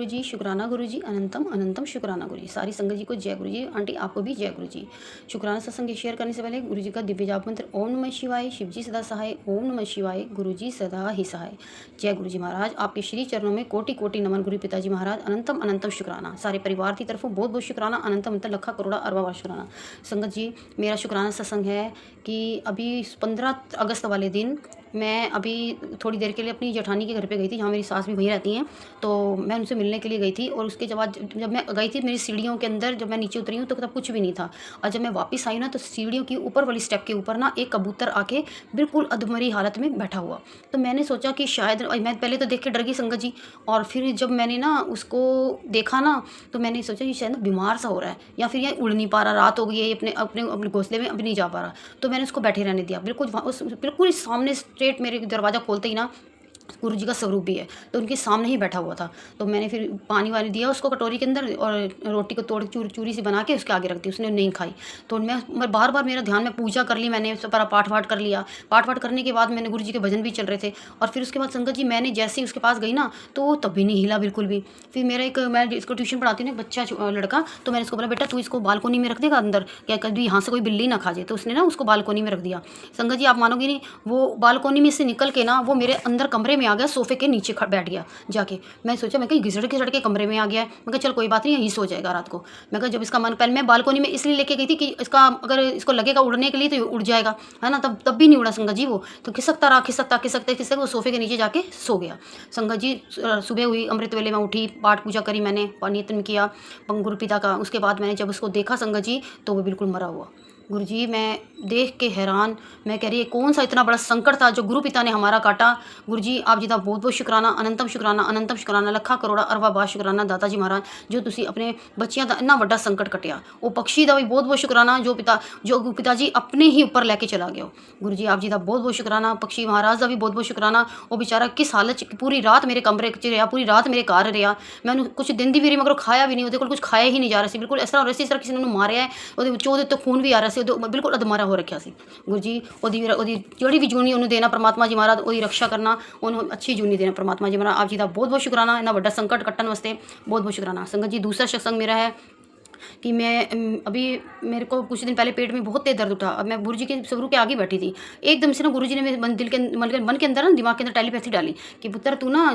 गुरुजी, शुक्राना गुरुजी, अनंतम अनंतम शुक्राना गुरुजी। सारी संगत जी को जय गुरुजी। आंटी आपको भी जय गुरुजी। शुक्राना सत्संग शेयर करने से पहले गुरुजी का दिव्य जाप मंत्र ओम नमः शिवाय। शिवजी सदा सहाय। ओम नमः शिवाय। गुरुजी सदा ही सहाय। जय गुरुजी महाराज। आपके श्री चरणों में कोटि कोटि नमन गुरु पिताजी महाराज। अनंतम अनंतम शुक्राना। सारे परिवार की तरफों बहुत बहुत शुक्राना। अनंतम अनंत लखा करोड़ा अरबा बार शुक्राना। संगत जी, मेरा शुक्राना सत्संग है कि अभी 15 अगस्त वाले दिन मैं अभी थोड़ी देर के लिए अपनी जेठानी के घर पे गई थी, जहाँ मेरी सास भी वहीं रहती हैं। तो मैं उनसे मिलने के लिए गई थी और उसके बाद जब मैं गई थी मेरी सीढ़ियों के अंदर, जब मैं नीचे उतरी हूँ तो तब कुछ भी नहीं था। और जब मैं वापस आई ना तो सीढ़ियों की ऊपर वाली स्टेप के ऊपर ना एक कबूतर आके बिल्कुल अधमरी हालत में बैठा हुआ। तो मैंने सोचा कि शायद, मैं पहले तो देख के डर गई संगत जी, और फिर जब मैंने ना उसको देखा ना तो मैंने सोचा कि शायद बीमार सा हो रहा है या फिर ये उड़ नहीं पा रहा, रात हो गई है, अपने अपने अपने घोंसले में अभी नहीं जा पा रहा। तो मैंने उसको बैठे रहने दिया। बिल्कुल उस बिल्कुल सामने स्ट्रेट मेरे दरवाज़ा खोलते ही ना गुरु जी का स्वरूप भी है, तो उनके सामने ही बैठा हुआ था। तो मैंने फिर पानी वानी दिया उसको कटोरी के अंदर और रोटी को तोड़ चूरी सी बना के उसके आगे रख दी। उसने नहीं खाई। तो मैं बार बार मेरा ध्यान में पूजा कर ली, मैंने सारा पाठ वाठ कर लिया। पाठ वाठ करने के बाद मैंने गुरु जी के भजन भी चल रहे थे। और फिर उसके बाद संगत जी मैंने जैसे ही उसके पास गई ना तो वो तब भी नहीं हिला बिल्कुल भी। फिर मैं इसको ट्यूशन पढ़ाती हूँ, एक बच्चा लड़का, तो मैंने उसको बोला बेटा तू इसको बालकोनी में रख देगा अंदर, क्या कभी यहाँ से कोई बिल्ली ना खा जाए। तो उसने ना उसको बालकोनी में रख दिया। संगत जी आप मानोगी नहीं, वो बालकोनी में से निकल के ना वो मेरे अंदर कमरे में आ गया, सोफे के नीचे बैठ गया जाके। मैं सोचा मैं कहीं घिसड़ के कमरे में आ गया है। मैं कहा चल कोई बात नहीं, यहीं सो जाएगा रात को। मैं कहा जब इसका मन, पहले मैं बालकोनी में इसलिए लेके गई थी कि इसका अगर इसको लगेगा उड़ने के लिए तो उड़ जाएगा, है ना। तब भी नहीं उड़ा संगत जी। वो तो खिसकता रहा, खिसकते वो सोफे के नीचे जाके सो गया। संगत जी सुबह हुई, अमृत वेले में उठी, पाठ पूजा करी, मैंने नियतन किया गुरु पिता का। उसके बाद मैंने जब उसको देखा संगत जी तो वो बिल्कुल मरा हुआ। गुरुजी मैं देख के हैरान, मैं कह रही है कौन सा इतना बड़ा संकट था जो गुरु पिता ने हमारा काटा। गुरुजी आप जी का बहुत बहुत शुक्राना, अनंतम शुक्राना, अनंतम शुक्राना, लखा करोड़ा अरबा बार शुक्राना दाता जी महाराज, जो तुसी अपने बच्चियां का इतना बड़ा संकट कटिया। वो पक्षी का भी बहुत बहुत शुक्राना जो पिताजी अपने ही ऊपर लेके चला गया। गुरुजी आप जी का बहुत बहुत शुक्राना, पक्षी महाराज का भी बहुत बहुत शुक्राना। वो बेचारा किस हालत च पूरी रात मेरे कमरे च रहा, पूरी रात मेरे घर रहा। मैं उन्हें कुछ दिन दी भी रही मगर खाया भी नहीं, वो कुछ खाया ही नहीं जा रहा सी। बिल्कुल इस तरह हो रहा सी, इस तरह किसी ने मारिया है, वो तो खून भी आ रहा सी, बिल्कुल अधमारा हो रखा सी। गुरु जी ओदी ਜਿਹੜੀ ਵੀ ਜੂਨੀ ਉਹਨੂੰ ਦੇਣਾ परमात्मा जी महाराज, ਉਹਦੀ रक्षा करना, ਉਹਨੂੰ अच्छी जूनी देना परमात्मा जी महाराज। आप जी का बहुत बहुत शुक्राना, इन्ना बड़ा संकट कट्टन वास्ते बहुत बहुत शुक्राना। संगत जी दूसरा सत्संग मेरा है कि मैं अभी मेरे को कुछ दिन पहले पेट में बहुत तेज दर्द उठा। अब मैं गुरु जी के स्वरूप के आगे बैठी थी, एकदम से ना गुरु जी ने मेरे मन के अंदर ना, दिमाग के अंदर टेलीपैथी डाली कि पुत्र तू ना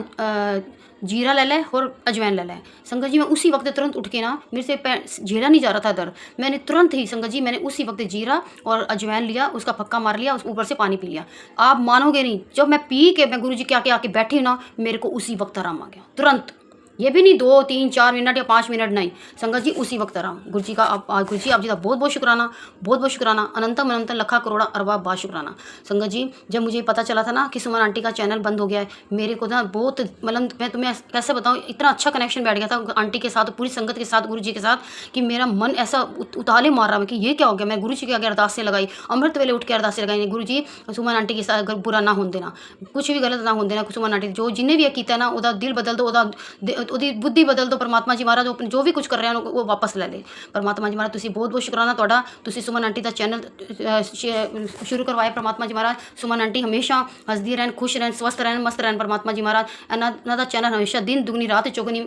जीरा ले ले और अजवैन ले ले। संगत जी मैं उसी वक्त तुरंत उठ के ना, मेरे से झेला नहीं जा रहा था दर्द, मैंने तुरंत ही संगत जी मैंने उसी वक्त जीरा और अजवैन लिया, उसका फक्का मार लिया, उस ऊपर से पानी पी लिया। आप मानोगे नहीं, जब मैं पी के मैं गुरु जी के आके आके बैठी ना, मेरे को उसी वक्त आराम आ गया तुरंत। ये भी नहीं 2 3 4 मिनट या 5 मिनट नहीं, संगत जी उसी वक्त आराम। गुरु जी आप जी का बहुत बहुत शुक्राना, बहुत बहुत शुक्राना, अनंतम अनंतम लखा करोड़ा अरबा बार शुक्राना। संगत जी जब मुझे पता चला था ना कि सुमन आंटी का चैनल बंद हो गया है, मेरे को ना बहुत, मतलब मैं तुम्हें कैसे बताऊँ, इतना अच्छा कनेक्शन बैठ गया था आंटी के साथ, पूरी संगत के साथ, गुरु जी के साथ, कि मेरा मन ऐसा उताले मार रहा है कि ये क्या हो गया। मैं गुरु जी के आगे अरदासें लगाई, अमृत वेले उठ के अरदासें लगाई, गुरु जी सुमन आंटी के साथ बुरा ना होने देना, कुछ भी गलत ना होने देना। सुमन आंटी जो जिन्हें भी किया ना, ਉਹਦਾ दिल बदल दो, ਉਹਦੀ बुद्धि बदल दो परमात्मा जी महाराज, जो भी कुछ कर रहे हैं वो वापस ले ले परमात्मा जी महाराज। तुसी बहुत बहुत शुक्राना ਤੁਹਾਡਾ, तुसी सुमन आंटी का चैनल शुरू करवाया परमात्मा जी महाराज। सुमन आंटी हमेशा हसदी रहन, खुश रहन, स्वस्थ रहन, मस्त रहन परमात्मा जी महाराज। इन्हों का चैनल हमेशा दिन दुगनी रात चौगनी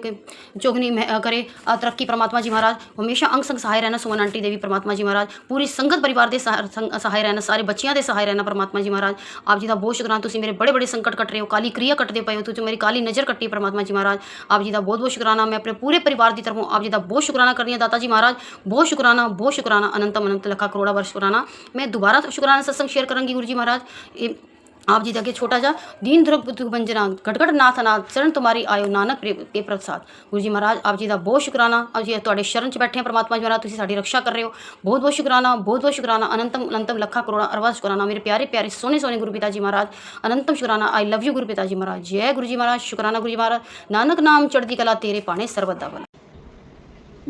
करे तरक्की परमात्मा जी महाराज। हमेशा अंग संग सहाय रहना सुमन आंटी देवी परमात्मा जी महाराज, पूरी संगत परिवार के सहाय रहना, सारे बच्चियों के सहाय रहना परमात्मा जी महाराज। आप जी का बहुत शुक्राना, तुसी मेरे बड़े बड़े संकट कट रहे हो, काली क्रिया कटते पे हो, तुझे मेरी काली नज़र कट्टी परमात्मा जी महाराज। आप जी का बहुत बहुत शुक्राना, मैं अपने पूरे परिवार की तरफों आप जी का बहुत शुक्राना करनी है दाता जी महाराज। बहुत शुक्राना, बहुत शुक्राना, अनंतम अनंत लखा करोड़ा वर्ष शुक्राना। मैं दोबारा शुक्राना सत्संग शेयर करूँगी गुरु जी महाराज। आप जी जाके छोटा जा दीन ध्रुव बंजना घटघट नाथ नाथ शरण तुम्हारी आयो नानक के प्रसाद। गुरु जी महाराज आप जी का बहुत शुक्राना। आप जी तुहाडे शरण च बैठे हैं परमात्मा जी महाराज, तुसीं साडी रक्षा कर रहे हो, बहुत बहुत शुक्राना, बहुत बहुत शुक्राना, अनंतम अनंतम लखा करोड़ा अरबा शुक्राना। मेरे प्यारे प्यारे सोने सोने गुरु पिता जी महाराज, अनंतम शुक्राना। आई लव यू गुरु पिता जी महाराज। जय गुरु जी महाराज, शुक्राना गुरु जी महाराज। नानक नाम चढ़ती कला तेरे पाने सर्वदा भला।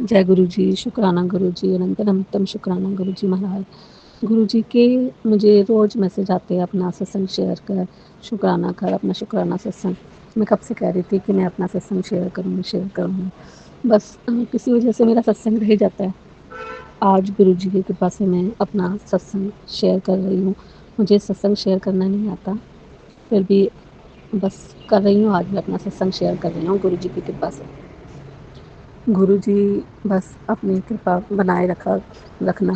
जय गुरु जी, शुक्राना गुरु जी, अनंत अनंतम शुक्राना गुरु जी महाराज। गुरु जी के मुझे रोज़ मैसेज आते हैं अपना सत्संग शेयर कर, शुक्राना कर, अपना शुक्राना सत्संग। मैं कब से कह रही थी कि मैं अपना सत्संग शेयर करूँगी, बस किसी वजह से मेरा सत्संग रह जाता है। आज गुरु जी की कृपा से मैं अपना सत्संग शेयर कर रही हूँ। मुझे सत्संग शेयर करना नहीं आता, फिर भी बस कर रही हूँ। आज मैं अपना सत्संग शेयर कर रही हूँ गुरु जी की कृपा से। गुरुजी बस अपनी कृपा बनाए रखना।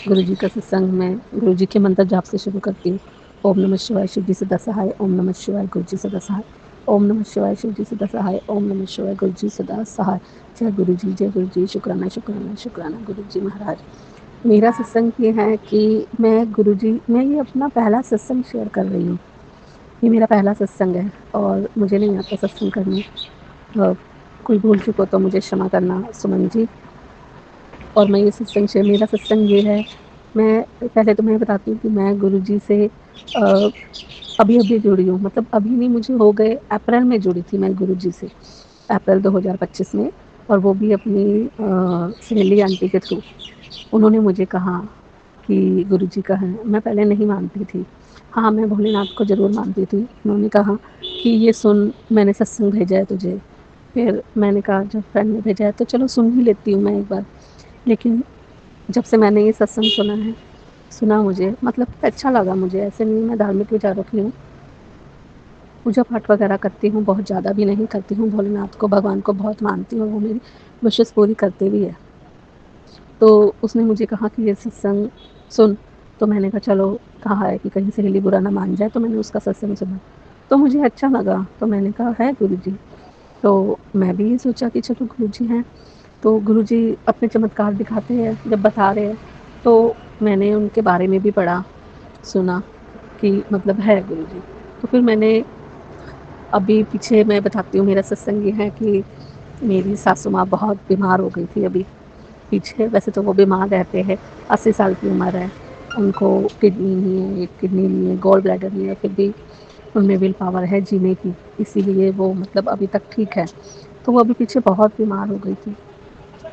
गुरुजी का सत्संग में गुरुजी के मंत्र जाप से शुरू करती हूँ। ओम नमः शिवाय शिव जी सदा सहाय, ओम नमः शिवाय गुरु जी सदा सहाय, ओम नमः शिवाय शिव जी सदा सहाय, ओम नमः शिवाय गुरु जी सदा सहाय। जय गुरु जी, जय गुरु जी, शुक्राना शुक्राना शुक्राना गुरु जी महाराज। मेरा सत्संग ये है कि मैं ये अपना पहला सत्संग शेयर कर रही हूँ। ये मेरा पहला सत्संग है और मुझे नहीं आता सत्संग करने। अ, कोई भूल चूक हो तो मुझे क्षमा करना सुमन जी। और मैं ये सत्संग शेयर मेरा सत्संग ये है, मैं पहले तो मैं बताती हूँ कि मैं गुरुजी से अभी-अभी जुड़ी हूँ, मतलब अभी नहीं, मुझे हो गए अप्रैल में जुड़ी थी मैं गुरुजी से, अप्रैल 2025 में, और वो भी अपनी सहेली आंटी के थ्रू। उन्होंने मुझे कहा कि गुरुजी का है, मैं पहले नहीं मानती थी। हाँ, मैं भोलेनाथ को ज़रूर मानती थी। उन्होंने कहा कि ये सुन, मैंने सत्संग भेजा है तुझे। फिर मैंने कहा जब फ्रेंड ने भेजा है तो चलो सुन ही लेती हूँ मैं एक बार। लेकिन जब से मैंने ये सत्संग सुना मुझे मतलब अच्छा लगा मुझे। ऐसे नहीं, मैं धार्मिक विचारों की हूँ, पूजा पाठ वगैरह करती हूँ, बहुत ज़्यादा भी नहीं करती हूँ, भोलेनाथ को, भगवान को बहुत मानती हूँ और वो मेरी विशेष पूरी करते भी है। तो उसने मुझे कहा कि ये सत्संग सुन, तो मैंने कहा चलो, कहा है कि कहीं सहेली बुरा ना मान जाए, तो मैंने उसका सत्संग सुना, तो मुझे अच्छा लगा, तो मैंने कहा है गुरुजी। तो मैं भी ये सोचा कि चलो गुरुजी हैं, तो गुरुजी अपने चमत्कार दिखाते हैं जब बता रहे हैं, तो मैंने उनके बारे में भी पढ़ा, सुना कि मतलब है गुरुजी। तो फिर मैंने अभी पीछे मैं बताती हूँ, मेरा सत्संग ये है कि मेरी सासू माँ बहुत बीमार हो गई थी अभी पीछे। वैसे तो वो बीमार रहते हैं, 80 साल की उम्र है, उनको किडनी नहीं है, एक किडनी नहीं है, गॉल ब्लैडर नहीं है, फिर भी उनमें विल पावर है जीने की, इसीलिए वो मतलब अभी तक ठीक है। तो वो अभी पीछे बहुत बीमार हो गई थी,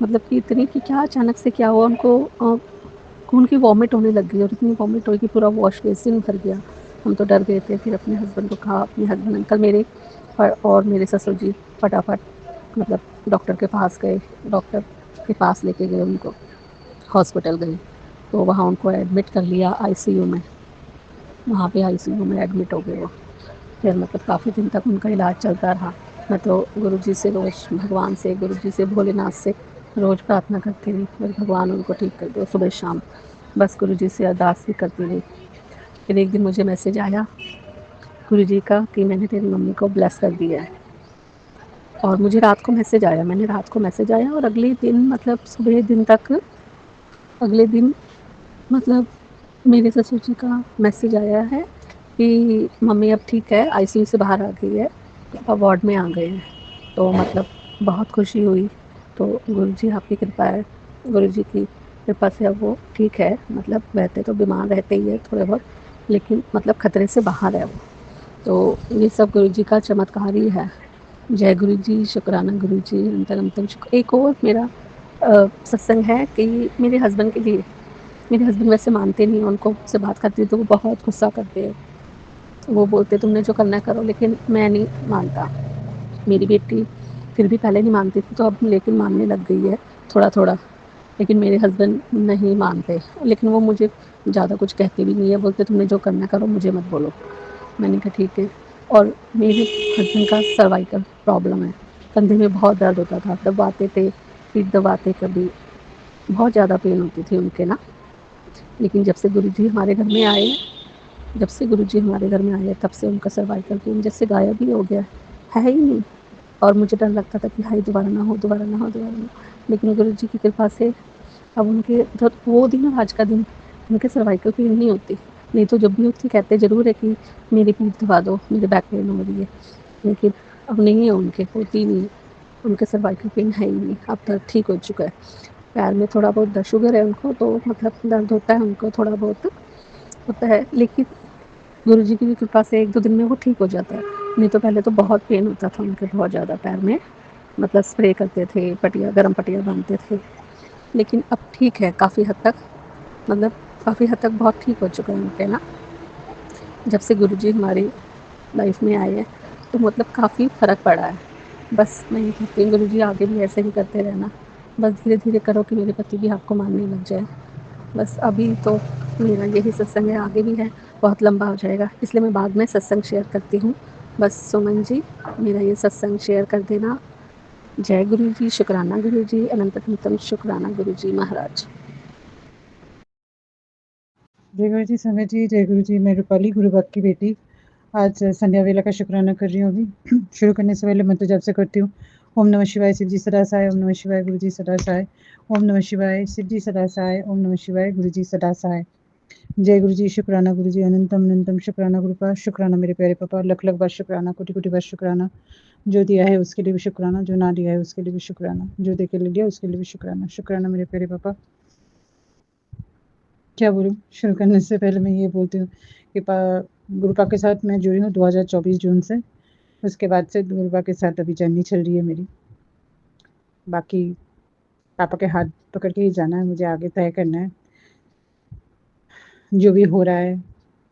मतलब कि इतनी कि क्या अचानक से क्या हुआ उनको, खून की वॉमिट होने लग गई और इतनी वॉमिट हुई कि पूरा वॉश बेसिन भर गया। हम तो डर गए थे, फिर अपने हस्बैंड को कहा, अपने हस्बैंड अंकल मेरे और मेरे ससुर जी फटाफट मतलब डॉक्टर के पास गए, डॉक्टर के पास लेके गए उनको, हॉस्पिटल गए, तो वहाँ उनको एडमिट कर लिया आईसीयू में। वहाँ पे आईसीयू में एडमिट हो गए वो। फिर मतलब काफ़ी दिन तक उनका इलाज चलता रहा। मैं तो गुरुजी से रोज़, भगवान से, गुरुजी से, भोलेनाथ से रोज़ प्रार्थना करती रही, बस भगवान उनको ठीक कर दो सुबह शाम, बस गुरुजी से अरदास भी करती रही। फिर एक दिन मुझे मैसेज आया गुरुजी का कि मैंने तेरी मम्मी को ब्लेस कर दिया है। और मुझे रात को मैसेज आया, मैंने रात को मैसेज आया और अगले दिन मतलब सुबह दिन तक, अगले दिन मतलब मेरे ससुर जी का मैसेज आया है कि मम्मी अब ठीक है, आईसीयू से बाहर आ गई है, अब वार्ड में आ गए हैं। तो मतलब बहुत खुशी हुई। तो गुरुजी आपकी कृपा है, गुरुजी की कृपा से अब वो ठीक है, मतलब रहते तो बीमार रहते ही है थोड़े बहुत, लेकिन मतलब खतरे से बाहर है वो। तो ये सब गुरुजी का चमत्कार ही है। जय गुरु जी, शुक्राना गुरु जी, अंतरम अंतम शुक्र। एक और मेरा सत्संग है कि मेरे हस्बैंड के लिए, मेरे हस्बैंड वैसे मानते नहीं हैं, उनको से बात करती हूँ तो वो बहुत गुस्सा करते हैं। वो बोलते तुमने जो करना है करो, लेकिन मैं नहीं मानता। मेरी बेटी फिर भी पहले नहीं मानती थी, तो अब लेकिन मानने लग गई है थोड़ा-थोड़ा। लेकिन मेरे हस्बैंड नहीं मानते, लेकिन वो मुझे ज़्यादा कुछ कहते भी नहीं है, बोलते तुमने जो करना है करो, मुझे मत बोलो। मैंने कहा ठीक है। और मेरे हस्बैंड का सर्वाइकल प्रॉब्लम है, कंधे में बहुत दर्द होता था, दबाते थे, फिर दबाते कभी, बहुत ज़्यादा पेन होती थी उनके ना। लेकिन जब से गुरुजी हमारे घर में आए, जब से गुरुजी हमारे घर में आए, तब से उनका सर्वाइकल पेन जैसे गायब ही हो गया, है ही नहीं। और मुझे डर लगता था कि हाय दोबारा ना हो, दोबारा ना हो, दोबारा ना हो। लेकिन गुरुजी की कृपा से अब उनके तो वो दिन और आज का दिन उनके सर्वाइकल पेन नहीं होती। नहीं तो जब भी होती कहते ज़रूर है कि मेरी पीठ दबा दो, मेरे बैक पेन हो रही है, लेकिन अब नहीं है उनके, होती नहीं है। उनके सर्वाइकल पेन है ही नहीं, अब तो ठीक हो चुका है। पैर में थोड़ा बहुत शुगर है उनको, तो मतलब दर्द होता है उनको, थोड़ा बहुत होता है, लेकिन गुरुजी की भी कृपा से 1-2 दिन में वो ठीक हो जाता है। नहीं तो पहले तो बहुत पेन होता था उनके, बहुत ज़्यादा पैर में, मतलब स्प्रे करते थे, पट्टियाँ, गरम पट्टियाँ बाँधते थे। लेकिन अब ठीक है काफ़ी हद तक, मतलब काफ़ी हद तक बहुत ठीक हो चुका है उनके ना, जब से गुरुजी हमारी लाइफ में आए हैं, तो मतलब काफ़ी फ़र्क पड़ा है। बस मैं ये कहती हूँ गुरुजी आगे भी ऐसे ही करते रहना, बस धीरे-धीरे करो कि मेरे पति भी आपको मानने लग जाएँ। बस अभी तो मेरा यही सत्संग है, आगे भी है, बहुत लंबा हो जाएगा, इसलिए मैं बाद में सत्संग शेयर करती हूँ। बस सुमन जी, मेरा ये सत्संग शेयर कर देना, जय गुरु जी, शुक्राना गुरु जी, अनंतम शुक्राना गुरु जी महाराज। जय गुरु जी, संगत जी, जय गुरु जी। मैं रूपाली, गुरु भक्त की बेटी, आज संध्या वेला का शुक्राना कर रही हूँ अभी। शुरू करने से पहले मंत्र जप से करती हूँ। ओम नमः शिवाय, शिव जी सदा सहाय। ओम नमः शिवाय, गुरु जी सदा सहाय। ओम नमः शिवाय, शिव जी सदा सहाय। ओम नमः शिवाय, गुरु जी सदा सहाय। जय गुरु जी, शुक्राना गुरु जी, अनंतम अनंतम शुक्राना गुरु का। शुक्राना मेरे प्यारे पापा, लख लख बार शुक्राना, कोटि कोटि बार शुक्राना। जो दिया है उसके लिए भी शुक्राना, जो ना दिया है उसके लिए भी शुक्राना, जो दे के ले लिया उसके लिए भी शुक्राना। शुक्राना मेरे प्यारे पापा। क्या बोलूँ? शुरू करने से पहले मैं ये बोलती हूँ कि गुरुपा के साथ मैं जुड़ी हूँ 2024 जून से। उसके बाद से गुरुपा के साथ अभी जर्नी चल रही है मेरी। बाकी पापा के हाथ पकड़ के ही जाना है, मुझे आगे तय करना है। जो भी हो रहा है,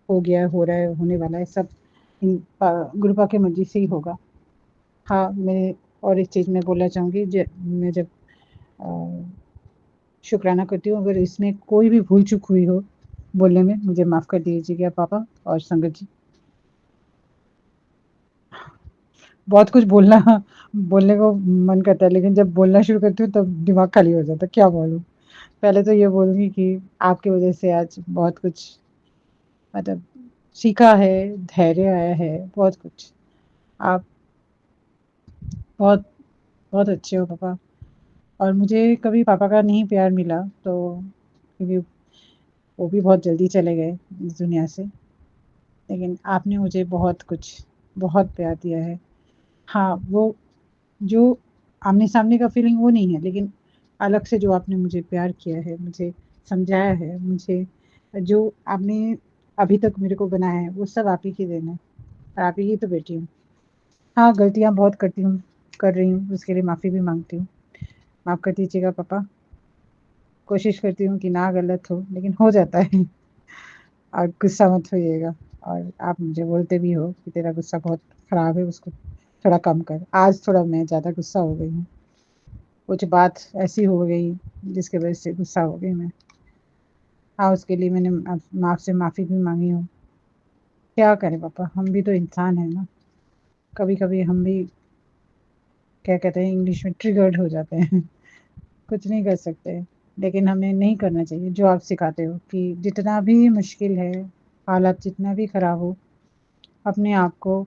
हो गया है, हो रहा है, होने वाला है, सब गुरुपा की मर्जी से ही होगा। हाँ, मैं और एक चीज़ मैं बोलना चाहूँगी, मैं जब शुक्राना करती हूँ, अगर इसमें कोई भी भूल चूक हुई हो बोलने में, मुझे माफ़ कर दीजिएगा पापा और संगत जी। बहुत कुछ बोलने को मन करता है, लेकिन जब बोलना शुरू करती हूँ तब दिमाग खाली हो जाता है, क्या बोलूँ? पहले तो ये बोलूँगी कि आपकी वज़ह से आज बहुत कुछ मतलब सीखा है, धैर्य आया है, बहुत कुछ। आप बहुत बहुत अच्छे हो पापा। और मुझे कभी पापा का नहीं प्यार मिला, तो क्योंकि वो भी बहुत जल्दी चले गए इस दुनिया से। लेकिन आपने मुझे बहुत कुछ, बहुत प्यार दिया है। हाँ, वो जो आमने-सामने का फ़ीलिंग वो नहीं है, लेकिन अलग से जो आपने मुझे प्यार किया है, मुझे समझाया है, मुझे जो आपने अभी तक मेरे को बनाया है, वो सब आप ही की देन है और आप ही की तो बेटी हूँ। हाँ, गलतियाँ बहुत करती हूँ, कर रही हूँ, उसके लिए माफ़ी भी माँगती हूँ। माफ़ कर दीजिएगा पापा। कोशिश करती हूँ कि ना गलत हो, लेकिन हो जाता है। और गुस्सा मत होइएगा। और आप मुझे बोलते भी हो कि तेरा गुस्सा बहुत ख़राब है, उसको थोड़ा कम कर। आज थोड़ा मैं ज़्यादा गुस्सा हो गई हूँ। कुछ बात ऐसी हो गई जिसकी वजह से गुस्सा हो गई मैं। हाँ, उसके लिए मैंने आपसे माफ़ी भी माँगी हूँ। क्या करें पापा, हम भी तो इंसान हैं ना। कभी-कभी हम भी क्या कहते हैं इंग्लिश में ट्रिगर्ड हो जाते हैं। कुछ नहीं कर सकते, लेकिन हमें नहीं करना चाहिए जो आप सिखाते हो कि जितना भी मुश्किल है, हालात जितना भी ख़राब हो, अपने आप को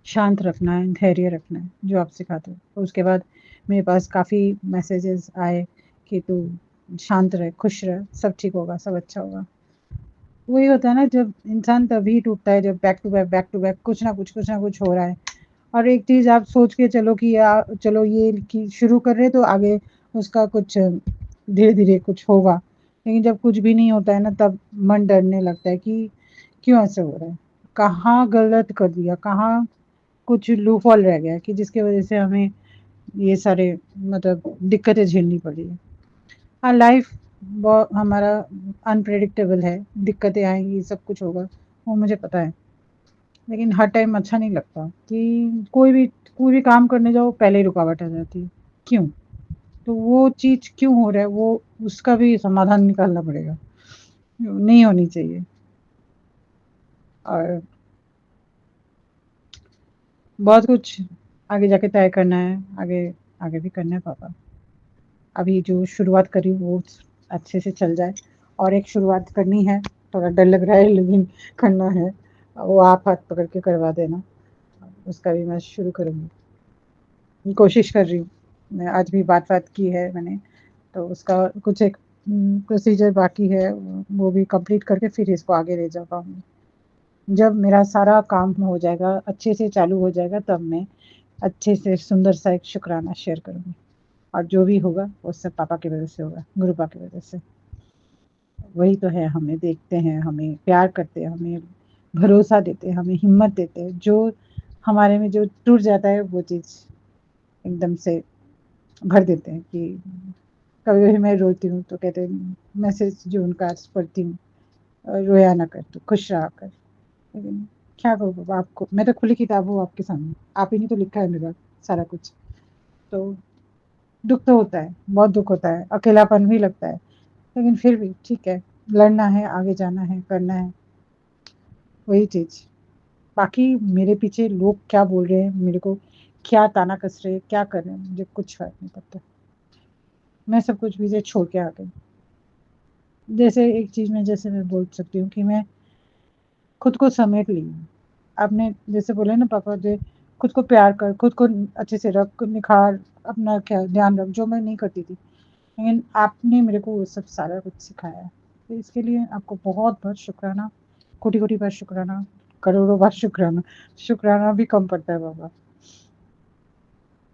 शांत रखना है, धैर्य रखना है, जो आप सिखाते हो। उसके बाद मेरे पास काफ़ी मैसेजेस आए कि तू शांत रह, खुश रह, सब ठीक होगा, सब अच्छा होगा। वही होता है ना, जब इंसान तभी टूटता है जब बैक टू बैक कुछ ना कुछ हो रहा है। और एक चीज़ आप सोच के चलो कि चलो ये कि शुरू कर रहे हैं तो आगे उसका कुछ धीरे-धीरे कुछ होगा। लेकिन जब कुछ भी नहीं होता है ना, तब मन डरने लगता है कि क्यों ऐसा हो रहा है? कहाँ गलत कर दिया? कहाँ कुछ लूपहोल रह गया कि जिसकी वज़ह से हमें ये सारे मतलब दिक्कतें झेलनी पड़ी है। हाँ, लाइफ़ हमारा अनप्रेडिक्टेबल है, दिक्कतें आएँगी, सब कुछ होगा, वो मुझे पता है। लेकिन हर टाइम अच्छा नहीं लगता कि कोई भी काम करने जाओ पहले ही रुकावट आ जाती है। क्यों? तो वो चीज़ क्यों हो रहा है, वो उसका भी समाधान निकालना पड़ेगा। नहीं होनी चाहिए। और बहुत कुछ आगे जाके तय करना है, आगे आगे भी करना है पापा। अभी जो शुरुआत करी वो अच्छे से चल जाए। और एक शुरुआत करनी है, थोड़ा डर लग रहा है लेकिन करना है। वो आप हाथ पकड़ के करवा देना, उसका भी मैं शुरू करूँगी। कोशिश कर रही हूँ। मैं आज भी बात-वात की है मैंने, तो उसका कुछ एक प्रोसीजर बाकी है, वो भी कंप्लीट करके फिर इसको आगे ले जा पाऊँगी। जब मेरा सारा काम हो जाएगा, अच्छे से चालू हो जाएगा, तब मैं अच्छे से सुंदर सा एक शुकराना शेयर करूँगी। और जो भी होगा वो सब पापा की वज़ह से होगा, गुरुपा की वज़ह से। वही तो है, हमें देखते हैं, हमें प्यार करते हैं, हमें भरोसा देते हैं, हमें हिम्मत देते हैं। जो हमारे में जो टूट जाता है वो चीज़ एकदम से भर देते हैं कि कभी-कभी मैं रोती हूँ तो कहते हैं मैसेज जो उनका आज पढ़ती हूँ, रोया ना कर तू, खुश रहा कर। लेकिन क्या करूँ बाबा, आपको मैं तो खुली किताब हूँ आपके सामने, आप ही ने तो लिखा है मेरा सारा कुछ। तो दुःख तो होता है, बहुत दुःख होता है, अकेलापन भी लगता है, लेकिन फिर भी ठीक है, लड़ना है, आगे जाना है, करना है, वही चीज़। बाकी मेरे पीछे लोग क्या बोल रहे हैं, मेरे को क्या ताना कस रहे, क्या कर रहे हैं, मुझे कुछ फ़र्क नहीं पड़ता। मैं सब कुछ पीछे छोड़ के आ गई। जैसे एक चीज़ में जैसे मैं बोल सकती हूँ कि मैं खुद को समेट ली हूँ। आपने जैसे बोला ना पापा जो खुद को प्यार कर, खुद को अच्छे से रख, निखार, अपना क्या ध्यान रख, जो मैं नहीं करती थी। लेकिन आपने मेरे को वो सब सारा कुछ सिखाया है। तो इसके लिए आपको बहुत-बहुत शुक्राना, कोटि-कोटि बार शुक्राना, करोड़ों बार शुक्राना। शुक्राना भी कम पड़ता है बाबा।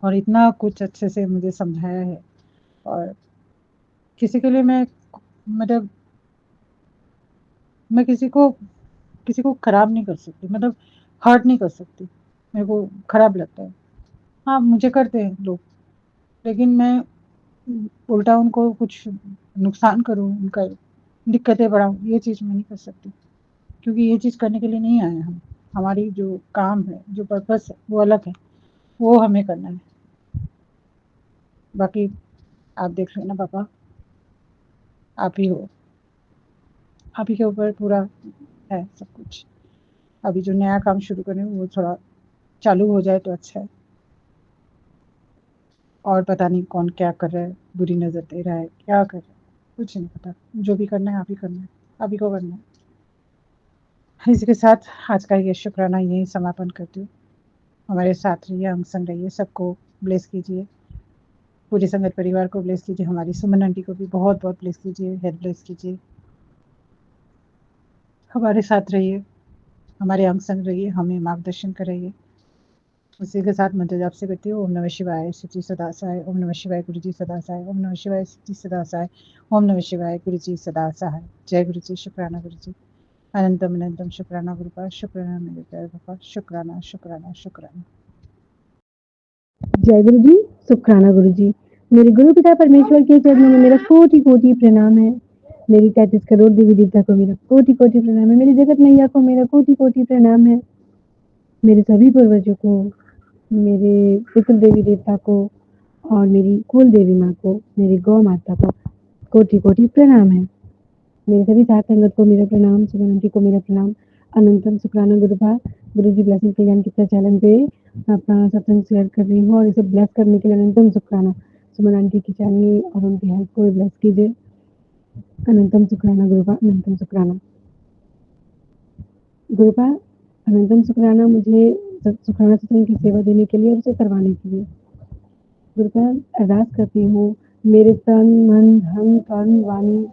और इतना कुछ अच्छे से मुझे समझाया है और किसी के लिए मैं मतलब मैं किसी को खराब नहीं कर सकती, मतलब हर्ट नहीं कर सकती। मेरे को खराब लगता है। हाँ, मुझे करते हैं लोग, लेकिन मैं उल्टा उनको कुछ नुकसान करूँ, उनका दिक्कतें बढ़ाऊँ, ये चीज़ मैं नहीं कर सकती। क्योंकि ये चीज़ करने के लिए नहीं आए हैं हम। हमारी जो काम है, जो पर्पस है, वो अलग है, वो हमें करना है। बाकी आप देख लेना पापा, आप ही हो। आप ही के ऊपर पूरा है सब कुछ। अभी जो नया काम शुरू करें वो थोड़ा चालू हो जाए तो अच्छा है। और पता नहीं कौन क्या कर रहा है, बुरी नज़र दे रहा है, क्या कर रहा है, कुछ नहीं पता। जो भी करना है आप ही करना है, आप ही को करना है। इसी के साथ आज का ये शुक्राना यहीं समापन करती हूँ। हमारे साथ रहिए, हम संग रहिए, सबको ब्लेस कीजिए। पूरे संगत परिवार को ब्लेस कीजिए, हमारी सुमन आंटी को भी बहुत-बहुत ब्लेस कीजिए, हेल्थ ब्लेस कीजिए। हमारे साथ रहिए, हमारे अंग संग रहिए, हमें मार्गदर्शन कराइए। उसी के साथ मंत्र जाप से करती हूँ। ओम नमः शिवाय, सच्ची सदा सहाय। ओम नमः शिवाय, गुरु जी सदा सहाय। ओम नमः शिवाय, सच्ची सदा सहाय। ओम नमः शिवाय, गुरु जी सदा सहाय। जय गुरु जी, शुक्राना गुरु जी। अनंतम अनंतम शुक्राना गुरुपा, शुक्राना मेरे प्यारे पापा, शुक्राना शुक्राना शुक्राना। जय गुरु जी, शुक्राना गुरु जी। मेरे गुरु पिता परमेश्वर के चरणों में मेरा कोटि कोटि प्रणाम है। मेरी 33 करोड़ देवी देवता को मेरा कोटि कोटि प्रणाम है। मेरी जगत मैया को मेरा कोटि कोटि प्रणाम है। मेरे सभी पूर्वजों को, मेरे पितृ देवी देवता को और मेरी कुल देवी माँ को, मेरी गौ माता को कोटि कोटि प्रणाम है। मेरे सभी साथ संगत को मेरा प्रणाम, सुमन आंटी को मेरा प्रणाम। अनंतम शुक्राना गुरुपा। गुरु जी ब्लेसिंग कल्याण कितना चैनल पे अपना सत्संग शेयर कर रही हूँ और इसे ब्लेस करने के लिए अनंतम शुक्राना। सुमन आंटी की चैनल और उनकी हेल्थ को ब्लेस कीजिए। अनंतम शुक्राना गुरुपा, अनंतम शुक्राना गुरुपा। अनंतम शुक्राना मुझे शुक्राना सत्संग की सेवा देने के लिए और उसे करवाने के लिए। गुरुपा अरदास करती हूँ, मेरे तन मन धन कर्म वाणी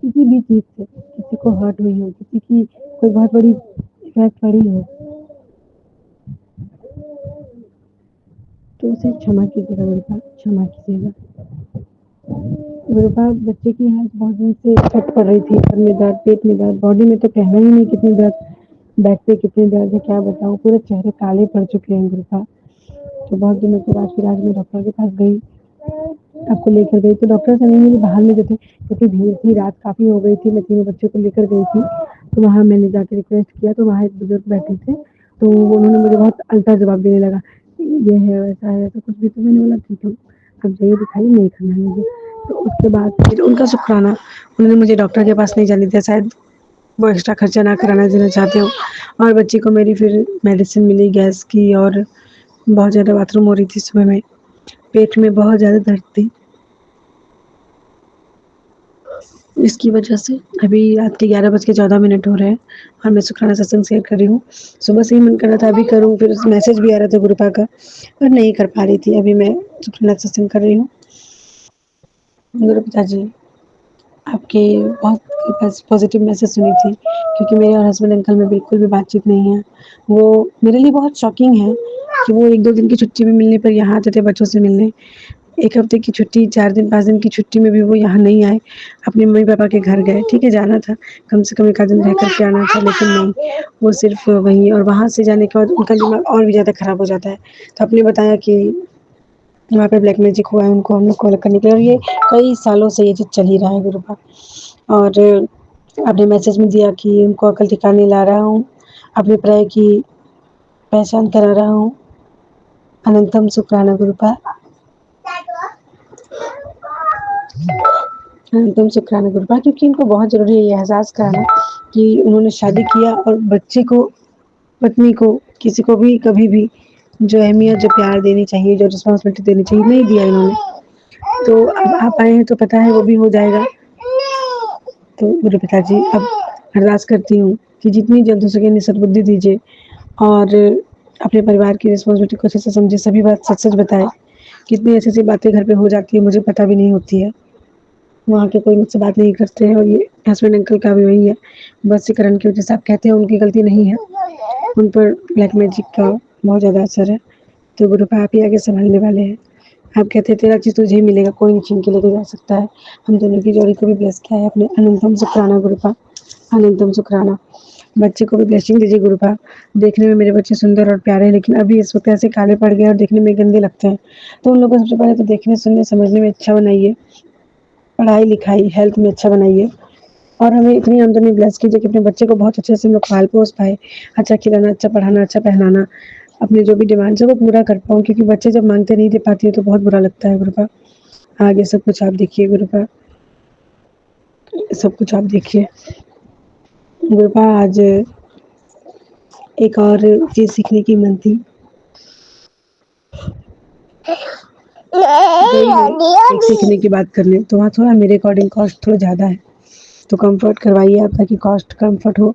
किसी भी चीज़ से किसी को हर्ट हुई हो, किसी की कोई बहुत बड़ी इफेक्ट पड़ी हो, तो उसे क्षमा कीजिएगा गुरुपा, क्षमा कीजिएगा। गुरुपा बच्चे की हेल्थ बहुत दिन से इफेक्ट पड़ रही थी, सर में दर्द, पेट में दर्द, बॉडी में तो कहना ही नहीं कितनी दर्द, बैक पे कितनी दर्द है क्या बताऊँ, पूरे चेहरे काले पड़ चुके हैं गुरुपा। तो बहुत दिनों के बाद फिर आज मैं डॉक्टर के पास गई, आपको लेकर गई तो डॉक्टर सर मेरे बाहर में जो थे, क्योंकि भीड़ थी, रात काफ़ी हो गई थी, मैं तीनों बच्चों को लेकर गई थी, तो वहाँ मैंने जाके रिक्वेस्ट किया तो वहाँ एक बुजुर्ग बैठे थे, तो उन्होंने मुझे बहुत अल्टा जवाब देने लगा, ये है वैसा है तो कुछ भी। तो मैंने बोला ठीक है, अब जाइए दिखाइए, नहीं करना है मुझे। तो उसके बाद फिर उनका शुक्राना, उन्होंने मुझे डॉक्टर के पास नहीं जाने दिया, शायद वो एक्स्ट्रा खर्चा ना कराना देना चाहते हो। और बच्ची को मेरी फिर मेडिसिन मिली गैस की, और बहुत ज़्यादा बाथरूम हो रही थी सुबह में, पेट में बहुत ज़्यादा दर्द थी, इसकी वजह से अभी रात के 11:14 हो रहे हैं और मैं शुक्राना सत्संग शेयर कर रही हूँ। सुबह से ही मन कर रहा था अभी करूँ, फिर मैसेज भी आ रहा था गुरुपा का, पर नहीं कर पा रही थी। अभी मैं शुक्राना सत्संग कर रही हूँ। गुरु पिताजी, आपके बहुत पॉजिटिव मैसेज सुनी थी, क्योंकि मेरे और हस्बैंड अंकल में बिल्कुल भी बातचीत नहीं है। वो मेरे लिए बहुत शॉकिंग है कि वो 1-2 दिन की छुट्टी में मिलने पर यहाँ आते थे बच्चों से मिलने। 1 हफ्ते की छुट्टी, 4 दिन 5 दिन की छुट्टी में भी वो यहाँ नहीं आए, अपने मम्मी-पापा के घर गए। ठीक है, जाना था, कम से कम 1 आध दिन रह कर के आना था, लेकिन नहीं, वो सिर्फ़ वहीं, और वहाँ से जाने के बाद उनका दिमाग और भी ज़्यादा ख़राब हो जाता है। तो आपने बताया कि वहाँ पे ब्लैक मैजिक हुआ है उनको हम लोग को अलग करने के लिए, और ये कई सालों से ये चीज़ चल ही रहा है गुरुपा। और आपने मैसेज में दिया कि उनको अकल ठिकाने ला रहा हूँ, अपने प्राय की पहचान करा रहा हूँ। अनंतम शुक्राना गुरुपा, अनंतम शुक्राना गुरुपा, क्योंकि इनको बहुत ज़रूरी है ये एहसास कराना कि उन्होंने शादी किया और बच्चे को, पत्नी को, किसी को भी कभी भी जो अहमियत, जो प्यार देनी चाहिए, जो रिस्पॉन्सिबिलिटी देनी चाहिए, नहीं दिया इन्होंने। तो अब आप आए हैं तो पता है वो भी हो जाएगा। तो मेरे पिताजी अब अरदास करती हूँ कि जितनी जल्द हो सके इन्हें सद्बुद्धि दीजिए और अपने परिवार की रिस्पॉन्सिबिलिटी को अच्छे से समझे, सभी बात सच-सच बताएँ। कितनी ऐसी-ऐसी बातें घर पे हो जाती है, मुझे पता भी नहीं होती है। वहाँ के कोई मुझसे बात नहीं करते हैं और ये हस्बैंड अंकल का भी वही है। वशीकरण की वजह से आप कहते हैं उनकी गलती नहीं है, उन पर ब्लैक मैजिक का बहुत ज़्यादा असर है। तो गुरुपा आप ही आगे सँभालने वाले हैं। आप कहते हैं तेरा चीज़ तुझे ही मिलेगा, कोई नहीं छीन के लेके जा सकता है। हम दोनों की जोड़ी को भी ब्लेस किया है अपने अनंतम शुक्राना गुरुपा, अनंतम शुक्राना। बच्चे को भी ब्लेसिंग दीजिए गुरुपा। देखने में मेरे बच्चे सुंदर और प्यारे हैं, लेकिन अभी इस वक़्त ऐसे काले पड़ गए और देखने में गंदे लगते हैं। तो उन लोगों को सबसे पहले तो देखने, सुनने, समझने में अच्छा बनाइए। पढ़ाई-लिखाई, हेल्थ में अच्छा बनाइए और हमें इतनी आमदनी ब्लेस कीजिए कि अपने बच्चे को बहुत अच्छे से हम लोग पाल-पोस पाएँ। अच्छा खिलाना, अच्छा पढ़ाना, अच्छा पहनाना, अपनी जो भी डिमांड्स है वो पूरा कर पाऊँ क्योंकि बच्चे जब माँगते नहीं दे पाती हूँ तो बहुत बुरा लगता है गुरुपा। आगे सब कुछ आप देखिए गुरुपा, सब कुछ आप देखिए। गुरुपा आज एक और चीज़ सीखने की मन थी। गई मैं एक सीखने की बात करने, तो वहाँ थोड़ा मेरे अकॉर्डिंग कॉस्ट थोड़ा ज़्यादा है। तो कम्फर्ट करवाइए आप ताकि कॉस्ट कम्फर्ट हो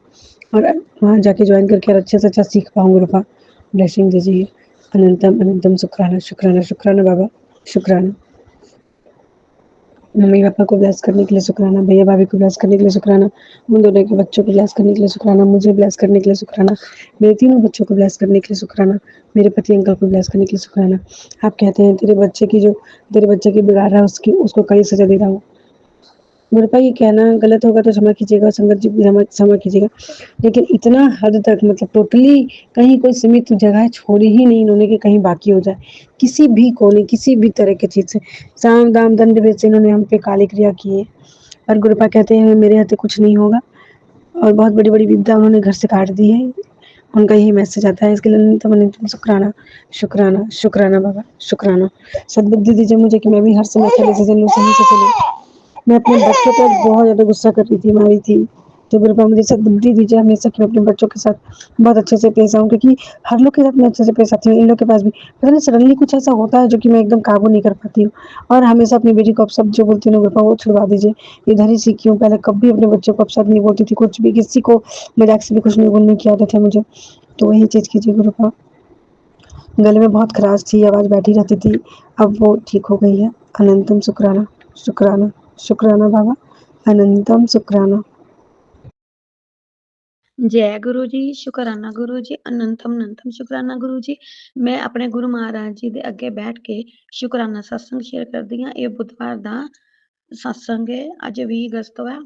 और वहाँ जाके जॉइन करके और अच्छे से अच्छा सीख पाऊँ गुरुपा। ब्लेसिंग दीजिए। अनंतम अनंतम शुक्राना, शुक्राना, शुक्राना बाबा, शुक्राना। मम्मी-पापा को ब्लेस करने के लिए शुक्राना, भैया-भाभी को ब्लेस करने के लिए शुक्राना, उन दोनों के बच्चों को ब्लेस करने के लिए शुक्राना, मुझे ब्लेस करने के लिए शुक्राना, मेरे तीनों बच्चों को ब्लेस करने के लिए शुक्राना, मेरे पति अंकल को ब्लेस करने के लिए शुक्राना। आप कहते हैं तेरे बच्चे की बिगाड़ रहा है उसकी उसको कड़ी सज़ा दे रहा हूँ। मेरे पास ये कहना गलत होगा तो क्षमा कीजिएगा, संगत जी क्षमा कीजिएगा। लेकिन इतना हद तक मतलब टोटली कहीं कोई सीमित जगह छोड़ी ही नहीं इन्होंने कि कहीं बाकी हो जाए। किसी भी कोने, किसी भी तरह की चीज़ से साम, दाम, दंड भेद से इन्होंने हम पे काली क्रिया की है। और गुरुपा कहते हैं मेरे हाथे कुछ नहीं होगा और बहुत बड़ी-बड़ी विपदा उन्होंने घर से काट दी है। उनका यही मैसेज आता है इसके लिए अनंतम अनंतम शुक्राना, शुक्राना, शुक्राना बाबा, शुक्राना। सद्बुद्धि दीजिए मुझे कि मैं भी हर समय सही से चलूँ, सही से चलूँ। मैं अपने बच्चों पे बहुत ज़्यादा गुस्सा कर रही थी, मारी थी। तो गुरुपा मुझे सद्बुद्धि दीजिए हमेशा कि मैं अपने बच्चों के साथ बहुत अच्छे से पेश आऊँ क्योंकि हर लोग के साथ मैं अच्छे से पेश आती हूँ, इन लोग के पास भी। पता नहीं सडनली कुछ ऐसा होता है जो कि मैं एकदम काबू नहीं कर पाती हूँ और हमेशा अपनी बेटी को अपशब्द जो बोलती हूँ ना गुरुपा वो छुड़वा दीजिए। इधर ही सीखी हूँ, पहले कभी अपने बच्चों को अपशब्द नहीं बोलती थी, कुछ भी किसी को मज़ाक से भी कुछ नहीं बोलने की आदत है मुझे। तो वही चीज़ कीजिए गुरुपा। गले में बहुत खराश थी, आवाज़ बैठी रहती थी, अब वो ठीक हो गई है। अनंतम शुक्राना, शुक्राना, शुक्राना बाबा, अनंतम शुक्राना। जय गुरु जी, शुकराना गुरु जी, अनंतम अनंतम शुकराना गुरु जी। मैं ਆਪਣੇ ਗੁਰੂ ਮਹਾਰਾਜ ਜੀ ਦੇ ਅੱਗੇ ਬੈਠ ਕੇ ਸ਼ੁਕਰਾਨਾ ਸਤਸੰਗ ਸ਼ੇਅਰ ਕਰਦੀ ਹਾਂ। ਇਹ ਬੁੱਧਵਾਰ ਦਾ ਸਤਸੰਗ ਹੈ, ਅੱਜ 20 ਅਗਸਤ ਹੈ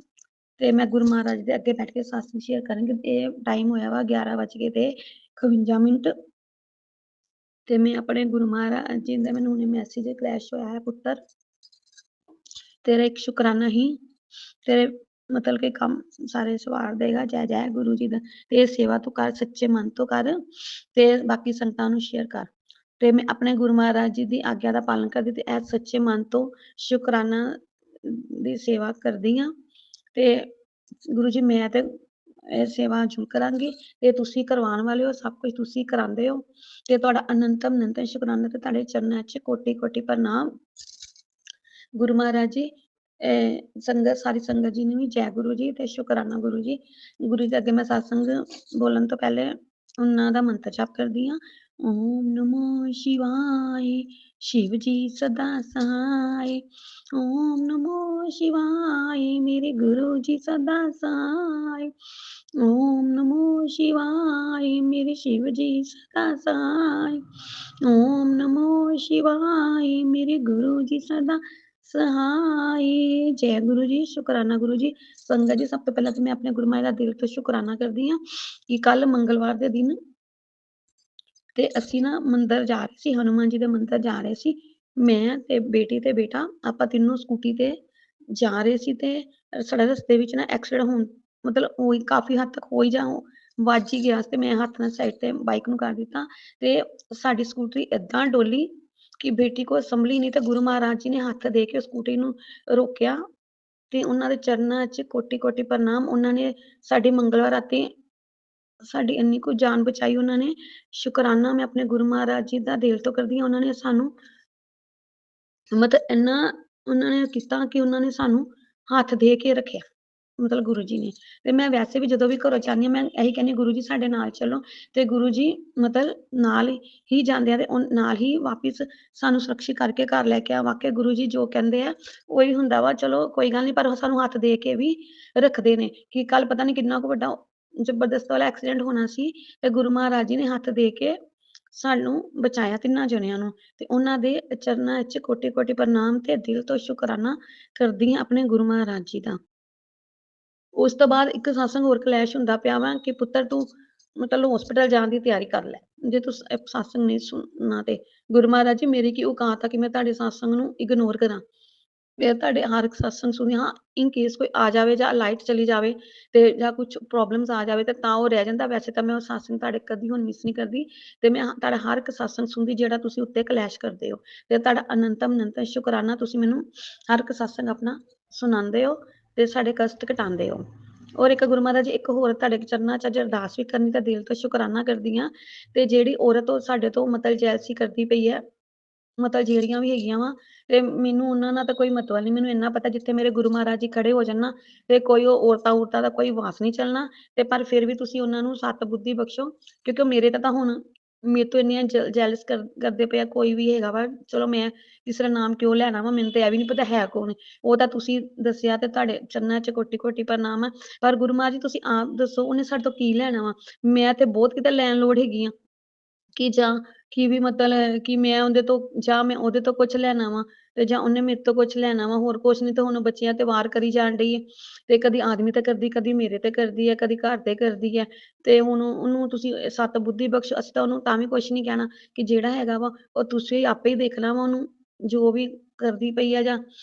ਤੇ ਮੈਂ ਗੁਰੂ ਮਹਾਰਾਜ ਦੇ ਅੱਗੇ ਬੈਠ ਕੇ ਸਤਸੰਗ ਸ਼ੇਅਰ ਕਰਾਂਗੀ। ਇਹ ਟਾਈਮ ਹੋਇਆ ਵਾ 11:52 ਤੇ ਮੈਂ ਆਪਣੇ ਗੁਰੂ ਮਹਾਰਾਜ ਜੀ ਦਾ ਮੈਨੂੰ ਹੁਣੇ ਮੈਸੇਜ ਕਲੈਸ਼ ਹੋਇਆ ਹੈ, ਪੁੱਤਰ ਤੇਰਾ ਇੱਕ ਸ਼ੁਕਰਾਨਾ ਹੀ ਤੇਰੇ ਮਤਲਬ ਕਿ ਕੰਮ ਸਾਰੇ ਸਵਾਰ ਦੇਗਾ। ਜੈ ਜੈ ਗੁਰੂ ਜੀ ਦਾ। ਤੇ ਇਹ ਸੇਵਾ ਤੂੰ ਕਰ, ਸੱਚੇ ਮਨ ਤੋਂ ਕਰ ਤੇ ਬਾਕੀ ਸੰਗਤਾਂ ਨੂੰ ਸ਼ੇਅਰ ਕਰ। ਤੇ ਮੈਂ ਆਪਣੇ ਗੁਰੂ ਮਹਾਰਾਜ ਜੀ ਦੀ ਆਗਿਆ ਦਾ ਪਾਲਣ ਕਰਦੀ ਤੇ ਇਹ ਸੱਚੇ ਮਨ ਤੋਂ ਸ਼ੁਕਰਾਨਾ ਦੀ ਸੇਵਾ ਕਰਦੀ ਹਾਂ ਤੇ ਗੁਰੂ ਜੀ ਮੈਂ ਤੇ ਇਹ ਸੇਵਾ ਜ਼ਰੂਰ ਕਰਾਂਗੀ ਤੇ ਤੁਸੀਂ ਕਰਵਾਉਣ ਵਾਲੇ ਹੋ, ਸਭ ਕੁਝ ਤੁਸੀਂ ਕਰਾਉਂਦੇ ਹੋ ਤੇ ਤੁਹਾਡਾ ਅਨੰਤਮ ਅਨੰਤਮ ਸ਼ੁਕਰਾਨਾ ਤੇ ਤੁਹਾਡੇ ਚਰਨਾਂ 'ਚ ਕੋਟੀ ਕੋਟੀ ਪ੍ਰਣਾਮ। ਗੁਰੂ ਮਹਾਰਾਜ ਜੀ ਸੰਗਤ ਸਾਰੀ ਸੰਗਤ ਜੀ ਨੂੰ ਵੀ ਜੈ ਗੁਰੂ ਜੀ ਤੇ ਸ਼ੁਕਰਾਨਾ ਗੁਰੂ ਜੀ। ਗੁਰੂ ਜੀ ਦੇ ਅੱਗੇ ਮੈਂ ਸਤਸੰਗ ਬੋਲਣ ਤੋਂ ਪਹਿਲੇ ਉਹਨਾਂ ਦਾ ਮੰਤਰ ਜਾਪ ਕਰਦੀ ਹਾਂ। ਓਮ ਨਮੋ ਸ਼ਿਵਾਏ, शिव जी सदा सहाय। ओम नमो शिवाय, मेरे गुरु जी सदा सहाय। ओम नमो शिवाय, मेरे शिव जी सदा सहाय। ओम नमो शिवाय, मेरे गुरु जी सदा सहाय। जय गुरु जी, शुकराना गुरु जी। संगत जी सब तो पहले तो मैं अपने गुरु महाराज का दिल तो शुकराना करदी हाँ कि कल मंगलवार के दिन ਤੇ ਅਸੀਂ ਨਾ ਮੰਦਿਰ ਜਾ ਰਹੇ ਸੀ, ਹਨੂੰਮਾਨ ਜੀ ਦੇ ਮੰਦਿਰ ਜਾ ਰਹੇ ਸੀ। ਮੈਂ ਤੇ ਬੇਟੀ ਤੇ ਬੇਟਾ ਆਪਾਂ ਤਿੰਨੋਂ ਸਕੂਟੀ ਤੇ ਜਾ ਰਹੇ ਸੀ ਤੇ ਸਾਡੇ ਰਸਤੇ ਵਿੱਚ ਨਾ ਐਕਸੀਡੈਂਟ ਹੋਣ ਮਤਲਬ ਉਹੀ ਕਾਫੀ ਹੱਦ ਤੱਕ ਹੋ ਹੀ ਵੱਜ ਹੀ ਗਿਆ ਤੇ ਮੈਂ ਹੱਥ ਨਾਲ ਸਾਈਡ ਤੇ ਬਾਈਕ ਨੂੰ ਕਰ ਦਿੱਤਾ ਤੇ ਸਾਡੀ ਸਕੂਟਰੀ ਏਦਾਂ ਡੋਲੀ ਕਿ ਬੇਟੀ ਕੋ ਸੰਭਲੀ ਨਹੀਂ ਤੇ ਗੁਰੂ ਮਹਾਰਾਜ ਜੀ ਨੇ ਹੱਥ ਦੇ ਕੇ ਸਕੂਟਰੀ ਨੂੰ ਰੋਕਿਆ ਤੇ ਉਹਨਾਂ ਦੇ ਚਰਨਾਂ 'ਚ ਕੋਟੀ ਕੋਟੀ ਪ੍ਰਣਾਮ। ਉਹਨਾਂ ਨੇ ਸਾਡੀ ਮੰਗਲਵਾਰ ਰਾਤੀ ਸਾਡੀ ਇੰਨੀ ਕੁ ਜਾਨ ਬਚਾਈ ਉਹਨਾਂ ਨੇ। ਸ਼ੁਕਰਾਨਾ ਮੈਂ ਆਪਣੇ ਗੁਰੂ ਮਹਾਰਾਜ ਜੀ ਦਾ ਦਿਲ ਤੋਂ ਕਰਦੀ ਹਾਂ। ਉਹਨਾਂ ਨੇ ਸਾਨੂੰ ਮਤਲਬ ਇੰਨਾ ਉਹਨਾਂ ਨੇ ਕੀਤਾ ਕਿ ਉਹਨਾਂ ਨੇ ਸਾਨੂੰ ਹੱਥ ਦੇ ਕੇ ਰੱਖਿਆ, ਮਤਲਬ ਗੁਰੂ ਜੀ ਨੇ। ਤੇ ਮੈਂ ਵੈਸੇ ਵੀ ਜਦੋਂ ਵੀ ਘਰੋਂ ਜਾਂਦੀ ਹਾਂ, ਮੈਂ ਇਹੀ ਕਹਿੰਦੀ ਹਾਂ, ਗੁਰੂ ਜੀ ਸਾਡੇ ਨਾਲ ਚੱਲੋ। ਤੇ ਗੁਰੂ ਜੀ ਮਤਲਬ ਨਾਲ ਹੀ ਜਾਂਦੇ ਆ ਤੇ ਨਾਲ ਹੀ ਵਾਪਿਸ ਸਾਨੂੰ ਸੁਰੱਖਿਅਤ ਕਰਕੇ ਘਰ ਲੈ ਕੇ ਆ। ਵਾਕਿਆ ਗੁਰੂ ਜੀ ਜੋ ਕਹਿੰਦੇ ਆ ਉਹੀ ਹੁੰਦਾ ਵਾ। ਚਲੋ ਕੋਈ ਗੱਲ ਨਹੀਂ, ਪਰ ਉਹ ਸਾਨੂੰ ਹੱਥ ਦੇ ਕੇ ਵੀ ਰੱਖਦੇ ਨੇ ਕਿ ਕੱਲ ਪਤਾ ਨਹੀਂ ਕਿੰਨਾ ਕੁ ਵੱਡਾ ਜ਼ਬਰਦਸਤ ਵਾਲਾ ਐਕਸੀਡੈਂਟ ਹੋਣਾ ਸੀ ਤੇ ਗੁਰੂ ਮਹਾਰਾਜ ਜੀ ਨੇ ਹੱਥ ਦੇ ਕੇ ਸਾਨੂੰ ਬਚਾਇਆ ਤਿੰਨਾਂ ਜਣਿਆਂ ਨੂੰ। ਤੇ ਉਹਨਾਂ ਦੇ ਚਰਨਾਂ ਵਿੱਚ ਕੋਟੀ-ਕੋਟੀ ਪ੍ਰਣਾਮ ਤੇ ਦਿਲ ਤੋਂ ਸ਼ੁਕਰਾਨਾ ਕਰਦੀ ਹਾਂ ਆਪਣੇ ਗੁਰੂ ਮਹਾਰਾਜ ਜੀ ਦਾ। ਉਸ ਤੋਂ ਬਾਅਦ ਇੱਕ ਸਤਸੰਗ ਹੋਰ ਕਲੈਸ਼ ਹੁੰਦਾ ਪਿਆ ਵਾ ਕਿ ਪੁੱਤਰ ਤੂੰ ਮਤਲਬ ਹੌਸਪੀਟਲ ਜਾਣ ਦੀ ਤਿਆਰੀ ਕਰ ਲੈ, ਜੇ ਤੂੰ ਸਤਸੰਗ ਨਹੀਂ ਸੁਣਨਾ ਤੇ। ਗੁਰੂ ਮਹਾਰਾਜ ਜੀ ਮੇਰੀ ਕੀ ਔਕਾਤ ਆ ਕਿ ਮੈਂ ਤੁਹਾਡੇ ਸਤਸੰਗ ਨੂੰ ਇਗਨੋਰ ਕਰਾਂ। ਮੈਂ ਤੁਹਾਡੇ ਹਰ ਇੱਕ ਸਤਸੰਗ ਸੁਣੀ ਹਾਂ। ਇਨ ਕੇਸ ਕੋਈ ਆ ਜਾਵੇ ਜਾਂ ਲਾਈਟ ਚਲੀ ਜਾਵੇ ਤੇ ਜਾਂ ਕੁਛ ਪ੍ਰੋਬਲਮਸ ਆ ਜਾਵੇ ਤੇ ਤਾਂ ਉਹ ਰਹਿ ਜਾਂਦਾ। ਵੈਸੇ ਤਾਂ ਮੈਂ ਉਹ ਸਤਸੰਗ ਤੁਹਾਡੇ ਕਦੀ ਹੁਣ ਮਿਸ ਨਹੀਂ ਕਰਦੀ ਤੇ ਮੈਂ ਤੁਹਾਡਾ ਹਰ ਇੱਕ ਸਤਸੰਗ ਸੁਣਦੀ ਜਿਹੜਾ ਤੁਸੀਂ ਉੱਤੇ ਕਲੈਸ਼ ਕਰਦੇ ਹੋ। ਤੇ ਤੁਹਾਡਾ ਅਨੰਤਮ ਸ਼ੁਕਰਾਨਾ, ਤੁਸੀਂ ਮੈਨੂੰ ਹਰ ਇੱਕ ਸਤਸੰਗ ਆਪਣਾ ਸੁਣਾਉਂਦੇ ਹੋ ਤੇ ਸਾਡੇ ਕਸ਼ਟ ਘਟਾਉਂਦੇ ਹੋ। ਔਰ ਇੱਕ ਗੁਰੂ ਮਹਾਰਾਜ ਜੀ ਇੱਕ ਹੋਰ ਤੁਹਾਡੇ ਚਰਨਾਂ 'ਚ ਅੱਜ ਅਰਦਾਸ ਵੀ ਕਰਨੀ ਤਾਂ ਦਿਲ ਤੋਂ ਸ਼ੁਕਰਾਨਾ ਕਰਦੀ ਹਾਂ। ਤੇ ਜਿਹੜੀ ਔਰਤ ਉਹ ਸਾਡੇ ਤੋਂ ਮਤਲਬ ਜੈਲਸੀ ਕਰਦੀ ਪਈ ਹੈ, ਮਤਲਬ ਜਿਹੜੀਆਂ ਵੀ ਹੈਗੀਆਂ ਵਾ, ਤੇ ਮੈਨੂੰ ਉਹਨਾਂ ਨਾਲ ਤਾਂ ਕੋਈ ਮਤਲਬ ਨਹੀਂ। ਮੈਨੂੰ ਇੰਨਾ ਪਤਾ ਜਿੱਥੇ ਮੇਰੇ ਗੁਰੂ ਮਹਾਰਾਜ ਜੀ ਖੜੇ ਹੋ ਜਾਣ ਨਾ ਤੇ ਕੋਈ ਉਹ ਔਰਤਾਂ ਦਾ ਕੋਈ ਵਾਸ ਨਹੀਂ ਚੱਲਣਾ। ਤੇ ਪਰ ਫਿਰ ਵੀ ਤੁਸੀਂ ਉਹਨਾਂ ਨੂੰ ਸੱਤ ਬੁੱਧੀ ਬਖਸ਼ੋ, ਕਿਉਂਕਿ ਮੇਰੇ ਤਾਂ ਹੁਣ ਮੇਰੇ ਤੋਂ ਇੰਨੀਆਂ ਜੈਲਸ ਕਰਦੇ ਪਏ ਆ ਕੋਈ ਵੀ ਹੈਗਾ ਵਾ। ਚਲੋ ਮੈਂ ਕਿਸੇ ਦਾ ਨਾਮ ਕਿਉਂ ਲੈਣਾ ਵਾ, ਮੈਨੂੰ ਤਾਂ ਇਹ ਵੀ ਨਹੀਂ ਪਤਾ ਹੈ ਕੌਣ। ਉਹ ਤਾਂ ਤੁਸੀਂ ਦੱਸਿਆ ਤੇ ਤੁਹਾਡੇ ਚਰਨਾਂ 'ਚ ਕੋਟੀ-ਕੋਟੀ ਪ੍ਰਣਾਮ ਹੈ। ਪਰ ਗੁਰੂ ਮਹਾਰਾਜ ਜੀ ਤੁਸੀਂ ਆਪ ਦੱਸੋ ਉਹਨੇ ਸਾਡੇ ਤੋਂ ਕੀ ਲੈਣਾ ਵਾ। ਮੈਂ ਤੇ ਬਹੁਤ ਕਿਤੇ ਲੈਣ ਲੋੜ ਹੈਗੀ ਆ ਕਿ ਜਾਂ ਕਿ ਵੀ ਮਤਲਬ ਕਿ ਮੈਂ ਉਹਦੇ ਤੋਂ ਜਾਂ ਮੈਂ ਉਹਦੇ ਤੋਂ ਕੁਛ ਲੈਣਾ ਵਾ ਤੇ ਜਾਂ ਉਹਨੇ ਮੇਰੇ ਤੋਂ ਕੁਛ ਲੈਣਾ ਵਾ। ਹੋਰ ਕੁਛ ਨਹੀਂ ਤਾਂ ਹੁਣ ਬੱਚਿਆਂ ਤੇ ਵਾਰ ਕਰੀ ਜਾਣ ਡਈ ਹੈ ਤੇ ਕਦੀ ਆਦਮੀ ਤੇ ਕਰਦੀ, ਕਦੀ ਮੇਰੇ ਤੇ ਕਰਦੀ ਹੈ, ਕਦੀ ਘਰ ਤੇ ਕਰਦੀ ਹੈ। ਤੇ ਹੁਣ ਉਹਨੂੰ ਤੁਸੀਂ ਸੱਤ ਬੁੱਧੀ ਬਖਸ਼ੋ। ਅਸੀਂ ਤਾਂ ਉਹਨੂੰ ਤਾਂ ਵੀ ਕੁਛ ਨਹੀਂ ਕਹਿਣਾ ਕਿ ਜਿਹੜਾ ਹੈਗਾ ਵਾ ਉਹ ਤੁਸੀਂ ਆਪੇ ਹੀ ਦੇਖਣਾ ਵਾ ਉਹਨੂੰ ਜੋ ਵੀ ਕਰਦੀ ਪਈ ਆ। ਜਾਂ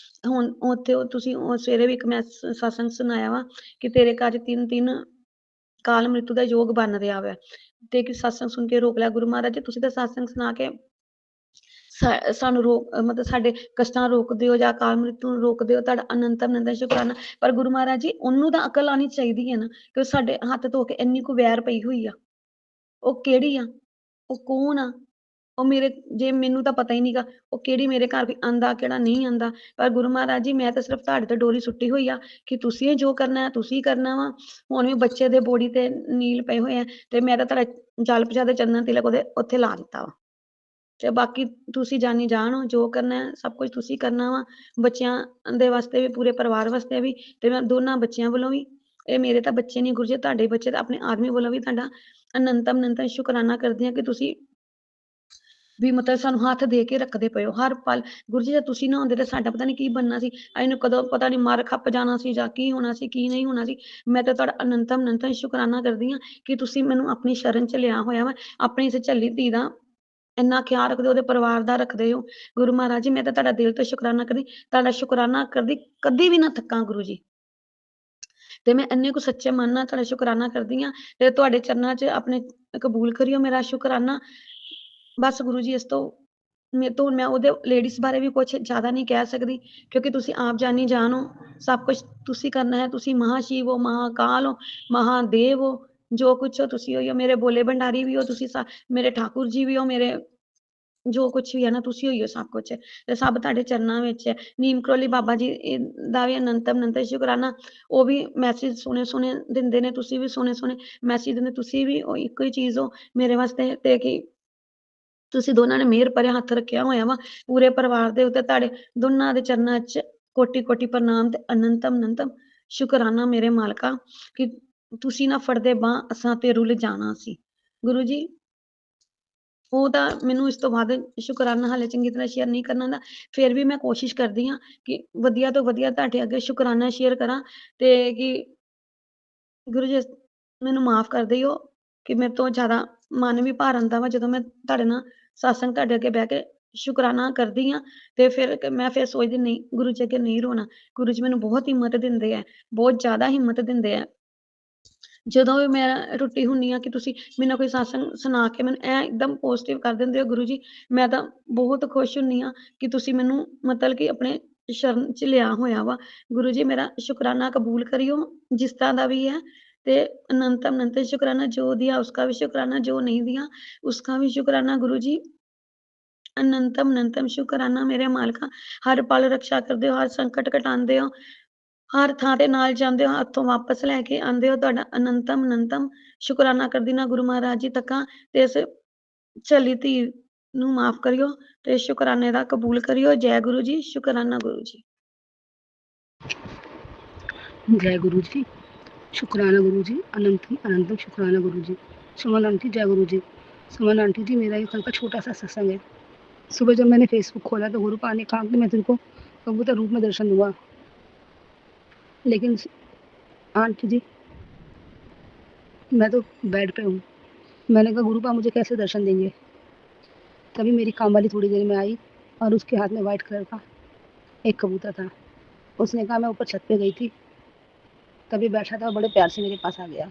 ਹੁਣ ਉੱਥੇ ਤੁਸੀਂ ਸਵੇਰੇ ਵੀ ਇੱਕ ਮੈਂ ਸਤਸੰਗ ਸੁਣਾਇਆ ਵਾ ਕਿ ਤੇਰੇ ਘਰ 'ਚ ਤਿੰਨ ਕਾਲ ਮ੍ਰਿਤੂ ਦਾ ਯੋਗ ਬਣ ਰਿਹਾ ਵਾ ਤੇ ਕਿ ਸਤਸੰਗ ਸੁਣ ਕੇ ਰੋਕ ਲਿਆ। ਗੁਰੂ ਮਹਾਰਾਜ ਜੀ ਤੁਸੀਂ ਤਾਂ ਸਤਸੰਗ ਸੁਣਾ ਕੇ ਸਾਨੂੰ ਮਤਲਬ ਸਾਡੇ ਕਸ਼ਟਾਂ ਰੋਕਦੇ ਹੋ ਜਾਂ ਅਕਾਲ ਮ੍ਰਿਤੂ ਨੂੰ ਰੋਕਦੇ ਹੋ। ਤੁਹਾਡਾ ਅਨੰਤ ਸ਼ੁਕਰਾਨਾ। ਪਰ ਗੁਰੂ ਮਹਾਰਾਜ ਜੀ ਉਹਨੂੰ ਤਾਂ ਅਕਲ ਆਉਣੀ ਚਾਹੀਦੀ ਹੈ ਨਾ ਕਿ ਸਾਡੇ ਹੱਥ ਧੋ ਕੇ ਇੰਨੀ ਕੁ ਵੈਰ ਪਈ ਹੋਈ ਆ। ਉਹ ਕਿਹੜੀ ਆ, ਉਹ ਕੌਣ ਆ, ਉਹ ਮੇਰੇ ਜੇ ਮੈਨੂੰ ਤਾਂ ਪਤਾ ਹੀ ਨਹੀਂਗਾ ਉਹ ਕਿਹੜੀ ਮੇਰੇ ਘਰ ਵੀ ਆਂਦਾ ਕਿਹੜਾ ਨਹੀਂ ਆਂਦਾ। ਪਰ ਗੁਰੂ ਮਹਾਰਾਜ ਜੀ ਮੈਂ ਤਾਂ ਸਿਰਫ ਤੁਹਾਡੇ ਤੇ ਡੋਰੀ ਸੁੱਟੀ ਹੋਈ ਆ ਕਿ ਤੁਸੀਂ ਜੋ ਕਰਨਾ ਹੈ ਤੁਸੀਂ ਕਰਨਾ ਵਾ। ਹੁਣ ਵੀ ਬੱਚੇ ਦੇ ਬੋੜੀ ਤੇ ਨੀਲ ਪਏ ਹੋਏ ਆ ਤੇ ਮੈਂ ਤਾਂ ਤੁਹਾਡਾ ਜਲ ਪ੍ਰਸ਼ਾਦ ਚੰਦਨ ਤਿਲਕ ਉਹਦੇ ਉੱਥੇ ਲਾ ਦਿੱਤਾ ਵਾ। ਤੇ ਬਾਕੀ ਤੁਸੀਂ ਜਾਣੀ ਜਾਣ ਜੋ ਕਰਨਾ ਹੈ ਸਭ ਕੁਝ ਤੁਸੀਂ ਕਰਨਾ ਵਾ। ਬੱਚਿਆਂ ਦੇ ਵਾਸਤੇ ਵੀ, ਪੂਰੇ ਪਰਿਵਾਰ ਵਾਸਤੇ ਵੀ ਤੇ ਮੈਂ ਦੋਨਾਂ ਬੱਚਿਆਂ ਵੱਲੋਂ ਵੀ, ਇਹ ਮੇਰੇ ਤਾਂ ਬੱਚੇ ਨਹੀਂ ਗੁਰੂ ਜੀ ਤੁਹਾਡੇ ਬੱਚੇ ਤਾਂ ਆਪਣੇ ਆਦਮੀ ਵੱਲੋਂ ਵੀ ਤੁਹਾਡਾ ਅਨੰਤਮ ਸ਼ੁਕਰਾਨਾ ਕਰਦੀ ਹਾਂ ਕਿ ਤੁਸੀਂ ਵੀ ਮਤਲਬ ਸਾਨੂੰ ਹੱਥ ਦੇ ਕੇ ਰੱਖਦੇ ਪਏ ਹੋ ਹਰ ਪਲ। ਗੁਰੂ ਜੀ ਜੇ ਤੁਸੀਂ ਨਾ ਹੁੰਦੇ ਤਾਂ ਸਾਡਾ ਪਤਾ ਨਹੀਂ ਕੀ ਬਣਨਾ ਸੀ। ਇਹਨੂੰ ਕਦੋਂ ਪਤਾ ਨਹੀਂ ਮਰ ਖੱਪ ਜਾਣਾ ਸੀ ਜਾਂ ਕੀ ਹੋਣਾ ਸੀ ਕੀ ਨਹੀਂ ਹੋਣਾ ਸੀ। ਮੈਂ ਤਾਂ ਤੁਹਾਡਾ ਅਨੰਤਮ ਸ਼ੁਕਰਾਨਾ ਕਰਦੀ ਹਾਂ ਕਿ ਤੁਸੀਂ ਮੈਨੂੰ ਆਪਣੀ ਸ਼ਰਨ 'ਚ ਲਿਆ ਹੋਇਆ ਵਾ। ਆਪਣੀ ਇਸ ਝੱਲੀ ਧੀ ਦਾ ਇੰਨਾ ਖਿਆਲ ਰੱਖਦੇ ਹੋ, ਉਹਦੇ ਪਰਿਵਾਰ ਦਾ ਰੱਖਦੇ ਹੋ। ਗੁਰੂ ਮਹਾਰਾਜ ਜੀ ਮੈਂ ਤਾਂ ਤੁਹਾਡਾ ਦਿਲ ਤੋਂ ਸ਼ੁਕਰਾਨਾ ਕਰਦੀ, ਤੁਹਾਡਾ ਸ਼ੁਕਰਾਨਾ ਕਰਦੀ ਕਦੀ ਵੀ ਨਾ ਥੱਕਾਂ ਗੁਰੂ ਜੀ। ਤੇ ਮੈਂ ਇੰਨੇ ਕੁ ਸੱਚੇ ਮਨ ਨਾਲ ਤੁਹਾਡਾ ਸ਼ੁਕਰਾਨਾ ਕਰਦੀ ਹਾਂ ਤੇ ਤੁਹਾਡੇ ਚਰਨਾਂ 'ਚ ਆਪਣੇ ਕਬੂਲ ਕਰਿਓ ਮੇਰਾ ਸ਼ੁਕਰਾਨਾ। ਬਸ ਗੁਰੂ ਜੀ ਇਸ ਤੋਂ ਮੇਰੇ ਤੋਂ ਮੈਂ ਉਹਦੇ ਲੇਡੀਜ਼ ਬਾਰੇ ਵੀ ਕੁਛ ਜ਼ਿਆਦਾ ਨਹੀਂ ਕਹਿ ਸਕਦੀ ਕਿਉਂਕਿ ਤੁਸੀਂ ਆਪ ਜਾਣੀ ਜਾਣ ਹੋ। ਸਭ ਕੁਛ ਤੁਸੀਂ ਕਰਨਾ ਹੈ। ਤੁਸੀਂ ਮਹਾਸ਼ਿਵ ਹੋ, ਮਹਾਕਾਲ ਹੋ, ਮਹਾਦੇਵ ਹੋ, ਜੋ ਕੁਛ ਹੋ ਤੁਸੀਂ ਹੋਈ ਹੋ। ਮੇਰੇ ਬੋਲੇ ਭੰਡਾਰੀ ਵੀ ਹੋ ਤੁਸੀਂ, ਮੇਰੇ ਠਾਕੁਰ ਜੀ ਵੀ ਹੋ, ਮੇਰੇ ਜੋ ਕੁਛ ਵੀ ਹੈ ਨਾ ਤੁਸੀਂ ਹੋਈ ਹੋ ਸਭ ਕੁਛ ਤੇ ਸਭ ਤੁਹਾਡੇ ਚਰਨਾਂ ਵਿੱਚ ਹੈ। ਨੀਮ ਕਰੋਲੀ ਬਾਬਾ ਜੀ ਦਾ ਵੀ ਅਨੰਤ ਸ਼ੁਕਰਾਨਾ। ਉਹ ਵੀ ਮੈਸੇਜ ਸੋਹਣੇ ਦਿੰਦੇ ਨੇ, ਤੁਸੀਂ ਵੀ ਸੋਹਣੇ ਮੈਸੇਜ ਦਿੰਦੇ। ਤੁਸੀਂ ਵੀ ਉਹ ਇੱਕੋ ਹੀ ਚੀਜ਼ ਹੋ ਮੇਰੇ ਵਾਸਤੇ ਤੇ ਕਿ ਤੁਸੀਂ ਦੋਨਾਂ ਨੇ ਮਿਹਰ ਭਰਿਆ ਹੱਥ ਰੱਖਿਆ ਹੋਇਆ ਵਾ ਪੂਰੇ ਪਰਿਵਾਰ ਦੇ ਉੱਤੇ। ਤੁਹਾਡੇ ਦੋਨਾਂ ਦੇ ਚਰਨਾਂ 'ਚ ਕੋਟੀ ਪ੍ਰਣਾਮ ਤੇ ਅਨੰਤਮ ਸ਼ੁਕਰਾਨਾ ਮੇਰੇ ਮਾਲਕਾ ਕਿ ਤੁਸੀਂ ਨਾ ਫੜਦੇ ਬਾਂਹ ਅਸਾਂ ਤੇ ਰੁੱਲ ਜਾਣਾ ਸੀ। ਗੁਰੂ ਜੀ ਉਹ ਤਾਂ ਮੈਨੂੰ ਇਸ ਤੋਂ ਬਾਅਦ ਸ਼ੁਕਰਾਨਾ ਹਾਲੇ ਚੰਗੀ ਤਰ੍ਹਾਂ ਸ਼ੇਅਰ ਨਹੀਂ ਕਰਨਾ ਆਉਂਦਾ। ਫਿਰ ਵੀ ਮੈਂ ਕੋਸ਼ਿਸ਼ ਕਰਦੀ ਹਾਂ ਕਿ ਵਧੀਆ ਤੋਂ ਵਧੀਆ ਤੁਹਾਡੇ ਅੱਗੇ ਸ਼ੁਕਰਾਨਾ ਸ਼ੇਅਰ ਕਰਾਂ ਤੇ ਕਿ ਗੁਰੂ ਜੀ ਮੈਨੂੰ ਮਾਫ਼ ਕਰ ਦਿਓ ਕਿ ਮੇਰੇ ਤੋਂ ਜ਼ਿਆਦਾ ਮਨ ਵੀ ਭਰ ਆਉਂਦਾ ਵਾ ਜਦੋਂ ਮੈਂ ਤੁਹਾਡੇ ਨਾਲ ਸਤਸੰਗ ਤੁਹਾਡੇ ਅੱਗੇ ਬਹਿ ਕੇ ਸ਼ੁਕਰਾਨਾ ਕਰਦੀ ਹਾਂ ਤੇ ਫਿਰ ਮੈਂ ਸੋਚਦੀ ਨਹੀਂ ਗੁਰੂ ਜੀ ਅੱਗੇ ਨਹੀਂ ਰੋਣਾ। ਗੁਰੂ ਜੀ ਮੈਨੂੰ ਬਹੁਤ ਹਿੰਮਤ ਦਿੰਦੇ ਆ, ਬਹੁਤ ਜ਼ਿਆਦਾ ਹਿੰਮਤ ਦਿੰਦੇ ਆ। ਜਦੋਂ ਵੀ ਮੈਂ ਟੁੱਟੀ ਹੁੰਦੀ ਹਾਂ ਕਿ ਤੁਸੀਂ ਮੈਨੂੰ ਕੋਈ ਸਤਸੰਗ ਸੁਣਾ ਕੇ ਮੈਨੂੰ ਐ ਇੱਕਦਮ ਪੋਜ਼ਿਟਿਵ ਕਰ ਦਿੰਦੇ ਹੋ ਗੁਰੂ ਜੀ। ਮੈਂ ਤਾਂ ਬਹੁਤ ਖੁਸ਼ ਹੁੰਦੀ ਹਾਂ ਕਿ ਤੁਸੀਂ ਮੈਨੂੰ ਮਤਲਬ ਕਿ ਆਪਣੇ ਸ਼ਰਨ 'ਚ ਲਿਆ ਹੋਇਆ ਵਾ। ਗੁਰੂ ਜੀ ਮੇਰਾ ਸ਼ੁਕਰਾਨਾ ਕਬੂਲ ਕਰਿਓ ਜਿਸ ਤਰ੍ਹਾਂ ਦਾ ਵੀ ਹੈ ते अनंतम अनंत शुक्राना, जो दिया उसका भी शुक्राना, जो नहीं दिया उसका भी शुक्राना गुरुजी। अनंतम अनंतम शुक्राना मेरे मालका, हर पल रक्षा करदे हो, हर संकट कटांदे हो, हर ਥਾਂ ਤੇ ਨਾਲ ਜਾਂਦੇ ਹੋ, ਹੱਥੋਂ ਵਾਪਸ ਲੈ ਕੇ ਆਂਦੇ ਹੋ। ਤੁਹਾਡਾ ਅਨੰਤਮ ਅਨੰਤਮ ਸ਼ੁਕਰਾਨਾ ਕਰਦੀ ਨਾ ਗੁਰੂ ਮਹਾਰਾਜ ਜੀ ਤੱਕਾਂ ਤੇ ਇਸ ਝੱਲੀ ਧੀ ਨੂੰ ਮਾਫ਼ ਕਰਿਓ ਤੇ ਸ਼ੁਕਰਾਨੇ ਦਾ ਕਬੂਲ ਕਰਿਓ। ਜੈ ਗੁਰੂ ਜੀ, ਸ਼ੁਕਰਾਨਾ ਗੁਰੂ ਜੀ। जय गुरु जी, शुक्राना गुरु जी, अनंतम अनंतम शुक्राना गुरु जी। सुमन आंटी जय गुरु जी। सुमन आंटी जी, मेरा ये कल का छोटा सा सत्संग है। सुबह जब मैंने फेसबुक खोला तो गुरु पा ने कहा कि मैं तेरे को कबूतर रूप में दर्शन दूंगा, लेकिन आंटी जी मैं तो बेड पे हूँ। मैंने कहा गुरु पा मुझे कैसे दर्शन देंगे। तभी मेरी काम वाली थोड़ी देर में आई और उसके हाथ में वाइट कलर का एक कबूतर था। उसने कहा मैं ऊपर छत पे गई थी, तभी बैठा था, बड़े प्यार से मेरे पास आ गया।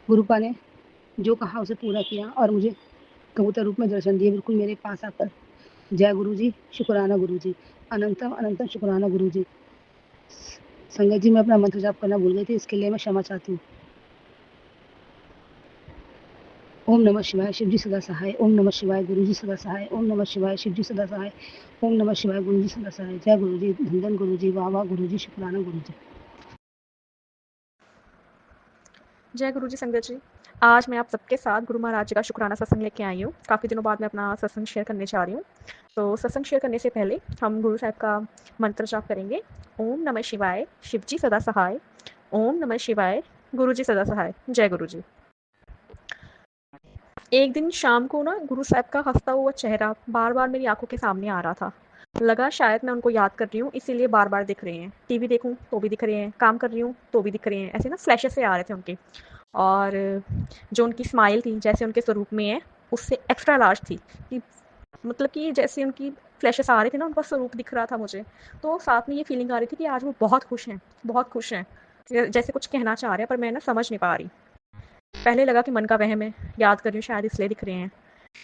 गुरुपा ने जो कहा उसे पूरा किया और मुझे कबूतर रूप में दर्शन दिए बिल्कुल मेरे पास आकर। जय गुरु जी, शुक्राना गुरु जी, अनंतम अनंतम शुक्राना गुरु जी। संगत जी, मैं अपना मंत्र जाप करना भूल गई थी, इसके लिए मैं क्षमा चाहती हूँ। ओम नमः शिवाय, शिव जी सदा सहाय। ओम नमः शिवाय, गुरु जी सदा सहाय। ओम नमः शिवाय, शिव जी सदा सहाय। ओम नमः शिवाय, गुरु जी सदा सहाय। जय गुरु जी, धन गुरु जी, वाह वाह गुरु जी, शुक्राना गुरु जी। जय गुरु जी संगत जी, आज मैं आप सबके साथ गुरु महाराज जी का शुक्राना सत्संग लेके आई हूँ। काफ़ी दिनों बाद मैं अपना सत्संग शेयर करने जा रही हूँ। तो सत्संग शेयर करने से पहले हम गुरु साहब का मंत्र जाप करेंगे। ओम नमः शिवाय, शिव जी सदा सहाय। ओम नमः शिवाय, गुरु जी सदा सहाय। जय गुरु जी। एक दिन शाम को ना गुरु साहब का हंसता हुआ चेहरा बार बार मेरी आंखों के सामने आ रहा था। लगा शायद मैं उनको याद कर रही हूँ, इसीलिए बार बार दिख रहे हैं। टीवी देखूँ तो भी दिख रहे हैं, काम कर रही हूँ तो भी दिख रहे हैं। ऐसे ना फ्लैशेस से आ रहे थे उनके। और जो उनकी स्माइल थी जैसे उनके स्वरूप में है, उससे एक्स्ट्रा लार्ज थी कि मतलब कि जैसे उनकी फ्लैशेस आ रहे थे ना, उनका स्वरूप दिख रहा था मुझे। तो साथ में ये फीलिंग आ रही थी कि आज वो बहुत खुश हैं, बहुत खुश हैं। जैसे कुछ कहना चाह रहे हैं पर मैं ना समझ नहीं पा रही। पहले लगा कि मन का वहम है, याद कर रही हूँ शायद इसलिए दिख रहे हैं।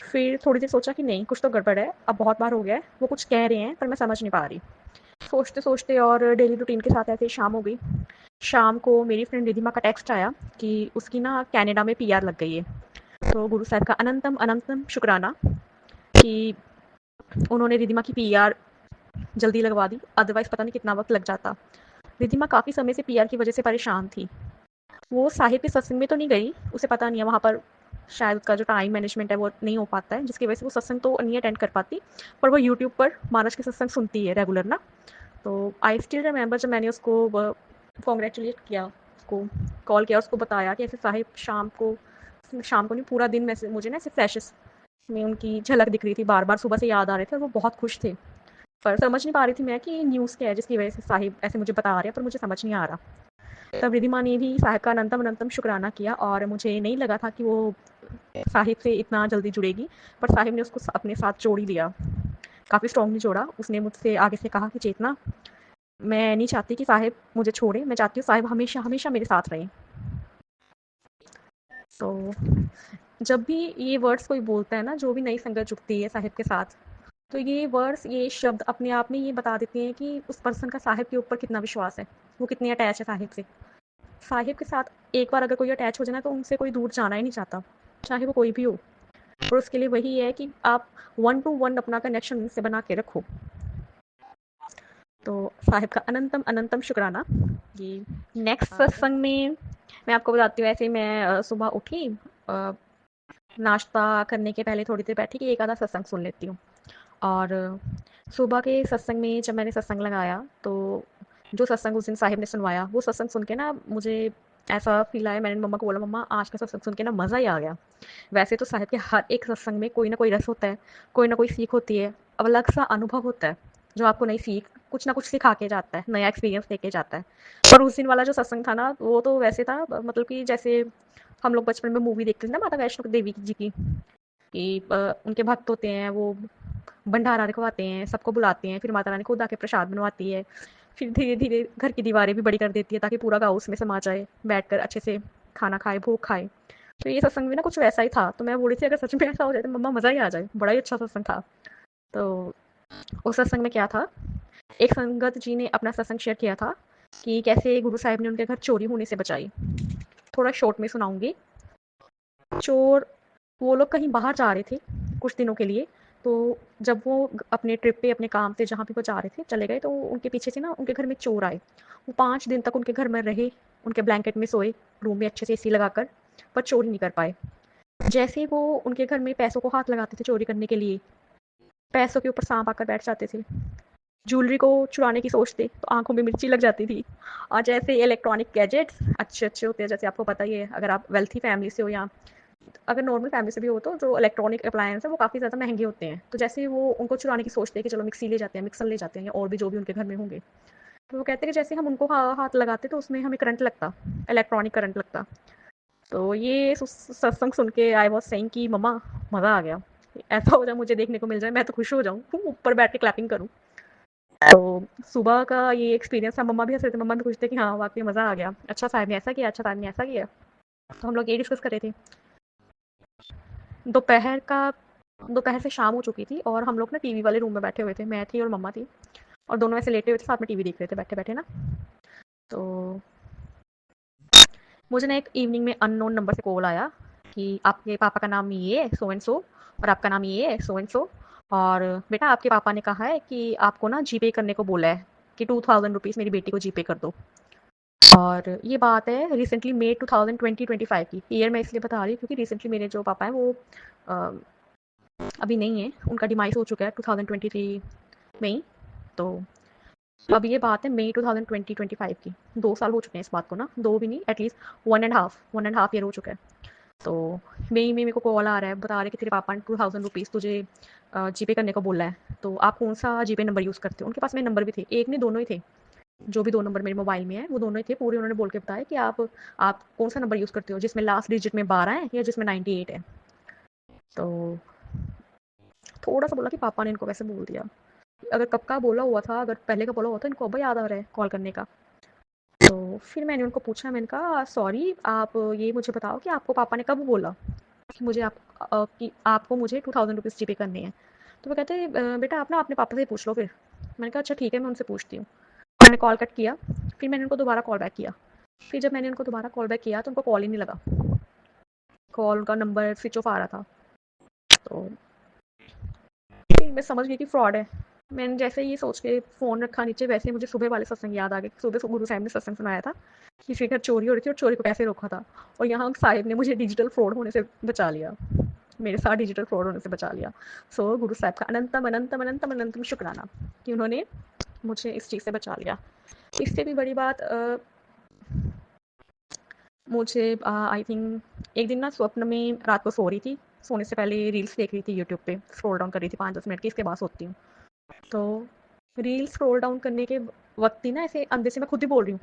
फिर थोड़ी देर सोचा कि नहीं, कुछ तो गड़बड़ है, अब बहुत बार हो गया है, वो कुछ कह रहे हैं पर मैं समझ नहीं पा रही। सोचते सोचते और डेली रूटीन के साथ ऐसे ही शाम हो गई। शाम को मेरी फ्रेंड रिधिमा का टेक्स्ट आया कि उसकी ना कनाडा में पीआर लग गई है। तो गुरु साहब का अनंतम अनंतम शुक्राना कि उन्होंने रिधिमा की पीआर जल्दी लगवा दी, अदरवाइज़ पता नहीं कितना वक्त लग जाता। रिधिमा काफ़ी समय से पीआर की वजह से परेशान थी। वो साहिब के सत्संग में तो नहीं गई, उसे पता नहीं है वहाँ पर शायद उसका जो टाइम मैनेजमेंट है वो नहीं हो पाता है, जिसकी वजह से वो सत्संग तो नहीं अटेंड कर पाती, पर वो यूट्यूब पर महाराज के सत्संग सुनती है रेगुलर ना। तो आई स्टिल रिमेंबर जब मैंने उसको कॉन्ग्रेचुलेट किया, उसको कॉल किया, उसको बताया कि ऐसे साहिब शाम को नहीं, पूरा दिन मुझे ना ऐसे फ्लैशेस में उनकी झलक दिख रही थी, बार बार सुबह से याद आ रहे थे और वो बहुत खुश थे। पर समझ नहीं पा रही थी मैं कि न्यूज़ क्या है जिसकी वजह से साहिब ऐसे मुझे बता रहे हैं, पर मुझे समझ नहीं आ रहा। तब रिधिमा ने भी साहिब का अनंतम अनंतम शुक्राना किया और मुझे नहीं लगा था कि वो साहिब से इतना जल्दी जुड़ेगी, पर साहिब ने उसको अपने साथ जोड़ ही लिया, काफ़ी स्ट्रॉन्गली जोड़ा। उसने मुझसे आगे से कहा कि चेतना, मैं नहीं चाहती कि साहिब मुझे छोड़े, मैं चाहती हूँ साहिब हमेशा हमेशा मेरे साथ रहें। तो जब भी ये वर्ड्स कोई बोलता है ना, जो भी नई संगत जुड़ती है साहिब के साथ, तो ये वर्ड्स, ये शब्द अपने आप में ये बता देते हैं कि उस पर्सन का साहिब के ऊपर कितना विश्वास है, वो कितनी अटैच है साहिब से। साहिब के साथ एक बार अगर कोई अटैच हो जाए ना, तो उनसे कोई दूर जाना ही नहीं चाहता, चाहे वो कोई भी हो। और उसके लिए वही है कि आप 1 to 1 अपना कनेक्शन उनसे बना के रखो। तो साहिब का अनंतम अनंतम शुक्राना। ये नेक्स्ट सत्संग में मैं आपको बताती हूँ। ऐसे ही मैं सुबह उठी, नाश्ता करने के पहले थोड़ी देर बैठी कि एक आधा सत्संग सुन लेती हूँ। और सुबह के सत्संग में जब मैंने सत्संग लगाया, तो जो सत्संग उस दिन साहिब ने सुनवाया, वो सत्संग सुन के ना मुझे ऐसा फील आया, मैंने मम्मा को बोला, मम्मा आज का सत्संग सुन के ना मज़ा ही आ गया। वैसे तो साहिब के हर एक सत्संग में कोई ना कोई रस होता है, कोई ना कोई सीख होती है, अब अलग सा अनुभव होता है जो आपको नई सीख, कुछ ना कुछ सिखा के जाता है, नया एक्सपीरियंस देके जाता है। पर उस दिन वाला जो सत्संग था ना, वो तो वैसे था, मतलब कि जैसे हम लोग बचपन में मूवी देखते थे ना माता वैष्णो देवी जी की, कि उनके भक्त होते हैं, वो भंडारा रखवाते हैं, सबको बुलाते हैं, फिर माता रानी खुद आके प्रसाद बनवाती है, फिर धीरे धीरे घर की दीवारें भी बड़ी कर देती है ताकि पूरा गाँव उसमें समा जाए, बैठकर अच्छे से खाना खाए, भोग खाए। तो ये सत्संग भी ना कुछ वैसा ही था। तो मैं बोली थी अगर सच में ऐसा हो जाए तो मम्मा मज़ा ही आ जाए, बड़ा ही अच्छा सत्संग था। तो उस सत्संग में क्या था, एक संगत जी ने अपना सत्संग शेयर किया था कि कैसे गुरु साहिब ने उनके घर चोरी होने से बचाई। थोड़ा शॉर्ट में सुनाऊंगी। चोर वो लोग कहीं बाहर जा रहे थे कुछ दिनों के लिए, तो जब वो अपने ट्रिप पे अपने काम से जहाँ भी वो जा रहे थे चले गए, तो उनके पीछे से ना उनके घर में चोर आए। वो 5 दिन तक उनके घर में रहे, उनके ब्लैंकेट में सोए, रूम में अच्छे से एसी लगाकर, पर चोरी नहीं कर पाए। जैसे ही वो उनके घर में पैसों को हाथ लगाते थे चोरी करने के लिए, पैसों के ऊपर सांप आकर बैठ जाते थे। ज्वेलरी को चुराने की सोचते तो आंखों में मिर्ची लग जाती थी। और जैसे इलेक्ट्रॉनिक गैजेट्स अच्छे अच्छे होते हैं, जैसे आपको पता ही है, अगर आप वेल्थी फैमिली से हो या अगर नॉर्मल फैमिली से भी हो, तो जो इलेक्ट्रॉनिक अप्लायंस है वो काफ़ी ज़्यादा महंगे होते हैं। तो जैसे वो उनको चुराने की सोचते हैं कि चलो मिक्सी ले जाते हैं, मिक्सर ले जाते हैं, या और भी जो भी उनके घर में होंगे, तो वो कहते हैं कि जैसे हम उनको हाथ लगाते तो उसमें हमें करंट लगता, इलेक्ट्रॉनिक करंट लगता। तो ये सत्संग सुन के आई वॉज सेइंग कि मम्मा मज़ा आ गया, ऐसा हो जाए मुझे देखने को मिल जाए, मैं तो खुश हो जाऊँ, ऊपर बैठ के क्लैपिंग करूँ। तो सुबह का ये एक्सपीरियंस था। मम्मा भी हंस रहे थे, मम्मा भी खुश थे कि हाँ वाकई मज़ा आ गया, अच्छा साहब ने ऐसा किया, अच्छा साहब ने ऐसा किया। तो हम लोग ये डिस्कस कर रहे थे। दोपहर का दोपहर से शाम हो चुकी थी और हम लोग ना टीवी वाले रूम में बैठे हुए थे, मैं थी और मम्मा थी, और दोनों ऐसे लेटे हुए थे, साथ में टीवी देख रहे थे बैठे बैठे ना। तो मुझे ना एक इवनिंग में अननोन नंबर से कॉल आया कि आपके पापा का नाम ये है सो एंड सो, और आपका नाम ये है सो एंड सो, और बेटा आपके पापा ने कहा है कि आपको ना जीपे करने को बोला है कि 2000 रुपीज़ मेरी बेटी को जीपे कर दो। और ये बात है रिसेंटली मई 2020-25 की। ईयर मैं इसलिए बता रही हूँ क्योंकि रिसेंटली मेरे जो पापा हैं वो अ, अभी नहीं है, उनका डिमाइस हो चुका है 2023 में ही। तो अब ये बात है मई 2020-25 की, 2 साल हो चुके हैं इस बात को ना, दो भी नहीं, एटलीस्ट 1.5 ईयर हो चुका है। तो मई में मेरे को कॉल आ रहा है, बता रहे कि तेरे पापा ने 2000 रुपीज़ तुझे जीपे करने को बोला है, तो आप कौन सा जीपे नंबर यूज़ करते हो। उनके पास मेरे नंबर भी थे, एक नहीं दोनों ही थे, जो भी 2 नंबर मेरे मोबाइल में है वो दोनों ही थे, पूरे उन्होंने बोल के बताया कि आप कौन सा नंबर यूज़ करते हो, जिसमें लास्ट डिजिट में 12 है या जिसमें 98 है। तो थोड़ा सा बोला कि पापा ने इनको वैसे बोल दिया, अगर कब का बोला हुआ था, अगर पहले का बोला हुआ था इनको अब याद आ रहा है कॉल करने का। तो फिर मैंने उनको पूछा, मैंने कहा सॉरी आप ये मुझे बताओ कि आपको पापा ने कब बोला कि मुझे कि आपको मुझे 2000 रुपीज़ जीपे करने हैं। तो वो कहते बेटा आप ना अपने पापा से पूछ लो फिर। मैंने कहा अच्छा ठीक है, मैं उनसे पूछती हूँ। मैंने कॉल कट किया, फिर मैंने उनको दोबारा कॉल बैक किया। फिर जब मैंने उनको दोबारा कॉल बैक किया तो उनको कॉल ही नहीं लगा, कॉल का नंबर स्विच ऑफ आ रहा था। तो फिर मैं समझ गई कि फ्रॉड है। मैंने जैसे ये सोच के फ़ोन रखा नीचे, वैसे ही मुझे सुबह वाले सत्संग याद आ गए। सुबह गुरु साहब ने सत्संग सुनाया था कि किसी के घर चोरी हो रही थी और चोरी को कैसे रोका था, और यहाँ साहिब ने मुझे डिजिटल फ्रॉड होने से बचा लिया, मेरे साथ डिजिटल फ्रॉड होने से बचा लिया। सो गुरु साहब का अनंतम अनंतम अनंतम अनंतम शुक्राना कि उन्होंने मुझे इस चीज़ से बचा लिया। इससे भी बड़ी बात मुझे आई थिंक एक दिन ना स्वप्न में रात को सो रही थी, सोने से पहले रील्स देख रही थी यूट्यूब पे, स्क्रॉल डाउन कर रही थी 5-10 मिनट की, इसके बाद सोती हूँ। तो रील्स स्क्रॉल डाउन करने के वक्त ही ना ऐसे अंदर से मैं खुद ही बोल रही हूँ,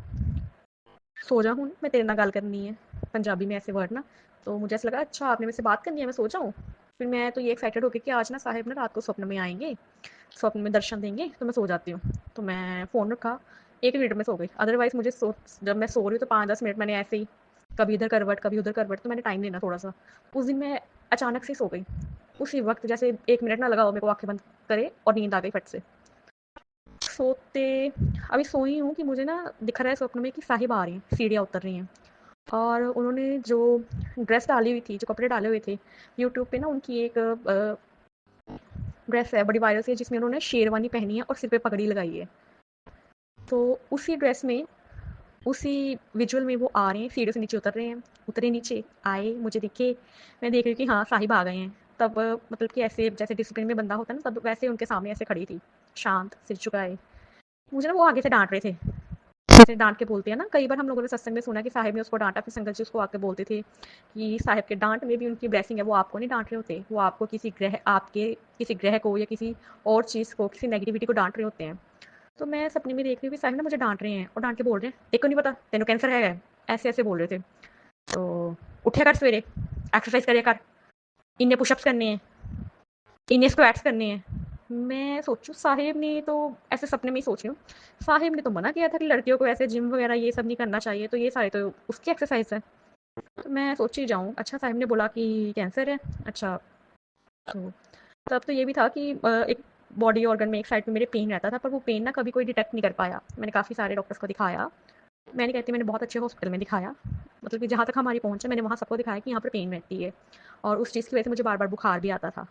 सो जा हूँ मैं तेरे नाल गल करनी है, पंजाबी में ऐसे वर्ड ना। तो मुझे ऐसा लगा अच्छा आपने मेरे से बात करनी है, मैं सो जाऊँ। फिर मैं तो ये एक्साइटेड हो गई कि आज ना साहिब ना रात को स्वप्न में आएंगे, स्वप्न में दर्शन देंगे, तो मैं सो जाती हूँ। तो मैं फ़ोन रखा, 1 मिनट में सो गई। अदरवाइज़ मुझे जब मैं सो रही हूँ तो 5-10 मिनट मैंने ऐसे ही कभी इधर करवट कभी उधर करवट, तो मैंने टाइम लेना थोड़ा सा। उस दिन मैं अचानक से सो गई, उसी वक्त जैसे 1 मिनट ना लगा हो मेरे को आंखें बंद करे और नींद आ गई फट से। सोते अभी सोई हूँ कि मुझे ना दिख रहा है स्वप्न में कि साहिब आ रही हैं, सीढ़ियाँ उतर रही हैं, और उन्होंने जो ड्रेस डाली हुई थी, जो कपड़े डाले हुए थे, यूट्यूब पे ना उनकी एक ड्रेस है बड़ी वायरल सी, जिसमें उन्होंने शेरवानी पहनी है और सिर पे पगड़ी लगाई है। तो उसी ड्रेस में, उसी विजुअल में वो आ रहे हैं, सीढ़ियों से नीचे उतर रहे हैं, उतरे नीचे आए, मुझे दिखे, मैं देख रही हूँ कि हाँ साहिब आ गए हैं। तब मतलब कि ऐसे जैसे डिसिप्लिन में बंदा होता है ना, तब वैसे उनके सामने ऐसे खड़ी थी, शांत, सिर झुकाए। मुझे ना वो आगे से डांट रहे थे, जैसे डांट के बोलते हैं ना, कई बार हम लोगों ने सत्संग में सुना कि साहिब ने उसको डांटा, फिर संगत जी उसको आके बोलते थे कि साहिब के डांट में भी उनकी ब्लेसिंग है, वो आपको नहीं डांट रहे होते, वो आपको किसी ग्रह, आपके किसी ग्रह को या किसी और चीज़ को, किसी नेगेटिविटी को डांट रहे होते हैं। तो मैं सपने में देख रही हूँ कि साहिब ना मुझे डांट रहे हैं और डांट के बोल रहे हैं, तेको नहीं पता तेनों कैंसर है, ऐसे ऐसे बोल रहे थे। तो उठा कर सवेरे, एक्सरसाइज करिया कर, इन्ने पुशअप्स करने हैं, इन्ने स्क्वाट्स करने हैं। मैं सोचूं साहिब ने तो, ऐसे सपने में ही सोच रही हूँ, साहिब ने तो मना किया था कि लड़कियों को ऐसे जिम वगैरह ये सब नहीं करना चाहिए, तो ये सारे तो उसकी एक्सरसाइज है। तो मैं सोच ही जाऊँ, अच्छा साहिब ने बोला कि कैंसर है, अच्छा। तो तब तो ये भी था कि एक बॉडी ऑर्गन में एक साइड पे मेरे पेन रहता था, पर वो पेन ना कभी कोई डिटेक्ट नहीं कर पाया। मैंने काफ़ी सारे डॉक्टर्स को दिखाया, मैं नहीं कहती मैंने बहुत अच्छे हॉस्पिटल में दिखाया, मतलब कि जहाँ तक हमारी पहुँच है मैंने वहाँ सबको दिखाया कि यहाँ पर पेन रहती है, और उस चीज़ की वजह से मुझे बार-बार बुखार भी आता था।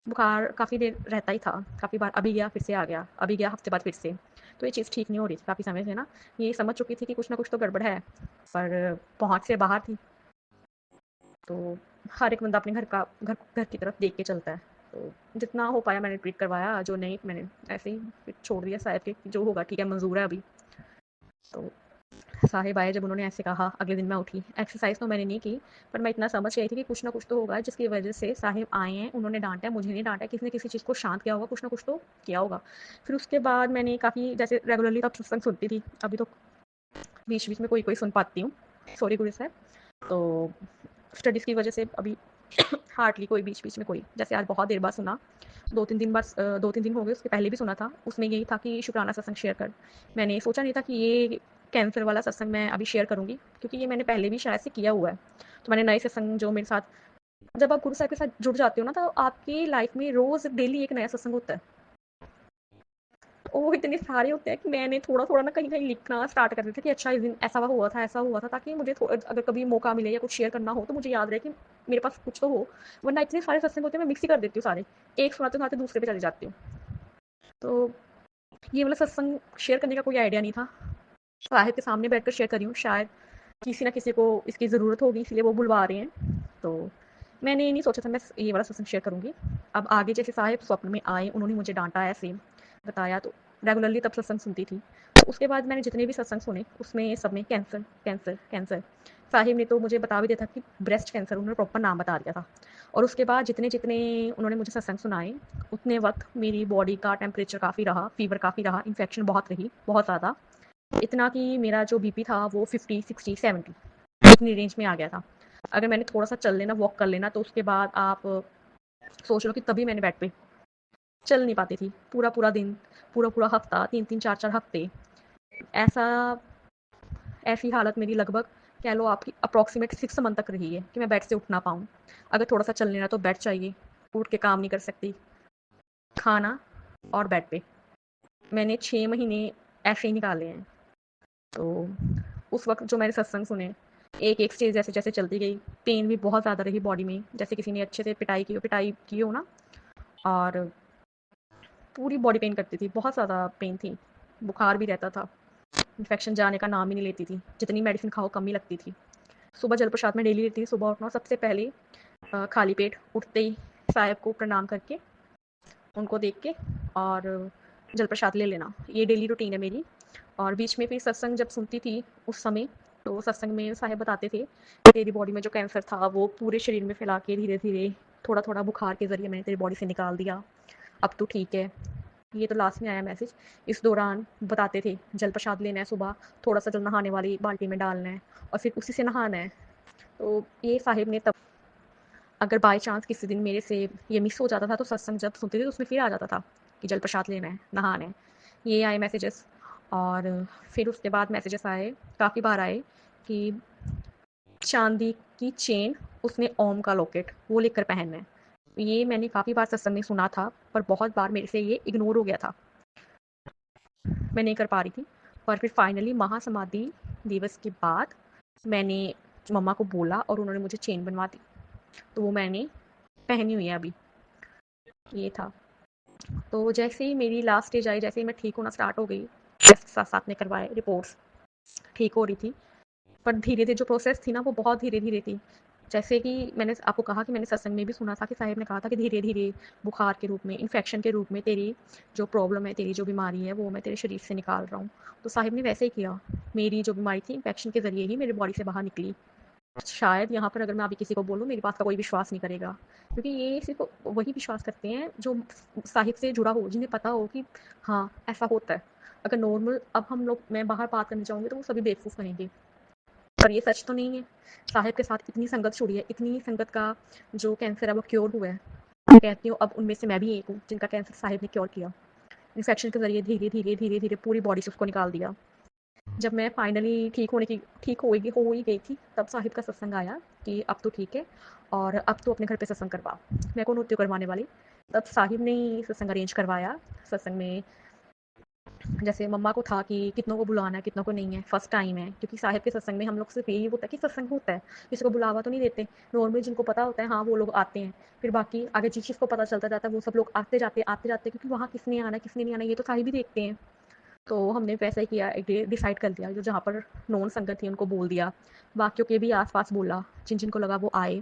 बुखार काफ़ी देर रहता ही था, काफ़ी बार अभी गया फिर से आ गया, अभी गया हफ्ते बाद फिर से। तो ये चीज़ ठीक नहीं हो रही थी काफ़ी समय से ना, ये समझ चुकी थी कि कुछ ना कुछ तो गड़बड़ है, पर पहुँच से बाहर थी। तो हर एक बंदा अपने घर घर की तरफ देख के चलता है। तो जितना हो पाया मैंने ट्रीट करवाया, जो नहीं मैंने ऐसे ही फिर छोड़ दिया शायद कि जो होगा ठीक है, मंज़ूर है अभी। तो साहिब आए जब उन्होंने ऐसे कहा, अगले दिन मैं उठी। एक्सरसाइज़ तो मैंने नहीं की, पर मैं इतना समझ गई थी कि कुछ ना कुछ तो होगा जिसकी वजह से साहिब आए हैं, उन्होंने डाँटा है, मुझे नहीं डाँटा है, किसी ने किसी चीज़ को शांत किया होगा, कुछ ना कुछ तो किया होगा। फिर उसके बाद मैंने काफ़ी जैसे रेगुलरली तब सत्संग सुनती थी, अभी तो बीच-बीच में कोई-कोई सुन पाती हूँ, सॉरी गुरु साहिब। तो स्टडीज़ की वजह से अभी हार्डली कोई बीच-बीच में कोई, जैसे आज बहुत देर बाद सुना, 2-3 दिन हो गए, उसके पहले भी सुना था। उसमें यही था कि शुक्राना सत्संग शेयर कर। मैंने सोचा नहीं था कि ये कैंसर वाला सत्संग मैं अभी शेयर करूँगी, क्योंकि ये मैंने पहले भी शायद से किया हुआ है। तो मैंने नए सत्संग जो मेरे साथ, जब आप गुरु साहिब के साथ जुड़ जाते हो ना, तो आपकी लाइफ में रोज़ डेली एक नया सत्संग होता है। वो इतने सारे होते हैं कि मैंने थोड़ा-थोड़ा ना कहीं-कहीं लिखना स्टार्ट कर दिया था कि अच्छा इस दिन ऐसा हुआ था, ताकि मुझे अगर कभी मौका मिले या कुछ शेयर करना हो तो मुझे याद रहे कि मेरे पास कुछ तो हो। वरना इतने सारे सत्संग होते हैं, मैं मिक्स ही कर देती हूँ सारे। एक सुनाते-सुनाते दूसरे पे चली जाती हूँ। तो ये वाला सत्संग शेयर करने का कोई आइडिया नहीं था। साहिब के सामने बैठकर शेयर कर रही हूँ, शायद किसी न किसी को इसकी ज़रूरत होगी इसलिए वो बुलवा रहे हैं। तो मैंने ये नहीं सोचा था मैं ये वाला सत्संग शेयर करूँगी। अब आगे जैसे साहिब स्वप्न में आए, उन्होंने मुझे डाँटा ऐसे, बताया, तो रेगुलरली तब सत्संग सुनती थी। तो उसके बाद मैंने जितने भी सत्संग सुने, उसमें सब में कैंसर, कैंसर, कैंसर। साहिब ने तो मुझे बता भी दिया था कि ब्रेस्ट कैंसर, उन्होंने प्रॉपर नाम बता दिया था। और उसके बाद जितने-जितने उन्होंने मुझे सत्संग सुनाए, उतने वक़्त मेरी बॉडी का टेम्परेचर काफ़ी रहा, फ़ीवर काफ़ी रहा, इन्फेक्शन बहुत रही, बहुत ज़्यादा। इतना कि मेरा जो बीपी था वो 50, 60, 70 इतनी रेंज में आ गया था। अगर मैंने थोड़ा-सा चल लेना, वॉक कर लेना, तो उसके बाद आप सोच लो कि तभी मैंने बेड पे चल नहीं पाती थी। पूरा-पूरा दिन, पूरा-पूरा हफ़्ता, 3-3 4-4 हफ़्ते, ऐसा ऐसी हालत मेरी लगभग कह लो आपकी अप्रॉक्सिमेट 6 मंथ तक रही है कि मैं बेड से उठ ना पाऊँ। अगर थोड़ा-सा चल लेना तो बेड चाहिए, उठ के काम नहीं कर सकती, खाना और बेड पे। मैंने 6 महीने ऐसे ही निकाले हैं। तो उस वक़्त जो मैंने सत्संग सुने, एक-एक स्टेज जैसे-जैसे चलती गई, पेन भी बहुत ज़्यादा रही बॉडी में, जैसे किसी ने अच्छे से पिटाई की हो ना, और पूरी बॉडी पेन करती थी, बहुत ज़्यादा पेन थी, बुखार भी रहता था, इन्फेक्शन जाने का नाम ही नहीं लेती थी, जितनी मेडिसिन खाओ कम ही लगती थी। सुबह जल प्रसाद मैं डेली लेती थी, सुबह उठना सबसे पहले खाली पेट उठते ही साहब को प्रणाम करके, उनको देख के, और जल प्रसाद ले लेना, ये डेली रूटीन है मेरी। और बीच में फिर सत्संग जब सुनती थी उस समय, तो सत्संग में साहिब बताते थे कि तेरी बॉडी में जो कैंसर था वो पूरे शरीर में फैला के धीरे-धीरे, थोड़ा-थोड़ा बुखार के ज़रिए मैंने तेरी बॉडी से निकाल दिया, अब तू ठीक है। ये तो लास्ट में आया मैसेज। इस दौरान बताते थे जल प्रसाद लेना है सुबह, थोड़ा-सा जल नहाने वाली बाल्टी में डालना है और फिर उसी से नहाना है। तो ये साहिब ने तब, अगर बाय चांस किसी दिन मेरे से ये मिस हो जाता था, तो सत्संग जब सुनते थे तो उसमें फिर आ जाता था कि जल प्रसाद लेना है, नहाना है। ये आए मैसेजेस, और फिर उसके बाद मैसेजेस आए, काफ़ी बार आए कि चांदी की चेन, उसमें ओम का लॉकेट वो लेकर पहनना है। ये मैंने काफ़ी बार सत्संग में सुना था, पर बहुत बार मेरे से ये इग्नोर हो गया था, मैं नहीं कर पा रही थी। पर फिर फाइनली महासमाधि दिवस के बाद मैंने मम्मा को बोला और उन्होंने मुझे चेन बनवा दी, तो वो मैंने पहनी हुई है अभी। ये था। तो जैसे ही मेरी लास्ट स्टेज आई, जैसे ही मैं ठीक होना स्टार्ट हो गई, टेस्ट साथ-साथ में करवाए, रिपोर्ट्स ठीक हो रही थी। पर धीरे-धीरे जो प्रोसेस थी ना, वो बहुत धीरे-धीरे थी। जैसे कि मैंने आपको कहा कि मैंने सत्संग में भी सुना था कि साहिब ने कहा था कि धीरे-धीरे बुखार के रूप में, इन्फेक्शन के रूप में तेरी जो प्रॉब्लम है, तेरी जो बीमारी है, वो मैं तेरे शरीर से निकाल रहा हूँ। तो साहिब ने वैसे ही किया। मेरी जो बीमारी थी, इन्फेक्शन के ज़रिए ही मेरी बॉडी से बाहर निकली। शायद यहाँ पर अगर मैं अभी किसी को बोलूँ, मेरी बात का कोई विश्वास नहीं करेगा, क्योंकि ये सिर्फ़ वही विश्वास करते हैं जो साहिब से जुड़ा हो, जिन्हें पता हो कि हाँ, ऐसा होता है। अगर नॉर्मल अब हम लोग मैं बाहर बात करने जाऊँगी तो वो सभी बेवकूफ़ कहेंगे। पर ये सच तो नहीं है। साहिब के साथ इतनी संगत जुड़ी है, इतनी संगत का जो कैंसर है वो क्योर हुआ है। मैं कहती हूँ अब उनमें से मैं भी एक हूँ जिनका कैंसर साहिब ने क्योर किया। इन्फेक्शन के ज़रिए धीरे-धीरे पूरी बॉडी से उसको निकाल दिया। जब मैं फाइनली ठीक हो ही गई थी, तब साहिब का सत्संग आया कि अब तो ठीक है और अब तो अपने घर पे सत्संग करवा। मैं कौन होती हूँ करवाने वाली। तब साहिब ने ही सत्संग अरेंज करवाया। सत्संग में जैसे मम्मा को था कि कितनों को बुलाना है, कितनों को नहीं है, फर्स्ट टाइम है, क्योंकि साहिब के सत्संग में हम लोग सिर्फ यही होता है कि सत्संग होता है, किसी को बुलावा तो नहीं देते। नॉर्मली जिनको पता होता है हाँ वो लोग आते हैं, फिर बाकी आगे जिस चीज़ को पता चलता जाता है वो सब लोग आते जाते, क्योंकि वहाँ किसने आना किसने नहीं आना ये तो साहिब ही देखते हैं। तो हमने वैसा ही किया, एक डे डिसाइड कर लिया, जो जहाँ पर नॉन संगत थी उनको बोल दिया, बाकियों के भी आस-पास बोला, जिनको लगा वो आए।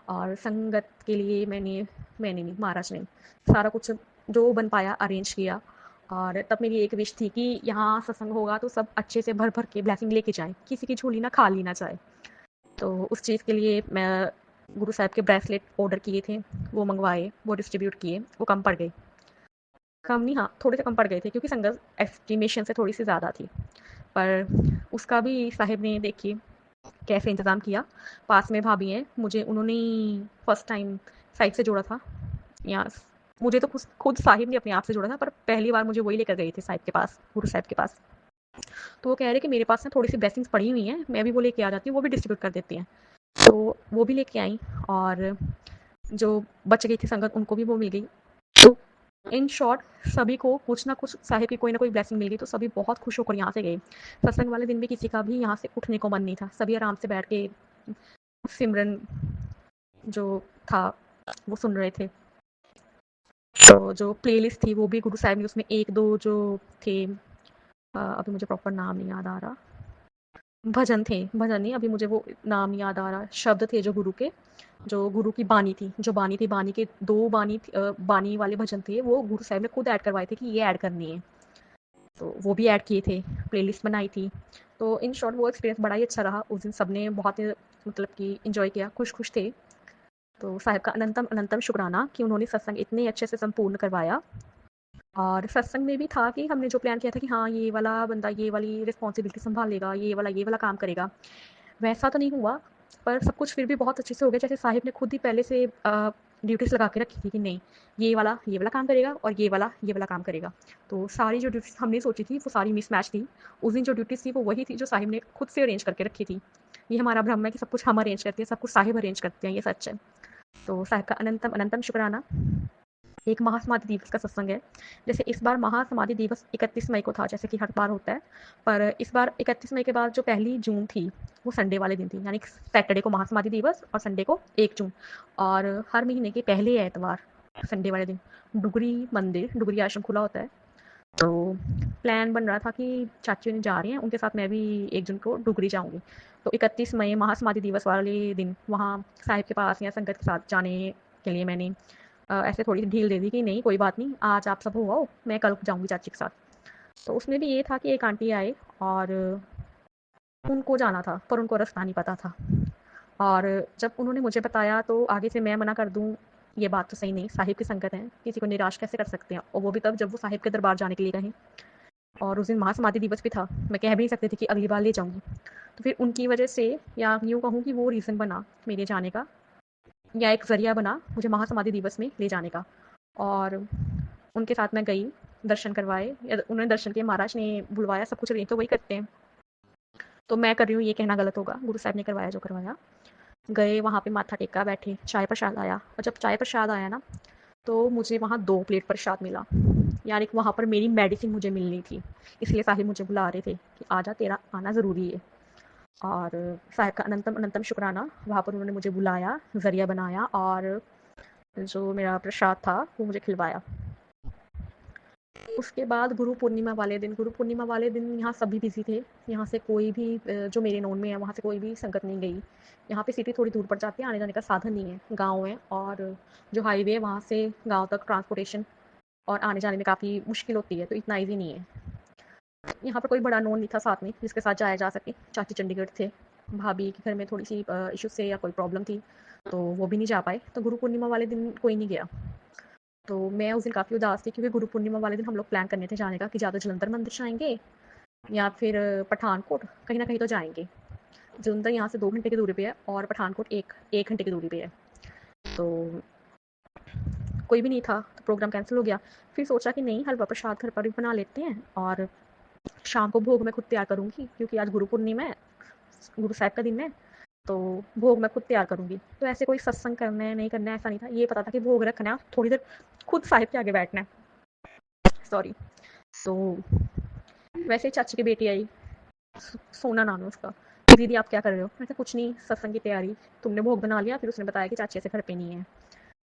और संगत के लिए मैंने नहीं, महाराज ने सारा कुछ जो बन पाया अरेंज किया। और तब मेरी एक विश थी कि यहाँ सत्संग होगा तो सब अच्छे से भर-भर के ब्लेसिंग लेके जाएँ, किसी की झोली ना खाली ना जाए। तो उस चीज़ के लिए मैं गुरु साहिब के ब्रेसलेट ऑर्डर किए थे, वो मँगवाए, वो डिस्ट्रीब्यूट किए, वो कम पड़ गए। कम नहीं, हाँ, थोड़े से कम पड़ गए थे क्योंकि संगत एस्टिमेशन से थोड़ी-सी ज़्यादा थी। पर उसका भी साहिब ने देखिए कैसे इंतज़ाम किया। पास में भाभी हैं, मुझे उन्होंने ही फर्स्ट टाइम साहिब से जोड़ा था। या मुझे तो खुद साहिब ने अपने आप से जोड़ा था, पर पहली बार मुझे वही लेकर गए थे साहिब के पास, गुरु साहिब के पास। तो वो कह रहे कि मेरे पास ना थोड़ी-सी ब्लेसिंग्स पड़ी हुई हैं, मैं भी वो लेके आ जाती हूँ, वो भी डिस्ट्रीब्यूट कर देती हैं। तो वो भी लेके आई और जो बच गई थी संगत उनको भी वो मिल गई। तो इन शॉर्ट सभी को कुछ ना कुछ साहिब की कोई ना कोई ब्लेसिंग मिल गई, तो सभी बहुत खुश होकर यहाँ से गए। सत्संग वाले दिन भी किसी का भी यहाँ से उठने को मन नहीं था, सभी आराम से बैठ के सिमरन जो था वो सुन रहे थे। तो जो प्लेलिस्ट थी वो भी गुरु साहिब ने उसमें 1-2 जो थे, अभी मुझे प्रॉपर नाम नहीं याद आ रहा, भजन थे, भजन नहीं, अभी मुझे वो नाम याद आ रहा, शब्द थे जो गुरु के, जो गुरु की बानी थी, जो बानी थी, बानी के 2 बानी वाले भजन थे, वो गुरु साहिब ने खुद ऐड करवाए थे कि ये ऐड करनी है। तो वो भी ऐड किए थे, प्लेलिस्ट बनाई थी। तो इन शॉर्ट वो एक्सपीरियंस बड़ा ही अच्छा रहा। उस दिन सबने बहुत मतलब कि एन्जॉय किया, खुश-खुश थे। तो साहिब का अनंतम अनंतम शुक्राना कि उन्होंने सत्संग इतने अच्छे से संपूर्ण करवाया। और सत्संग में भी था कि हमने जो प्लान किया था कि हाँ, ये वाला बंदा ये वाली रिस्पॉन्सिबिलिटी सँभालेगा, ये वाला काम करेगा, वैसा तो नहीं हुआ, पर सब कुछ फिर भी बहुत अच्छे से हो गया। जैसे साहिब ने खुद ही पहले से ड्यूटीज़ लगा के रखी थी कि नहीं, ये वाला काम करेगा और ये वाला काम करेगा। तो सारी जो ड्यूटीज़ हमने सोची थी, वो सारी मिसमैच थी। उस दिन जो ड्यूटीज़ थी, वो वही थी जो साहिब ने खुद से अरेंज करके रखी थी। ये हमारा भ्रम है कि सब कुछ हम अरेंज करते हैं, सब कुछ साहिब अरेंज करते हैं, ये सच है। तो साहिब का अनंतम अनंतम शुक्राना। एक महासमाधि दिवस का सत्संग है। जैसे इस बार महासमाधि दिवस 31 मई को था, जैसे कि हर बार होता है, पर इस बार 31 मई के बाद जो पहली जून थी, वो संडे वाले दिन थी, यानी सैटरडे को महासमाधि दिवस और संडे को 1 जून। और हर महीने के पहले एतवार संडे वाले दिन डुगरी मंदिर, डुगरी आश्रम खुला होता है। तो प्लान बन रहा था कि चाची ने जा रही हैं, उनके साथ मैं भी 1 जून को डुगरी जाऊँगी। तो 31 मई महासमाधि दिवस वाले दिन वहाँ साहिब के पास या संगत के साथ जाने के लिए मैंने ऐसे थोड़ी ढील दे दी कि नहीं कोई बात नहीं, आज आप सब हो आओ, मैं कल जाऊँगी चाची के साथ। तो उसमें भी ये था कि एक आंटी आए और उनको जाना था, पर उनको रास्ता नहीं पता था। और जब उन्होंने मुझे बताया तो आगे से मैं मना कर दूँ, ये बात तो सही नहीं, साहिब की संगत है, किसी को निराश कैसे कर सकते हैं, और वो भी तब जब वो साहिब के दरबार जाने के लिए गए। और उस दिन महासमाधि दिवस भी था, मैं कह भी नहीं सकती थी कि अगली बार ले जाऊँगी। तो फिर उनकी वजह से, या यूँ कहूँ कि वो रीज़न बना मेरे जाने का, या एक ज़रिया बना मुझे महासमाधि दिवस में ले जाने का। और उनके साथ मैं गई, दर्शन करवाए, या उन्होंने दर्शन किए, महाराज ने बुलवाया, सब कुछ अरेंज तो वही करते हैं। तो मैं कर रही हूँ ये कहना गलत होगा, गुरु साहिब ने करवाया जो करवाया। गए वहाँ पे, माथा टेका, बैठे, चाय प्रसाद आया, और जब चाय प्रसाद आया ना, तो मुझे वहाँ 2 प्लेट प्रसाद मिला। यानी कि वहाँ पर मेरी मेडिसिन मुझे मिलनी थी, इसलिए साहिब मुझे बुला रहे थे कि आजा, तेरा आना ज़रूरी है। और साहिब का अनंतम अनंतम शुक्राना, वहाँ पर उन्होंने मुझे बुलाया, ज़रिया बनाया, और जो मेरा प्रसाद था वो मुझे खिलवाया। उसके बाद गुरु पूर्णिमा वाले दिन यहाँ सभी बिज़ी थे। यहाँ से कोई भी जो मेरे नोन में है, वहाँ से कोई भी संगत नहीं गई। यहाँ पे सिटी थोड़ी दूर पड़ जाती है, आने-जाने का साधन नहीं है, गाँव है, और जो हाईवे है वहाँ से गाँव तक ट्रांसपोर्टेशन और आने-जाने में काफ़ी मुश्किल होती है, तो इतना ईज़ी नहीं है। यहाँ पर कोई बड़ा नोन नहीं था साथ में जिसके साथ जाया जा सके। चाची चंडीगढ़ थे, भाभी के घर में थोड़ी-सी इश्यू से या कोई प्रॉब्लम थी, तो वो भी नहीं जा पाए, तो गुरु पूर्णिमा वाले दिन कोई नहीं गया। तो मैं उस दिन काफ़ी उदास थी, क्योंकि गुरु पूर्णिमा वाले दिन हम लोग प्लान करने थे जाने का कि या तो जलंधर मंदिर जाएँगे या फिर पठानकोट, कहीं न कहीं तो जाएँगे। जलंधर यहाँ से 2 घंटे की दूरी पे है और पठानकोट 1 घंटे की दूरी पे है। तो कोई भी नहीं था, तो प्रोग्राम कैंसल हो गया। फिर सोचा कि नहीं, हलवा प्रसाद घर पर ही बना लेते हैं, और शाम को भोग मैं खुद तैयार करूँगी, क्योंकि आज गुरु पूर्णिमा है, गुरु साहिब का दिन है, तो भोग मैं खुद तैयार करूँगी। तो ऐसे कोई सत्संग करना है, नहीं करना है, ऐसा नहीं था। ये पता था कि भोग रखना है, थोड़ी देर खुद साहिब के आगे बैठना है। सॉरी। तो वैसे ही चाची की बेटी आई, सोना नाम है उसका। दीदी आप क्या कर रहे हो? मैंने कहा कुछ नहीं, सत्संग की तैयारी। तुमने भोग बना लिया? फिर उसने बताया कि चाची ऐसे घर पे नहीं है,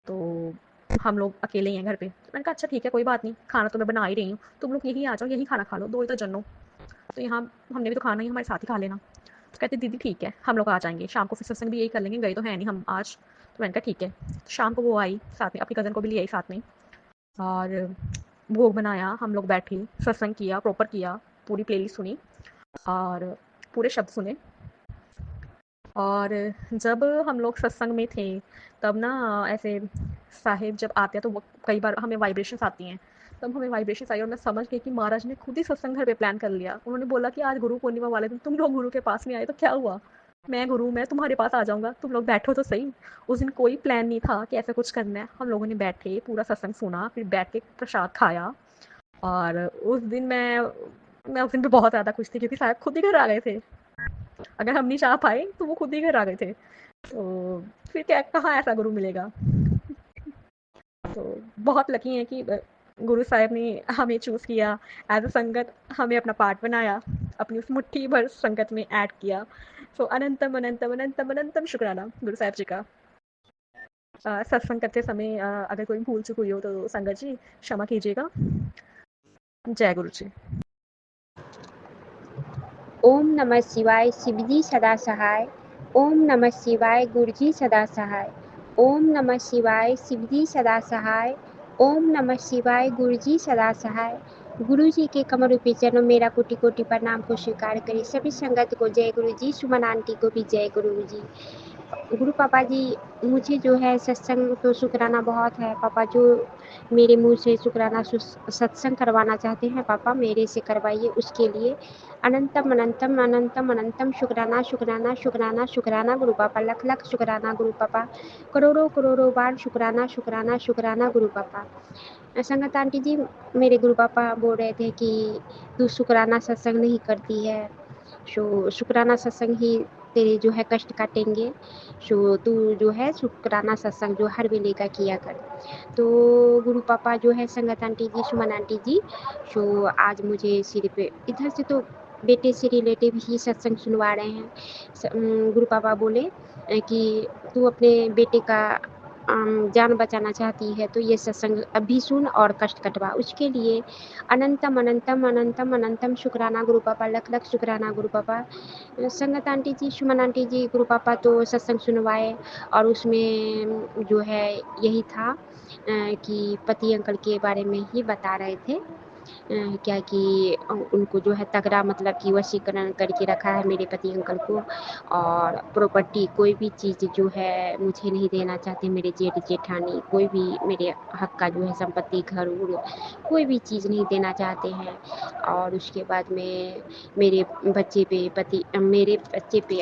तो हम लोग अकेले ही हैं घर पे। मैंने कहा अच्छा ठीक है, कोई बात नहीं, खाना तो मैं बना ही रही हूँ, तुम लोग यहीं आ जाओ, यहीं खाना खा लो, दो ही तो जन हो, तो यहाँ हमने भी तो खाना ही, हमारे साथ ही खा लेना। तो कहते दीदी ठीक है, हम लोग आ जाएंगे शाम को, फिर सत्संग भी यही कर लेंगे, गए तो है नहीं हम आज। तो मैंने कहा ठीक है। तो शाम को वो आई साथ में, अपनी कज़न को भी ले आई साथ में, और भोग बनाया, हम लोग बैठे, सत्संग किया, प्रॉपर किया, पूरी प्लेलिस्ट सुनी और पूरे शब्द सुने। और जब हम लोग सत्संग में थे, तब ना ऐसे साहिब जब आते हैं तो वो कई बार हमें वाइब्रेशंस आती हैं, तब हमें वाइब्रेशंस आई और मैं समझ गई कि महाराज ने खुद ही सत्संग घर पे प्लान कर लिया। उन्होंने बोला कि आज गुरु पूर्णिमा वाले दिन तुम लोग गुरु के पास नहीं आए तो क्या हुआ, मैं गुरु, मैं तुम्हारे पास आ जाऊंगा, तुम लोग बैठो तो सही। उस दिन कोई प्लान नहीं था कि ऐसा कुछ करना है, हम लोगों ने बैठे, पूरा सत्संग सुना, फिर बैठ के प्रसाद खाया। और उस दिन मैं उस दिन पे बहुत ज़्यादा खुश थी, क्योंकि साहब खुद ही घर आ गए थे। अगर हम नहीं चाह पाए तो वो खुद ही घर आ गए थे। तो फिर क्या, कहाँ ऐसा गुरु मिलेगा। तो बहुत लकी हैं कि गुरु साहब ने हमें चूज़ किया एज अ संगत, हमें अपना पार्ट बनाया, अपनी उस मुट्ठी भर संगत में ऐड किया। सो अनंतम अनंतम अनंतम अनंतम शुक्राना गुरु साहब जी का। सत्संग करते समय अगर कोई भूल चूक हुई हो तो संगत जी क्षमा कीजिएगा। जय गुरु जी। ओम नमः शिवाय शिवजी सदा सहाय। ओम नमः शिवाय गुरुजी सदा सहाय। ओम नमः शिवाय शिवजी सदा सहाय। ओम नमः शिवाय गुरुजी सदा सहाय। गुरु जी के कमर रूपी चरणों मेरा कोटि कोटि प्रणाम को स्वीकार करें। सभी संगत को जय गुरु जी, सुमन आंटी को भी जय गुरु जी। गुरु पापा जी, मुझे जो है सत्संग तो शुक्राना बहुत है पापा, जो मेरे मुंह से शुक्राना सत्संग करवाना चाहते हैं पापा, मेरे से करवाइए, उसके लिए अनंतम अनंतम अनंतम अनंतम शुक्राना शुक्राना शुक्राना शुक्राना गुरु पापा, लख लख शुक्राना गुरु पापा, करोड़ों करोड़ों बार शुक्राना शुक्राना शुक्राना गुरु पापा। संगत आंटी जी, मेरे गुरु पापा बोल रहे थे कि तू शुक्राना सत्संग नहीं करती है, सो शुक्राना सत्संग ही तेरे जो है कष्ट काटेंगे, सो तू जो है शुक्राना सत्संग जो हर वेले का किया कर। तो गुरु पापा जो है संगत आंटी जी, सुमन आंटी जी, सो आज मुझे सिर पे इधर से तो बेटे से रिलेटिव ही सत्संग सुनवा रहे हैं। गुरु पापा बोले कि तू अपने बेटे का जान बचाना चाहती है तो ये सत्संग अभी सुन और कष्ट कटवा, उसके लिए अनंतम अनंतम अनंतम अनंतम शुक्राना गुरु पापा, लख लख शुक्राना गुरु पापा। संगत आंटी जी, सुमन आंटी जी, गुरु पापा तो सत्संग सुनवाए और उसमें जो है यही था कि पति अंकल के बारे में ही बता रहे थे, क्या कि उनको जो है तगड़ा मतलब कि वशीकरण करके रखा है मेरे पति अंकल को, और प्रॉपर्टी कोई भी चीज़ जो है मुझे नहीं देना चाहते मेरे जेठ जेठानी, कोई भी मेरे हक का जो है संपत्ति घर उर कोई भी चीज़ नहीं देना चाहते हैं। और उसके बाद में मेरे बच्चे पे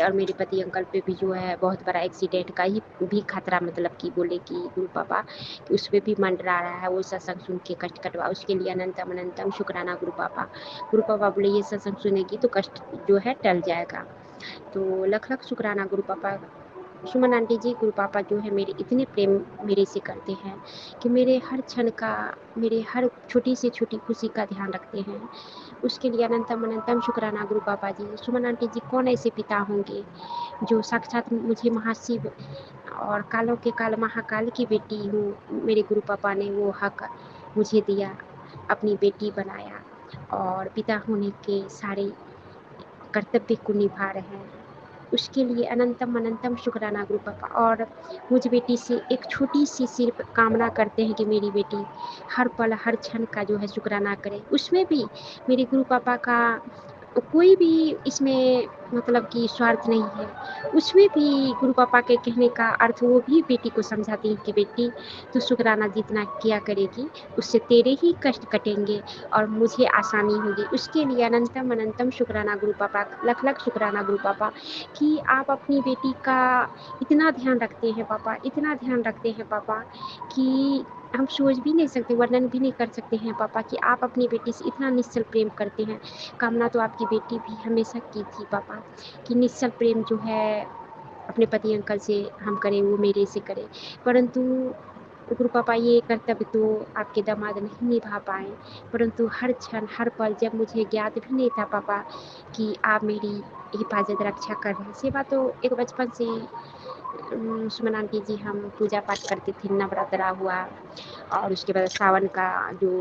और मेरे पति अंकल पे भी जो है बहुत बड़ा एक्सीडेंट का ही भी खतरा, मतलब कि बोले कि गुरु पापा कि उस पर भी मंडरा रहा है, वो सत्संग सुन के कष्ट कटवा, उसके लिए अनंतम अनंतम शुक्राना गुरु पापा। गुरु पापा बोले ये सत्संग सुनेगी तो कष्ट जो है टल जाएगा, तो लख लख शुक्राना गुरु पापा। सुमन आंटी जी, गुरु पापा जो है मेरे इतने प्रेम मेरे से करते हैं कि मेरे हर क्षण का, मेरे हर छोटी से छोटी खुशी का ध्यान रखते हैं, उसके लिए अनंतम अनंतम शुक्राना गुरु पापा जी। सुमन आंटी जी, कौन ऐसे पिता होंगे जो साक्षात मुझे महाशिव और कालों के काल महाकाल की बेटी हूँ, मेरे गुरु पापा ने वो हक मुझे दिया, अपनी बेटी बनाया और पिता होने के सारे कर्तव्य को निभा रहे हैं, उसके लिए अनंतम अनंतम शुक्राना गुरु पापा। और मुझ बेटी से एक छोटी सी सिर्फ कामना करते हैं कि मेरी बेटी हर पल हर क्षण का जो है शुक्राना करे, उसमें भी मेरे गुरु पापा का कोई भी इसमें मतलब कि स्वार्थ नहीं है, उसमें भी गुरु पापा के कहने का अर्थ वो भी बेटी को समझाती हैं कि बेटी तू शुक्राना जितना किया करेगी उससे तेरे ही कष्ट कटेंगे और मुझे आसानी होगी, उसके लिए अनंतम अनंतम शुक्राना गुरु पापा, लख लख शुक्राना गुरु पापा कि आप अपनी बेटी का इतना ध्यान रखते हैं पापा, इतना ध्यान रखते हैं पापा कि हम सोच भी नहीं सकते, वर्णन भी नहीं कर सकते हैं पापा कि आप अपनी बेटी से इतना निश्चल प्रेम करते हैं। कामना तो आपकी बेटी भी हमेशा की थी पापा कि निश्चल प्रेम जो है अपने पति अंकल से हम करें, वो मेरे से करें, परंतु गुरु पापा ये कर्तव्य तो आपके दामाद नहीं निभा पाए, परंतु हर क्षण हर पल जब मुझे ज्ञात भी नहीं था पापा कि आप मेरी हिफाजत रक्षा कर रहे हैं। सेवा तो एक बचपन से सुमन आंटी जी हम पूजा पाठ करते थे, नवरात्रा हुआ और उसके बाद सावन का जो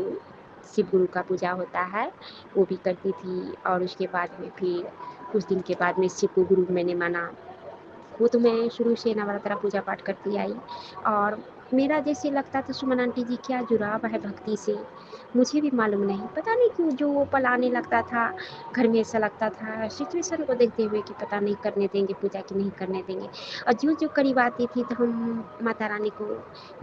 शिव गुरु का पूजा होता है वो भी करती थी, और उसके बाद में फिर कुछ दिन के बाद में शिव को गुरु मैंने माना। वो तो मैं शुरू से नवरात्रा पूजा पाठ करती आई, और मेरा जैसे लगता था सुमन आंटी जी क्या जुड़ाव है भक्ति से, मुझे भी मालूम नहीं, पता नहीं क्यों जो वो पल आने लगता था घर में, ऐसा लगता था सिचुएशन को देखते हुए कि पता नहीं करने देंगे पूजा कि नहीं करने देंगे। और जो जो करीब आती थी तो हम माता रानी को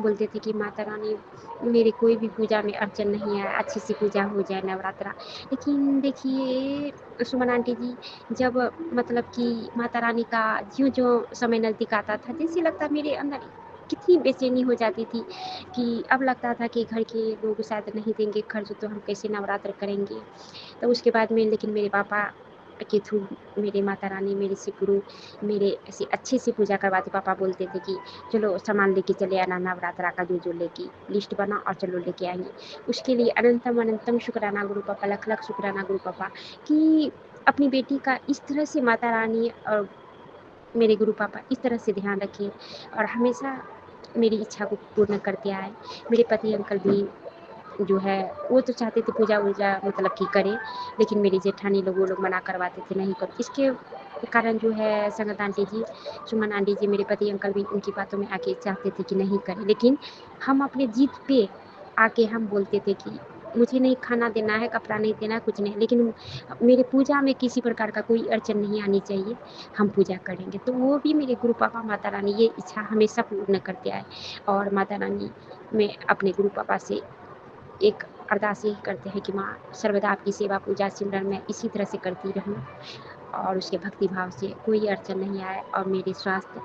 बोलते थे कि माता रानी मेरे कोई भी पूजा में अड़चन नहीं है, अच्छी सी पूजा हो जाए नवरात्रा। लेकिन देखिए सुमन आंटी जी, जब मतलब कि माता रानी का ज्यों-ज्यों समय नज़दीक आता था, जैसे लगता मेरे अंदर कितनी बेचैनी हो जाती थी कि अब लगता था कि घर के लोग शायद नहीं देंगे खर्च, तो हम कैसे नवरात्र करेंगे। तो उसके बाद में लेकिन मेरे पापा के थ्रू मेरे माता रानी, मेरे शिव गुरु मेरे ऐसे अच्छे से पूजा करवाते। पापा बोलते थे कि चलो सामान लेके चले आना, नवरात्रा का जो-जो लेके लिस्ट बना और चलो लेके आएँगे। उसके लिए अनंतम अनंतम शुक्राना गुरु पापा, लख-लख शुक्राना गुरु पापा कि अपनी बेटी का इस तरह से माता रानी और मेरे गुरु पापा इस तरह से ध्यान रखें और हमेशा मेरी इच्छा को पूर्ण करते आए। मेरे पति अंकल भी जो है वो तो चाहते थे पूजा-वूजा मतलब कि करें, लेकिन मेरी जेठानी लोग वो लोग मना करवाते थे नहीं करो। इसके कारण जो है संगत आंटी जी, सुमन आंटी जी, मेरे पति अंकल भी उनकी बातों में आके चाहते थे कि नहीं करें, लेकिन हम अपने ज़िद पे आके हम बोलते थे कि मुझे नहीं खाना देना है, कपड़ा नहीं देना है, कुछ नहीं, लेकिन मेरे पूजा में किसी प्रकार का कोई अड़चन नहीं आनी चाहिए, हम पूजा करेंगे। तो वो भी मेरे गुरु पापा माता रानी ये इच्छा हमेशा पूर्ण करते आए, और माता रानी मैं अपने गुरु पापा से एक अरदास यही करते हैं कि माँ सर्वदा आपकी सेवा पूजा सिमरन मैं इसी तरह से करती रहूँ और उसके भक्ति भाव से कोई अड़चन नहीं आए, और मेरे स्वास्थ्य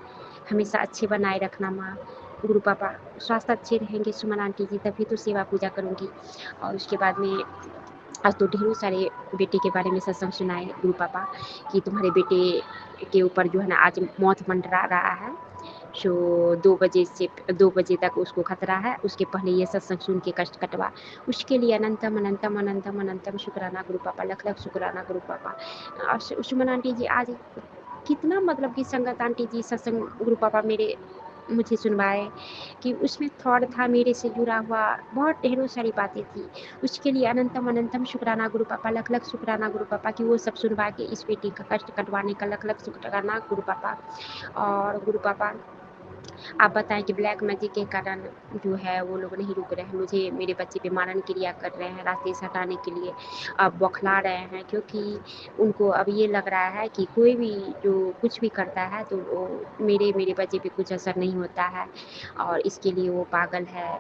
हमेशा अच्छे बनाए रखना माँ। गुरु पापा स्वास्थ्य अच्छे रहेंगे सुमन आंटी जी, तभी तो सेवा पूजा करूँगी। और उसके बाद में आज तो ढेरों सारे बेटे के बारे में सत्संग सुनाए गुरु पापा कि तुम्हारे बेटे के ऊपर जो है ना आज मौत मंडरा रहा है, सो 2 बजे तक उसको खतरा है, उसके पहले ये सत्संग सुन के कष्ट कटवा। उसके लिए अनंतम अनंतम अनंतम अनंतम शुक्राना गुरु पापा, लख लख शुक्राना गुरु पापा। और सुमन आंटी जी आज कितना मतलब कि संगत आंटी जी सत्संग गुरु पापा मेरे मुझे सुनवाए कि उसमें थॉट था मेरे से जुड़ा हुआ, बहुत ढेरों सारी बातें थी। उसके लिए अनंतम अनंतम शुक्राना गुरु पापा, लख लख शुक्राना गुरु पापा कि वो सब सुनवा के इस बेटी का कष्ट कटवाने का लख लख शुक्राना गुरु पापा। और गुरु पापा आप बताएं कि ब्लैक मैजिक के कारण जो है वो लोग नहीं रुक रहे हैं, मुझे मेरे बच्चे पे मारन क्रिया कर रहे हैं रास्ते से हटाने के लिए, अब बौखला रहे हैं क्योंकि उनको अब ये लग रहा है कि कोई भी जो कुछ भी करता है तो वो मेरे बच्चे पे कुछ असर नहीं होता है, और इसके लिए वो पागल है।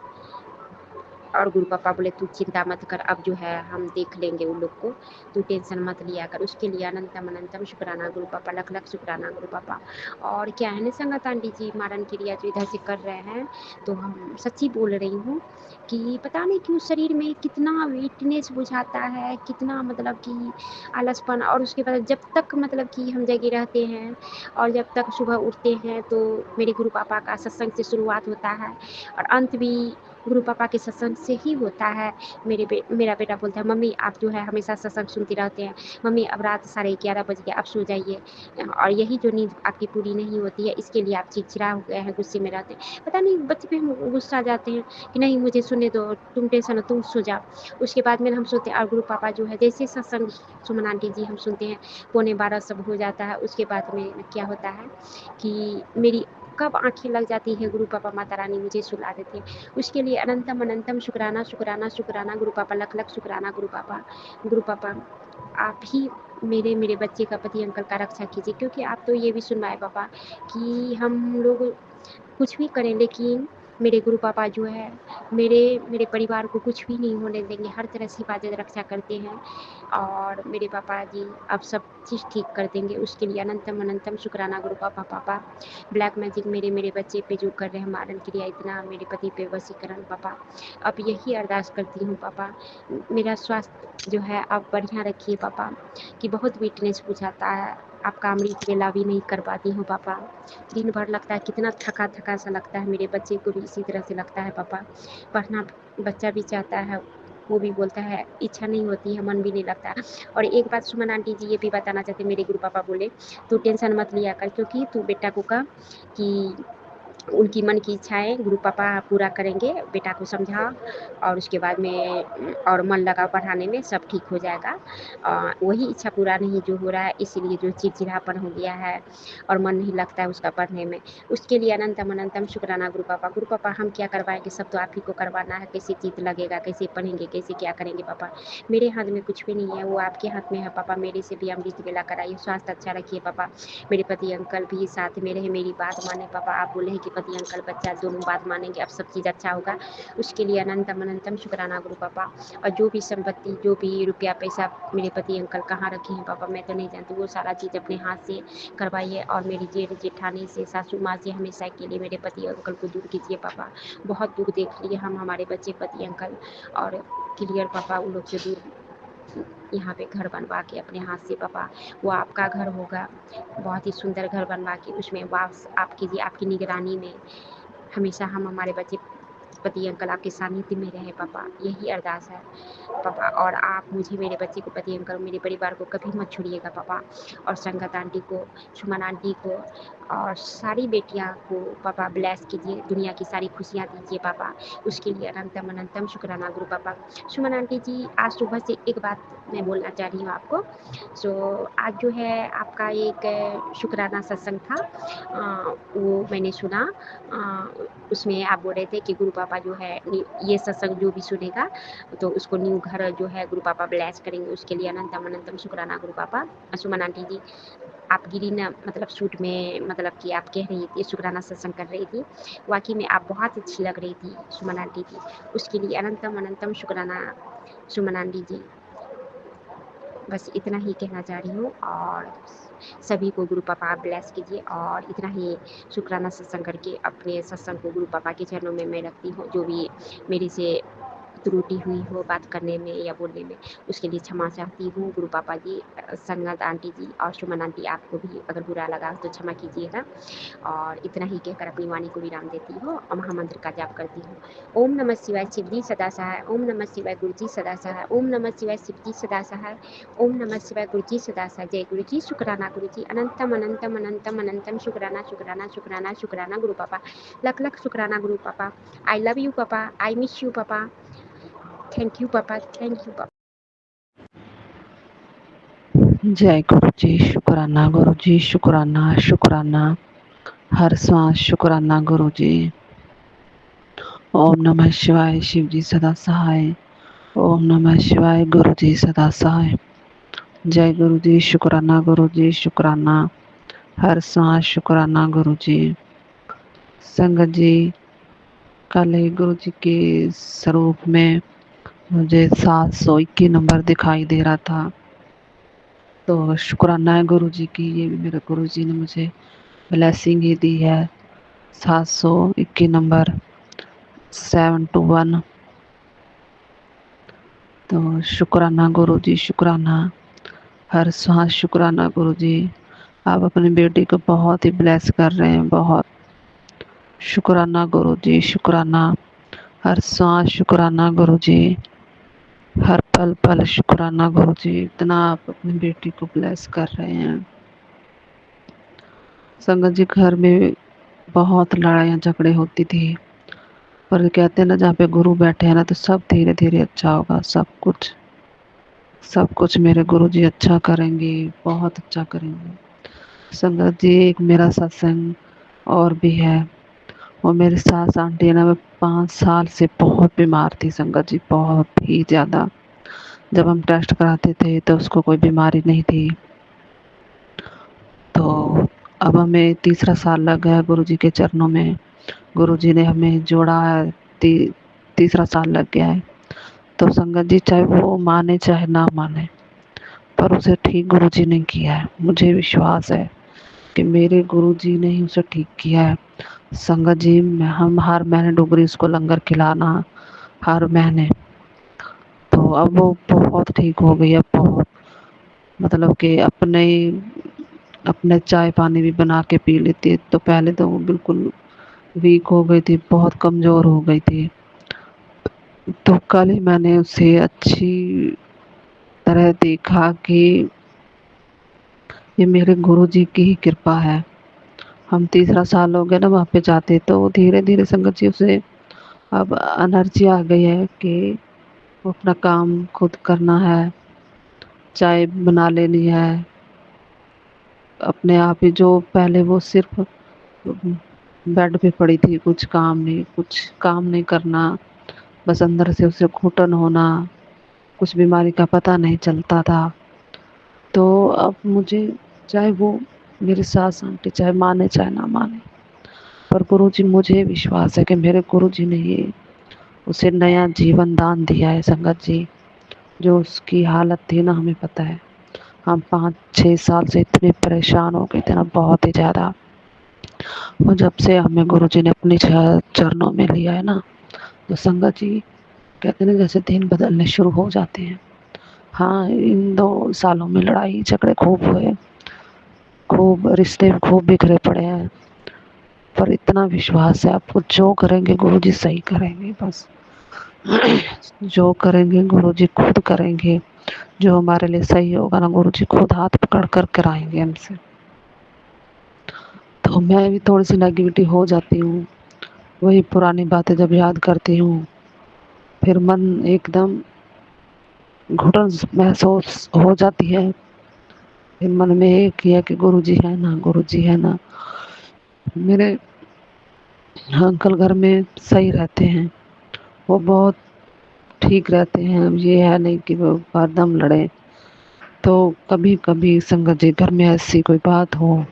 और गुरु पापा बोले तू चिंता मत कर, अब जो है हम देख लेंगे उन लोग को, तू टेंशन मत लिया कर। उसके लिए अनंतम अनंतम शुक्राना गुरु पापा, लख लख शुक्राना गुरु पापा। और क्या है ना संगत आंटी जी, मारन क्रिया जो इधर से कर रहे हैं तो हम सच्ची बोल रही हूँ कि पता नहीं क्यों शरीर में कितना वीकनेस बुझाता है, कितना मतलब कि आलसपन, और उसके बाद जब तक मतलब कि हम जगे रहते हैं और जब तक सुबह उठते हैं तो मेरे गुरु पापा का सत्संग से शुरुआत होता है और अंत भी गुरु पापा के सत्संग से ही होता है। मेरा बेटा बोलता है मम्मी आप जो है हमेशा सत्संग सुनती रहते हैं, मम्मी अब रात 11:30 बज गया, अब सो जाइए, और यही जो नींद आपकी पूरी नहीं होती है इसके लिए आप चिड़चिड़ा हो गए हैं, गुस्से में रहते हैं। पता नहीं बच्चे पे हम गुस्सा आ जाते हैं कि नहीं मुझे सोने दो, तुम टेंशन हो तुम सो जाओ। उसके बाद में हम सोते हैं, और गुरु पापा जो है जैसे सत्संग सुमन आंटी जी हम सुनते हैं 11:15 सब हो जाता है। उसके बाद में क्या होता है कि मेरी कब आँखें लग जाती है, गुरु पापा माता रानी मुझे सुला देते हैं। उसके लिए अनंतम अनंतम शुक्राना शुक्राना शुक्राना गुरु पापा, लख लख शुक्राना गुरु पापा। गुरु पापा आप ही मेरे बच्चे का, पति अंकल का रक्षा कीजिए, क्योंकि आप तो ये भी सुनवाए पापा कि हम लोग कुछ भी करें लेकिन मेरे गुरु पापा जो है मेरे परिवार को कुछ भी नहीं होने देंगे, हर तरह से हिफाजत रक्षा करते हैं, और मेरे पापा जी अब सब चीज़ ठीक कर देंगे। उसके लिए अनंतम अनंतम शुक्राना गुरु पापा। पापा ब्लैक मैजिक मेरे बच्चे पे जो कर रहे हैं मारन क्रिया, इतना मेरे पति पे वशीकरण पापा, अब यही अरदास करती हूँ पापा मेरा स्वास्थ्य जो है आप बढ़िया रखिए पापा, कि बहुत वीकनेस बुझाता है, आपका अमृत वेला भी नहीं कर पाती हूँ पापा। दिन भर लगता है कितना थका सा लगता है। मेरे बच्चे को भी इसी तरह से लगता है पापा। पढ़ना बच्चा भी चाहता है, वो भी बोलता है, इच्छा नहीं होती है, मन भी नहीं लगता। और एक बात सुमन आंटी जी ये भी बताना चाहते, मेरे गुरु पापा बोले, तू टेंशन मत लिया कर, क्योंकि तू बेटा को कह कि उनकी मन की इच्छाएं गुरु पापा पूरा करेंगे। बेटा को समझा और उसके बाद में और मन लगा पढ़ाने में, सब ठीक हो जाएगा। वही इच्छा पूरा नहीं जो हो रहा है, इसीलिए जो चिड़चिड़ापन हो गया है और मन नहीं लगता है उसका पढ़ने में, उसके लिए अनंतम अनंतम शुक्राना गुरु पापा। गुरु पापा हम क्या करवाएंगे, सब तो आप ही को करवाना है। कैसे चित्त लगेगा, कैसे पढ़ेंगे, कैसे क्या करेंगे पापा। मेरे हाथ में कुछ भी नहीं है, वो आपके हाथ में है पापा। मेरे से भी अमृत वेला कराइए, स्वास्थ्य अच्छा रखिए पापा। मेरे पति अंकल भी साथ में रहे, मेरी बात माने पापा। आप बोले हैं कि पति अंकल बच्चा दोनों बात मानेंगे, अब सब चीज़ अच्छा होगा। उसके लिए अनंतम अनंतम शुक्राना गुरु पापा। और जो भी संपत्ति, जो भी रुपया पैसा मेरे पति अंकल कहाँ रखे हैं पापा, मैं तो नहीं जानती, वो सारा चीज़ अपने हाथ से करवाइए। और मेरी जेठ जेठानी से, सासू माँ से हमेशा के लिए मेरे पति अंकल को दूर कीजिए पापा। बहुत दुख देख लिए हम, हमारे बच्चे पति अंकल, और क्लियर पापा उन लोग से दूर यहाँ पे घर बनवा के अपने हाथ से पापा। वो आपका घर होगा, बहुत ही सुंदर घर बनवा के उसमें वास आप कीजिए, आपकी निगरानी में हमेशा हम हमारे बच्चे पति अंकल आपके सानिध्य में रहे पापा। यही अरदास है पापा। और आप मुझे, मेरे बच्चे को, पति अंकल, मेरे परिवार को कभी मत छोड़िएगा पापा। और संगत आंटी को, सुमन आंटी को और सारी बेटियां को पापा ब्लेस कीजिए, दुनिया की सारी खुशियां दीजिए पापा। उसके लिए अनंतम अनंतम शुक्राना गुरु पापा। सुमन आंटी जी, आज सुबह से एक बात मैं बोलना चाह रही हूँ आपको। आज जो है आपका एक शुक्राना सत्संग था, वो मैंने सुना। उसमें आप बोल रहे थे कि गुरु पापा जो है ये सत्संग जो भी सुनेगा तो उसको न्यू घर जो है गुरु पापा ब्लेस करेंगे। उसके लिए अनंतम अनंतम शुक्राना गुरु पापा। सुमन आंटी जी, आप गिरी ना, मतलब शूट में, मतलब कि आप कह रही थी शुक्राना सत्संग कर रही थी, वाकई में आप बहुत अच्छी लग रही थी सुमन आंटी जी। उसके लिए अनंतम अनंतम शुक्राना सुमन आंटी जी। बस इतना ही कहना चाह रही हूँ। और सभी को गुरु पापा आप ब्लेस कीजिए। और इतना ही शुक्राना सत्संग करके अपने सत्संग को गुरु पापा के चरणों में मैं रखती हूँ। जो भी मेरे से त्रुटि हुई हो बात करने में या बोलने में, उसके लिए क्षमा चाहती हूँ गुरु पापा जी, संगत आंटी जी और सुमन आंटी, आपको भी अगर बुरा लगा तो क्षमा कीजिएगा। और इतना ही कहकर अपनी वाणी को विराम देती हूँ और महामंत्र का जाप करती हूँ। ओम नमः शिवाय शिवजी सदा सहाय। ओम नमः शिवाय गुरुजी सदा सहाय। ओम नमः शिवाय शिवजी सदा सहाय। ओम नमः शिवाय गुरुजी सदा सहाय। जय गुरुजी, शुक्राना गुरुजी, अनंतम अनंतम अनंतम अनंतम शुक्राना शुक्राना शुक्राना शुक्राना गुरु पापा। लख लख शुक्राना गुरु पापा। आई लव यू पापा, आई मिस यू पापा। थैंक यू पापा, थैंक यू पापा। जय गुरु जी, शुक्राना गुरु जी, शुक्राना शुक्राना, हर सांस शुक्राना गुरु जी। ओम नमः शिवाय शिव जी सदा सहाय। ओम नमः शिवाय गुरु जी सदा सहाय। जय गुरु जी, शुक्राना गुरु जी, शुक्राना, हर सांस शुक्राना गुरु जी। संगत जी, कल ही गुरु जी के स्वरूप में मुझे 721 नंबर दिखाई दे रहा था, तो शुक्राना है गुरु जी की। ये भी मेरे गुरु जी ने मुझे ब्लेसिंग ही दी है। 721 नंबर 721। तो शुक्राना गुरु जी, शुक्राना, हर सांस शुक्राना गुरु जी। आप अपनी बेटी को बहुत ही ब्लेस कर रहे हैं, बहुत शुक्राना गुरु जी, शुक्राना, हर सांस शुक्राना गुरु जी, हर पल पल शुक्राना गुरु जी। इतना आप अपनी बेटी को ब्लेस कर रहे हैं। संगत जी, घर में बहुत लड़ाइयाँ झगड़े होती थी, पर कहते हैं ना, जहाँ पे गुरु बैठे हैं ना तो सब धीरे धीरे अच्छा होगा। सब कुछ मेरे गुरु जी अच्छा करेंगे, बहुत अच्छा करेंगे। संगत जी, एक मेरा सत्संग और भी है। वो मेरी सास आंटी है ना, मैं 5 साल से बहुत बीमार थी संगत जी, बहुत ही ज़्यादा। जब हम टेस्ट कराते थे तो उसको कोई बीमारी नहीं थी। तो अब हमें तीसरा साल लग गया गुरु जी के चरणों में। गुरु जी ने हमें जोड़ा है, तीसरा साल लग गया है। तो संगत जी, चाहे वो माने चाहे ना माने, पर उसे ठीक गुरु जी ने किया है। मुझे विश्वास है कि मेरे गुरु जी ने ही उसे ठीक किया है। संगत जी, हम हर महीने डोगरी उसको लंगर खिलाना, हर महीने। तो अब वो बहुत ठीक हो गई है, बहुत, मतलब कि अपने अपने चाय पानी भी बना के पी लेती है। तो पहले तो वो बिल्कुल वीक हो गई थी, बहुत कमज़ोर हो गई थी। तो कल ही मैंने उसे अच्छी तरह देखा कि ये मेरे गुरुजी की ही कृपा है। हम तीसरा साल हो गया ना वहाँ पे जाते, तो धीरे-धीरे संगत जी उसे अब एनर्जी आ गई है कि वो अपना काम खुद करना है, चाय बना लेनी है, अपने आप ही। जो पहले वो सिर्फ़ बेड पे पड़ी थी, कुछ काम नहीं करना, बस अंदर से उसे घुटन होना, कुछ बीमारी का पता नहीं चलता था। तो अब मुझे, चाहे वो मेरी सास आंटी चाहे माने चाहे ना माने, पर गुरुजी, मुझे विश्वास है कि मेरे गुरुजी ने ये उसे नया जीवन दान दिया है संगत जी। जो उसकी हालत थी ना, हमें पता है। हम 5-6 साल से इतने परेशान हो गए थे ना, बहुत ही ज़्यादा। और जब से हमें गुरुजी ने अपने चरणों में लिया है ना, तो संगत जी कहते हैं ना, जैसे दिन बदलने शुरू हो जाते हैं। हाँ, इन 2 सालों में लड़ाई झगड़े खूब हुए, खूब रिश्ते खूब बिखरे पड़े हैं, पर इतना विश्वास है आपको, जो करेंगे गुरुजी सही करेंगे बस। जो करेंगे गुरुजी खुद करेंगे। जो हमारे लिए सही होगा ना, गुरुजी खुद हाथ पकड़ कर कराएंगे हमसे। तो मैं भी थोड़ी सी नेगेटिविटी हो जाती हूँ, वही पुरानी बातें जब याद करती हूँ, फिर मन एकदम घुटन महसूस हो जाती है। फिर मन में एक ही है कि गुरुजी है ना, गुरुजी है ना। मेरे अंकल घर में सही रहते हैं, वो बहुत ठीक रहते हैं। ये है नहीं कि वो हरदम लड़े। तो कभी कभी संगत जी घर में ऐसी कोई बात हो,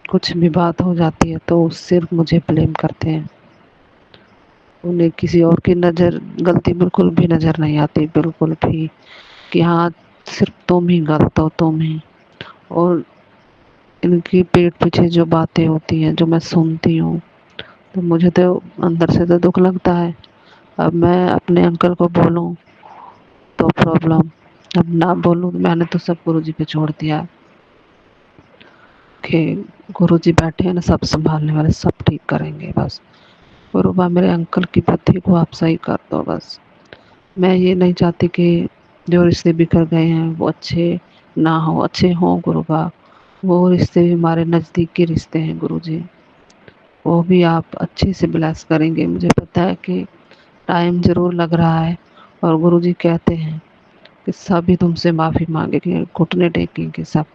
कुछ भी बात हो जाती है, तो सिर्फ मुझे ब्लेम करते हैं। उन्हें किसी और की नज़र, गलती बिल्कुल भी नज़र नहीं आती, बिल्कुल भी, कि हाँ सिर्फ तुम ही गलत हो, तुम ही। और इनकी पीठ पीछे जो बातें होती हैं, जो मैं सुनती हूँ, तो मुझे तो अंदर से तो दुख लगता है। अब मैं अपने अंकल को बोलूँ तो प्रॉब्लम, अब ना बोलूँ, मैंने तो सब गुरुजी पे छोड़ दिया कि गुरुजी बैठे हैं ना, सब संभालने वाले, सब ठीक करेंगे बस। गुरुबा, मेरे अंकल की बुद्धि को आप सही कर दो बस। मैं ये नहीं चाहती कि जो रिश्ते बिखर गए हैं वो अच्छे ना हो, अच्छे हों गुरुबा। वो रिश्ते भी हमारे नज़दीक के रिश्ते हैं गुरुजी, वो भी आप अच्छे से ब्लेस करेंगे। मुझे पता है कि टाइम ज़रूर लग रहा है, और गुरुजी कहते हैं कि सभी तुमसे माफ़ी मांगेंगे, घुटने टेकेंगे सब।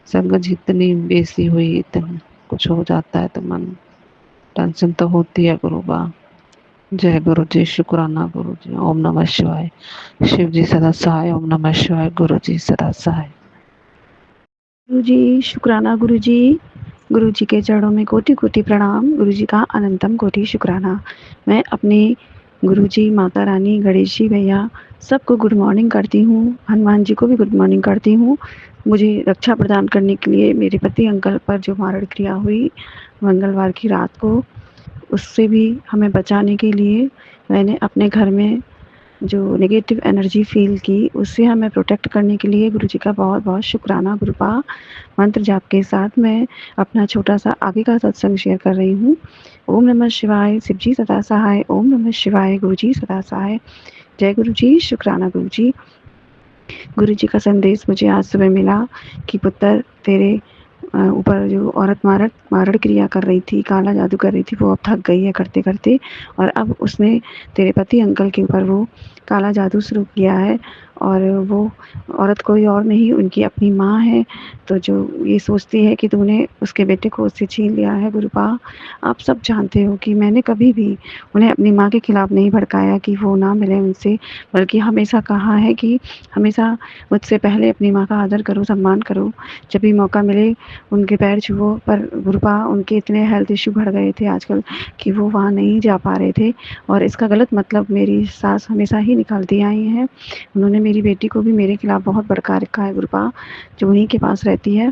संगत जितनी बेइज्जती हुई, इतना कुछ हो जाता है तो मन, टेंशन तो होती है गुरुबा। जय गुरु जी, शुक्राना गुरु जी। ओम नमः शिवाय। शिव जी सदा सहाय। ओम नमः शिवाय। गुरु जी सदा सहाय। गुरु जी शुक्राना गुरु जी के चरणों में कोटि कोटि प्रणाम। गुरु जी का अनंतम कोटि शुक्राना। मैं अपने गुरु जी, माता रानी, गणेश जी भैया सबको गुड मॉर्निंग करती हूँ। हनुमान जी को भी गुड मॉर्निंग करती हूँ। मुझे रक्षा प्रदान करने के लिए मेरे पति अंकल पर जो मारण क्रिया हुई मंगलवार की रात को, उससे भी हमें बचाने के लिए मैंने अपने घर में जो नेगेटिव एनर्जी फ़ील की, उससे हमें प्रोटेक्ट करने के लिए गुरु जी का बहुत-बहुत शुक्राना। गुरुपा मंत्र जाप के साथ मैं अपना छोटा-सा आगे का सत्संग शेयर कर रही हूँ। ओम नमः शिवाय, शिव जी सदा सहाय। ओम नमः शिवाय, गुरु जी सदा सहाय। जय गुरु जी, शुक्राना गुरु जी। गुरु जी का संदेश मुझे आज सुबह मिला कि पुत्र, तेरे ऊपर जो औरत मारण क्रिया कर रही थी, काला जादू कर रही थी, वो अब थक गई है करते-करते, और अब उसने तेरे पति अंकल के ऊपर वो काला जादू शुरू किया है। और वो औरत कोई और नहीं, उनकी अपनी माँ है। तो जो ये सोचती है कि तूने उसके बेटे को उससे छीन लिया है। गुरुपा, आप सब जानते हो कि मैंने कभी भी उन्हें अपनी माँ के खिलाफ नहीं भड़काया कि वो ना मिले उनसे, बल्कि हमेशा कहा है कि हमेशा मुझसे पहले अपनी माँ का आदर करो, सम्मान करो, जब भी मौका मिले उनके पैर छुओ। पर गुरुपा, उनके इतने हेल्थ इश्यू बढ़ गए थे आजकल कि वो वहाँ नहीं जा पा रहे थे, और इसका गलत मतलब मेरी सास हमेशा ही निकालती आई हैं। उन्होंने मेरी बेटी को भी मेरे खिलाफ बहुत भड़का रखा है गुरुपा, जो उन्हीं के पास रहती है।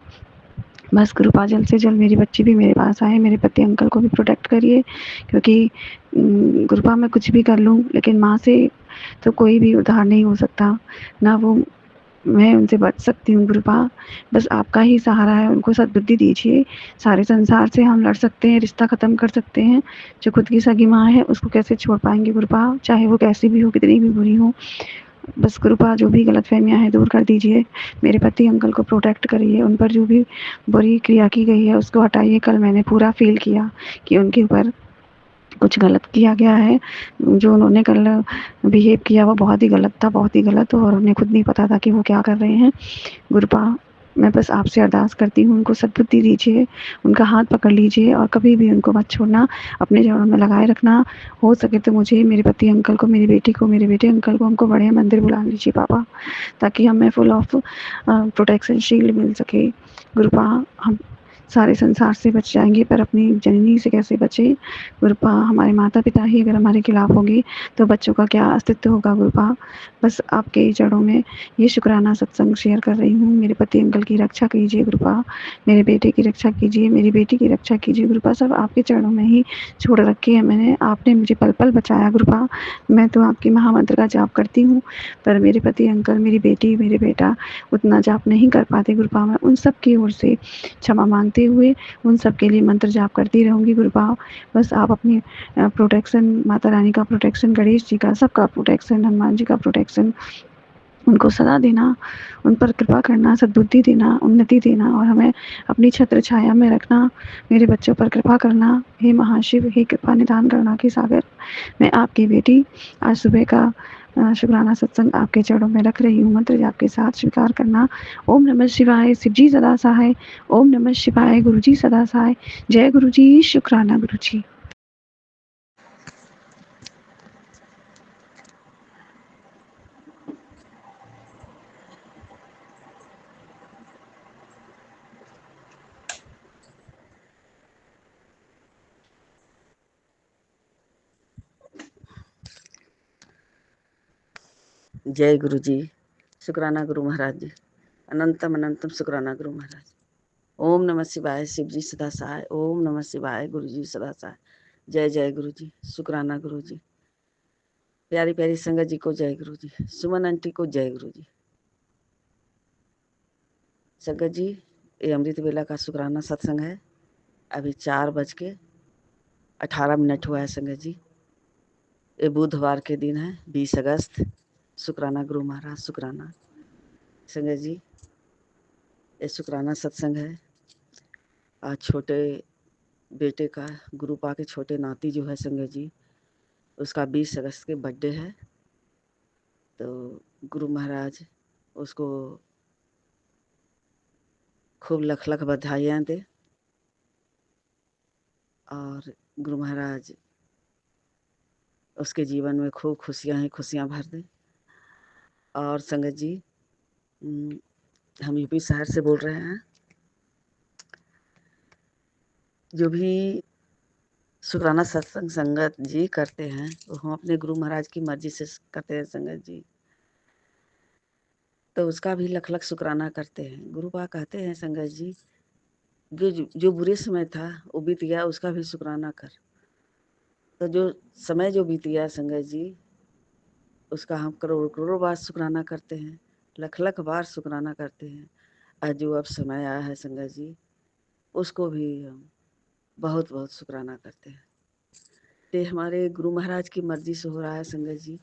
बस गुरुपा, जल्द से जल्द मेरी बच्ची भी मेरे पास आए, मेरे पति अंकल को भी प्रोटेक्ट करिए, क्योंकि गुरुपा मैं कुछ भी कर लूँ, लेकिन माँ से तो कोई भी उद्धार नहीं हो सकता। ना वो मैं उनसे बच सकती हूँ गुरुपा। बस आपका ही सहारा है, उनको सद्बुद्धि दीजिए। सारे संसार से हम लड़ सकते हैं, रिश्ता ख़त्म कर सकते हैं। जो खुद की सगी माँ है उसको कैसे छोड़ पाएँगे गुरुपा, चाहे वो कैसी भी हो, कितनी भी बुरी हो। बस कृपा जो भी गलतफ़हमियाँ हैं दूर कर दीजिए। मेरे पति अंकल को प्रोटेक्ट करिए, उन पर जो भी बुरी क्रिया की गई है उसको हटाइए। कल मैंने पूरा फ़ील किया कि उनके ऊपर कुछ गलत किया गया है। जो उन्होंने कल बिहेव किया वो बहुत ही गलत था, बहुत ही गलत, और उन्हें खुद नहीं पता था कि वो क्या कर रहे हैं। गुरुपा मैं बस आपसे अरदास करती हूँ, उनको सद्बुद्धि दीजिए, उनका हाथ पकड़ लीजिए और कभी भी उनको मत छोड़ना, अपने जड़ों में लगाए रखना। हो सके तो मुझे, मेरे पति अंकल को, मेरी बेटी को, मेरे बेटे अंकल को, हमको बढ़िया मंदिर बुला लीजिए पापा, ताकि हमें फुल ऑफ प्रोटेक्शन शील्ड मिल सके। गुरुपा हम सारे संसार से बच जाएंगे, पर अपनी जननी से कैसे बचे गुरुपा। हमारे माता पिता ही अगर हमारे खिलाफ होंगे तो बच्चों का क्या अस्तित्व होगा गुरुपा। बस आपके जड़ों में ये शुक्राना सत्संग शेयर कर रही हूँ। मेरे पति अंकल की रक्षा कीजिए गुरुपा, मेरे बेटे की रक्षा कीजिए, मेरी बेटी की रक्षा कीजिए गुरुपा। सब आपके चरणों में ही छोड़ रखे हैं मैंने, आपने मुझे पल पल बचाया गुरुपा। मैं तो आपके महामंत्र का जाप करती हूँ, पर मेरे पति अंकल, मेरी बेटी, मेरे बेटा उतना जाप नहीं कर पाते गुरुपा। मैं उन सब की ओर से क्षमा मांगते हुए उन सब के लिए मंत्र जाप करती रहूँगी गुरुपा। बस आप अपनी प्रोटेक्शन, माता रानी का प्रोटेक्शन, गणेश जी का, सबका प्रोटेक्शन, हनुमान जी का प्रोटेक्शन उनको सदा देना, उन पर कृपा करना, सद्बुद्धि देना, उन्नति देना और हमें अपनी छत्र छाया में रखना। मेरे बच्चों पर कृपा करना। हे महाशिव, हे कृपा निदान करुणा के सागर, मैं आपकी बेटी आज सुबह का शुक्राना सत्संग आपके चरणों में रख रही हूँ। मंत्र जाप के साथ स्वीकार करना। ओम नमः शिवाय, शिव जी सदा सहाय। ओम नमः शिवाय, गुरु जी सदा सहाय। जय गुरु जी, शुक्राना गुरु जी। जय गुरु जी, शुक्राना गुरु महाराज जी, अनंतम अनंतम शुक्राना गुरु महाराज। ओम नमः शिवाय, शिव जी सदा सहाय। ओम नमः शिवाय, गुरु जी सदा सहाय। जय जय गुरु जी, शुक्राना गुरु जी। प्यारी प्यारी संगत जी को जय गुरु जी, सुमन आंटी को जय गुरु जी। संगत जी, ये अमृत वेला का शुक्राना सत्संग है। अभी 4:18 हुआ है संगत जी। ये बुधवार के दिन है, 20 अगस्त। शुक्राना गुरु महाराज, शुक्राना। संगत जी, ये शुक्राना सत्संग है। आज छोटे बेटे का, गुरुपा के छोटे नाती जो है संगत जी, उसका 20 अगस्त के बर्थडे है। तो गुरु महाराज उसको खूब लख लख बधाइयाँ दे और गुरु महाराज उसके जीवन में खूब खुशियाँ ही खुशियाँ भर दें। और संगत जी, हम यूपी शहर से बोल रहे हैं। जो भी शुक्राना सत्संग संगत जी करते हैं वो हम अपने गुरु महाराज की मर्जी से करते हैं संगत जी। तो उसका भी लख लख शुक्राना करते हैं। गुरुपा कहते हैं संगत जी, जो बुरे समय था वो बीत गया, उसका भी शुक्राना कर। तो जो समय जो बीत गया संगत जी, उसका हम करोड़ करोड़ बार शुक्राना करते हैं, लख लख बार शुक्राना करते हैं। और जो अब समय आया है संगत जी, उसको भी हम बहुत बहुत शुक्राना करते हैं। ये हमारे गुरु महाराज की मर्जी से हो रहा है संगत जी।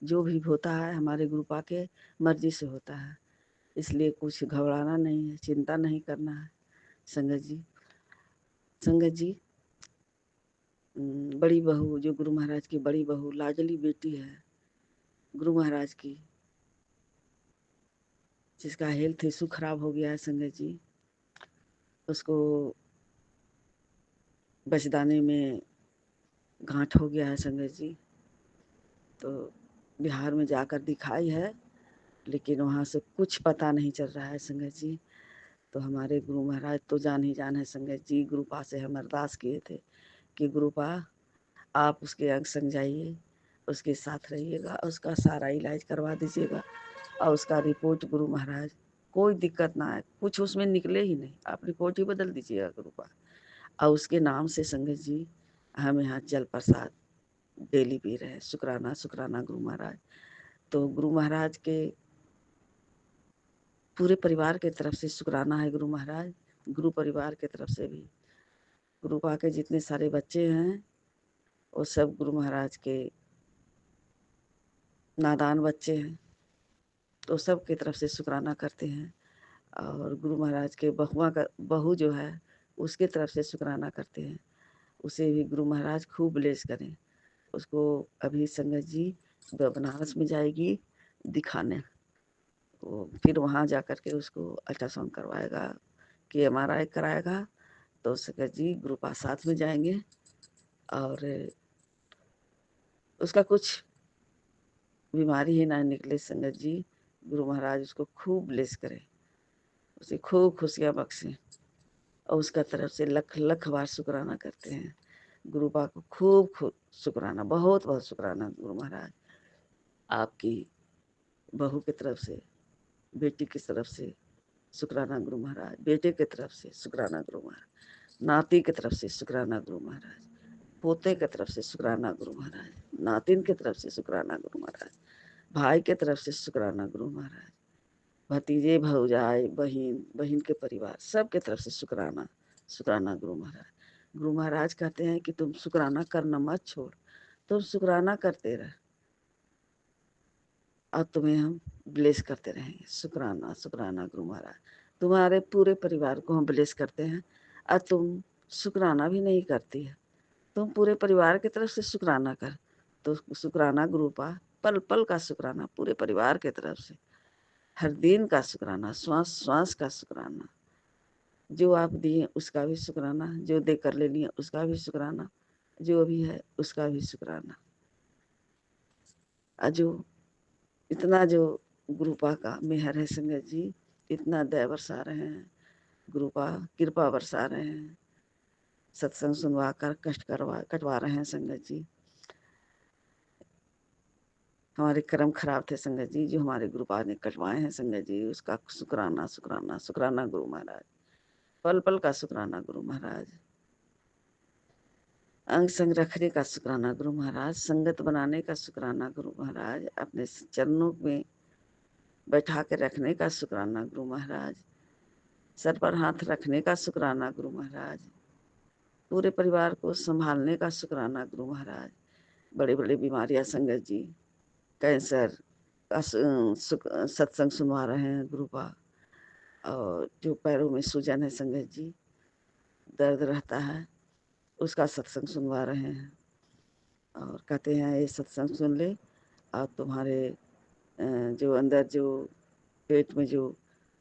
जो भी होता है हमारे गुरुपा के मर्जी से होता है, इसलिए कुछ घबराना नहीं है, चिंता नहीं करना है संगत जी। संगत जी, बड़ी बहू, जो गुरु महाराज की बड़ी बहू, लाडली बेटी है गुरु महाराज की, जिसका हेल्थ इशू खराब हो गया है संगत जी, उसको बचदाने में गांठ हो गया है संगत जी। तो बिहार में जाकर दिखाई है, लेकिन वहाँ से कुछ पता नहीं चल रहा है संगत जी। तो हमारे गुरु महाराज तो जान ही जान है संगत जी। गुरुपा से हम अरदास किए थे कि गुरुपा आप उसके अंग संग जाइए, उसके साथ रहिएगा, उसका सारा इलाज करवा दीजिएगा और उसका रिपोर्ट गुरु महाराज कोई दिक्कत ना आए, कुछ उसमें निकले ही नहीं, आप रिपोर्ट ही बदल दीजिएगा गुरुपा। और उसके नाम से संगत जी हम यहाँ जल प्रसाद डेली पी रहे हैं। शुक्राना शुक्राना गुरु महाराज। तो गुरु महाराज के पूरे परिवार के तरफ से शुक्राना है गुरु महाराज, गुरु परिवार के तरफ से भी। गुरु पा के जितने सारे बच्चे हैं वो सब गुरु महाराज के नादान बच्चे हैं, तो सब की तरफ से शुक्राना करते हैं। और गुरु महाराज के बहू जो है उसके तरफ से शुक्राना करते हैं। उसे भी गुरु महाराज खूब ब्लेस करें। उसको अभी संगत जी बनारस में जाएगी दिखाने, वो फिर वहाँ जा कर के उसको अल्ट्रासाउंड करवाएगा कि MRI कराएगा। तो संगत जी गुरु पास साथ में जाएंगे और उसका कुछ बीमारी ही ना निकले। संगत जी गुरु महाराज उसको खूब ब्लेस करें, उसे खूब खुशियाँ बख्शें और उसका तरफ से लख लख बार शुक्राना करते हैं। गुरु पा को खूब खूब शुक्राना, बहुत बहुत शुक्राना गुरु महाराज। आपकी बहू की तरफ से, बेटी की तरफ से शुक्राना गुरु महाराज, बेटे की तरफ से शुक्राना गुरु महाराज, नाती की तरफ से शुक्राना गुरु महाराज, पोते की तरफ से शुक्राना गुरु महाराज, नातिन की तरफ से शुक्राना गुरु महाराज, भाई की तरफ से शुक्राना गुरु महाराज, भतीजे भौजाई बहन बहन के परिवार सब के तरफ से शुक्राना शुक्राना गुरु महाराज। गुरु महाराज कहते हैं कि तुम शुक्राना करना मत छोड़, तुम शुक्राना करते रह और तुम्हें हम ब्लेस करते रहेंगे। शुक्राना शुक्राना गुरु महाराज, तुम्हारे पूरे परिवार को हम ब्लेस करते हैं और तुम शुक्राना भी नहीं करती है, तुम पूरे परिवार की तरफ से शुक्राना कर। तो शुक्राना गुरु पा, पल पल का शुक्राना पूरे परिवार की तरफ से, हर दिन का शुक्राना, श्वास श्वास का शुक्राना, जो आप दिए उसका भी शुक्राना, जो दे कर ले लिया उसका भी शुक्राना, जो भी है उसका भी शुक्राना। जो इतना जो गुरुपा का मेहर है संगत जी, इतना दया बरसा रहे हैं गुरुपा, कृपा बरसा रहे हैं, सत्संग सुनवा कर कष्ट कटवा रहे हैं संगत जी। हमारे कर्म खराब थे संगत जी, जो हमारे गुरुपा ने कटवाए हैं संगत जी, उसका शुक्राना शुक्राना शुक्राना गुरु महाराज, पल पल का शुक्राना गुरु महाराज, अंग संग रखने का शुक्राना गुरु महाराज, संगत बनाने का शुक्राना गुरु महाराज, अपने चरणों में बैठा के रखने का शुक्राना गुरु महाराज, सर पर हाथ रखने का शुक्राना गुरु महाराज, पूरे परिवार को संभालने का शुक्राना गुरु महाराज। बड़ी बड़ी बीमारियां संगत जी, कैंसर का सत्संग सुनवा रहे हैं गुरुपा, और जो पैरों में सूजन है संगत जी, दर्द रहता है, उसका सत्संग सुनवा रहे हैं और कहते हैं ये सत्संग सुन ले और तुम्हारे जो अंदर जो पेट में जो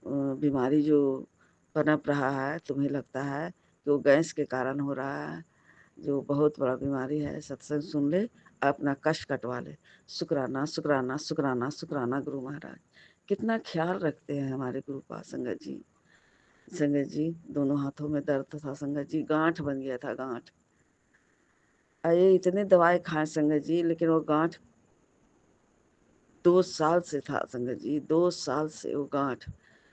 बीमारी जो पनप रहा है, तुम्हें लगता है कि वो गैस के कारण हो रहा है, जो बहुत बड़ा बीमारी है, सत्संग सुन ले, अपना कष्ट कटवा ले। शुक्राना शुक्राना शुक्राना शुक्राना गुरु महाराज, कितना ख्याल रखते हैं हमारे गुरुपा संगत जी। संगत जी दोनों हाथों में दर्द था संगत जी, गांठ बन गया था, गांठ। अरे इतने दवाई खाए संगत जी, लेकिन वो गांठ 2 साल से था संगत जी, 2 साल से वो गांठ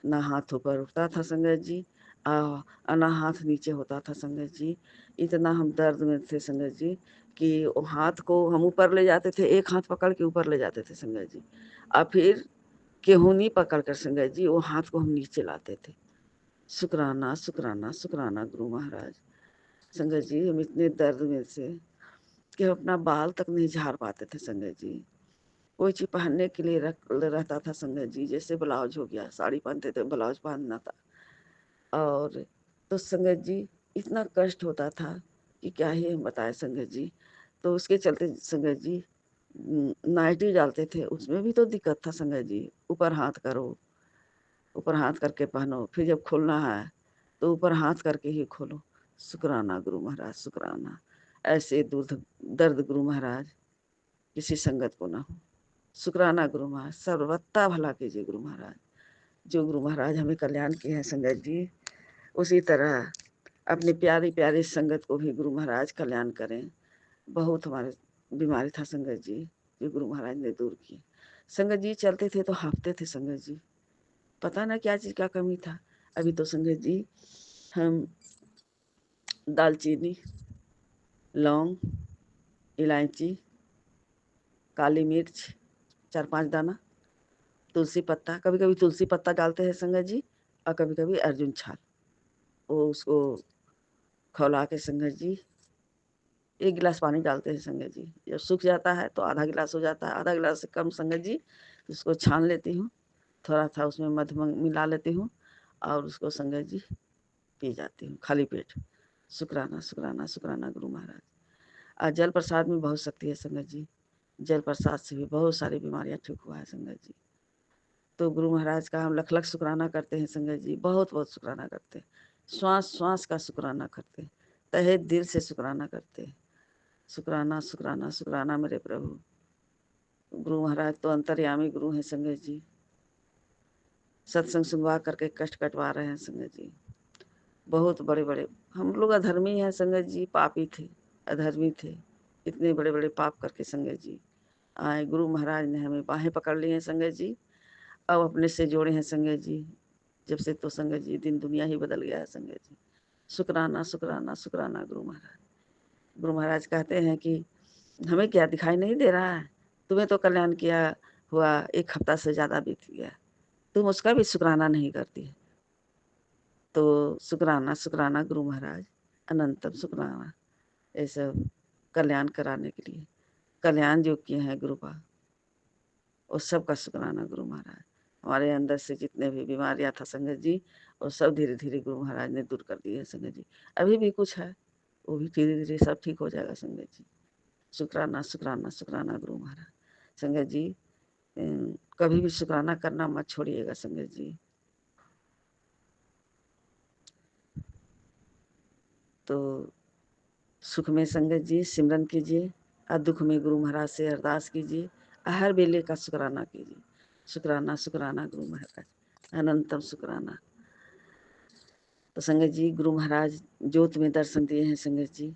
ना हाथ ऊपर उठता था संगत जी, ना हाथ नीचे होता था संगत जी। इतना हम दर्द में थे संगत जी कि वो हाथ को हम ऊपर ले जाते थे, एक हाथ पकड़ के ऊपर ले जाते थे संगत जी, और फिर केहूनी पकड़ कर संगत जी वो हाथ को हम नीचे लाते थे। शुक्राना शुक्राना शुक्राना गुरु महाराज। संगत जी हम इतने दर्द में से कि हम अपना बाल तक नहीं झाड़ पाते थे संगत जी, कोई चीज पहनने के लिए रहता था संगत जी, जैसे ब्लाउज हो गया, साड़ी पहनते थे ब्लाउज पहनना था, और तो संगत जी इतना कष्ट होता था कि क्या ही हम बताए संगत जी। तो उसके चलते संगत जी नाइटी डालते थे, उसमें भी तो दिक्कत था संगत जी, ऊपर हाथ करो, ऊपर हाथ करके पहनो, फिर जब खोलना है तो ऊपर हाथ करके ही खोलो। शुक्राना गुरु महाराज शुक्राना, ऐसे दर्द गुरु महाराज किसी संगत को ना हो। शुक्राना गुरु महाराज, सर्वथा भला कीजिए गुरु महाराज। जो गुरु महाराज हमें कल्याण किए हैं संगत जी, उसी तरह अपनी प्यारी प्यारी संगत को भी गुरु महाराज कल्याण करें। बहुत हमारे बीमारी था संगत जी, जो गुरु महाराज ने दूर की। संगत जी चलते थे तो हाँफते थे संगत जी, पता ना क्या चीज का कमी था। अभी तो संगत जी हम दालचीनी, लौंग, इलायची, काली मिर्च 4-5 दाना तुलसी पत्ता, कभी-कभी तुलसी पत्ता डालते हैं संगत जी और कभी-कभी अर्जुन छाल। वो उसको खौला के संगत जी 1 गिलास पानी डालते हैं संगत जी। जब सूख जाता है तो आधा गिलास हो जाता है, आधा गिलास से कम संगत जी, उसको छान लेती हूँ, थोड़ा-सा उसमें मध मिला लेती हूँ और उसको संगत जी पी जाती हूँ खाली पेट। शुक्राना, शुक्राना, शुक्राना गुरु महाराज। जल प्रसाद में बहुत शक्ति है संगत जी। जल प्रसाद से भी बहुत सारी बीमारियाँ ठीक हुआ है संगत जी। तो गुरु महाराज का हम लख-लख शुक्राना करते हैं संगत जी, बहुत-बहुत शुक्राना करते हैं। श्वास-श्वास का शुक्राना करते हैं, तहे दिल से शुक्राना करते हैं। शुक्राना, शुक्राना, शुक्राना मेरे प्रभु। गुरु महाराज तो अंतर्यामी गुरु हैं संगत जी। सत्संग सुनवा करके कष्ट कटवा रहे हैं संगत जी। बहुत बड़े-बड़े हम लोग अधर्मी हैं संगत जी, पापी थे, अधर्मी थे। इतने बड़े-बड़े पाप करके संगत जी आए, गुरु महाराज ने हमें बाहें पकड़ ली हैं संगत जी, अब अपने से जोड़े हैं संगत जी। जब से तो संगत जी दिन दुनिया ही बदल गया है संगत जी। शुक्राना, शुक्राना, शुक्राना गुरु महाराज। गुरु महाराज कहते हैं कि हमें क्या दिखाई नहीं दे रहा है? तुम्हें तो कल्याण किया हुआ 1 हफ्ता से ज़्यादा बीत गया, तुम उसका भी शुक्राना नहीं करती है। तो शुक्राना, शुक्राना गुरु महाराज, अनंतम शुक्राना ये सब कल्याण कराने के लिए, कल्याण जो किए हैं गुरुपा, उस सब का शुक्राना गुरु महाराज। हमारे अंदर से जितने भी बीमारियाँ था संगत जी, वो सब धीरे-धीरे गुरु महाराज ने दूर कर दिए हैं संगत जी। अभी भी कुछ है, वो भी धीरे-धीरे सब ठीक हो जाएगा संगत जी। शुक्राना, शुक्राना, शुक्राना गुरु महाराज। संगत जी कभी भी शुक्राना करना मत छोड़िएगा संगत जी। तो सुख में संगत जी सिमरन कीजिए और दुख में गुरु महाराज से अरदास कीजिए, हर बेले का शुक्राना कीजिए। शुक्राना, शुक्राना गुरु महाराज, अनंतम शुक्राना। तो संगत जी गुरु महाराज ज्योत में दर्शन दिए हैं संगत जी।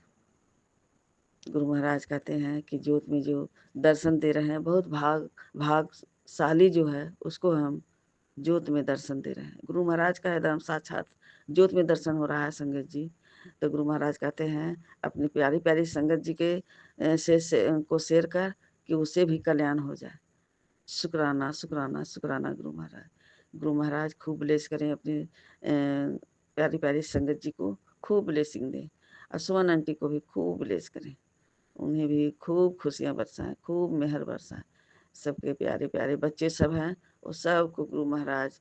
गुरु महाराज कहते हैं कि ज्योत में जो दर्शन दे रहे हैं, बहुत भागशाली जो है उसको हम ज्योत में दर्शन दे रहे हैं। गुरु महाराज का एकदम साक्षात ज्योत में दर्शन हो रहा है संगत जी। तो गुरु महाराज कहते हैं अपनी प्यारी-प्यारी संगत जी के को शेयर कर कि उससे भी कल्याण हो जाए। शुक्राना, शुक्राना, शुक्राना गुरु महाराज। गुरु महाराज खूब ब्लेस करें अपनी प्यारी-प्यारी संगत जी को, खूब ब्लेसिंग दें और सुमन आंटी को भी खूब ब्लेस करें। उन्हें भी खूब खुशियाँ बरसाएँ, खूब मेहर बरसाएँ। सबके प्यारे-प्यारे बच्चे सब हैं, वो सबको गुरु महाराज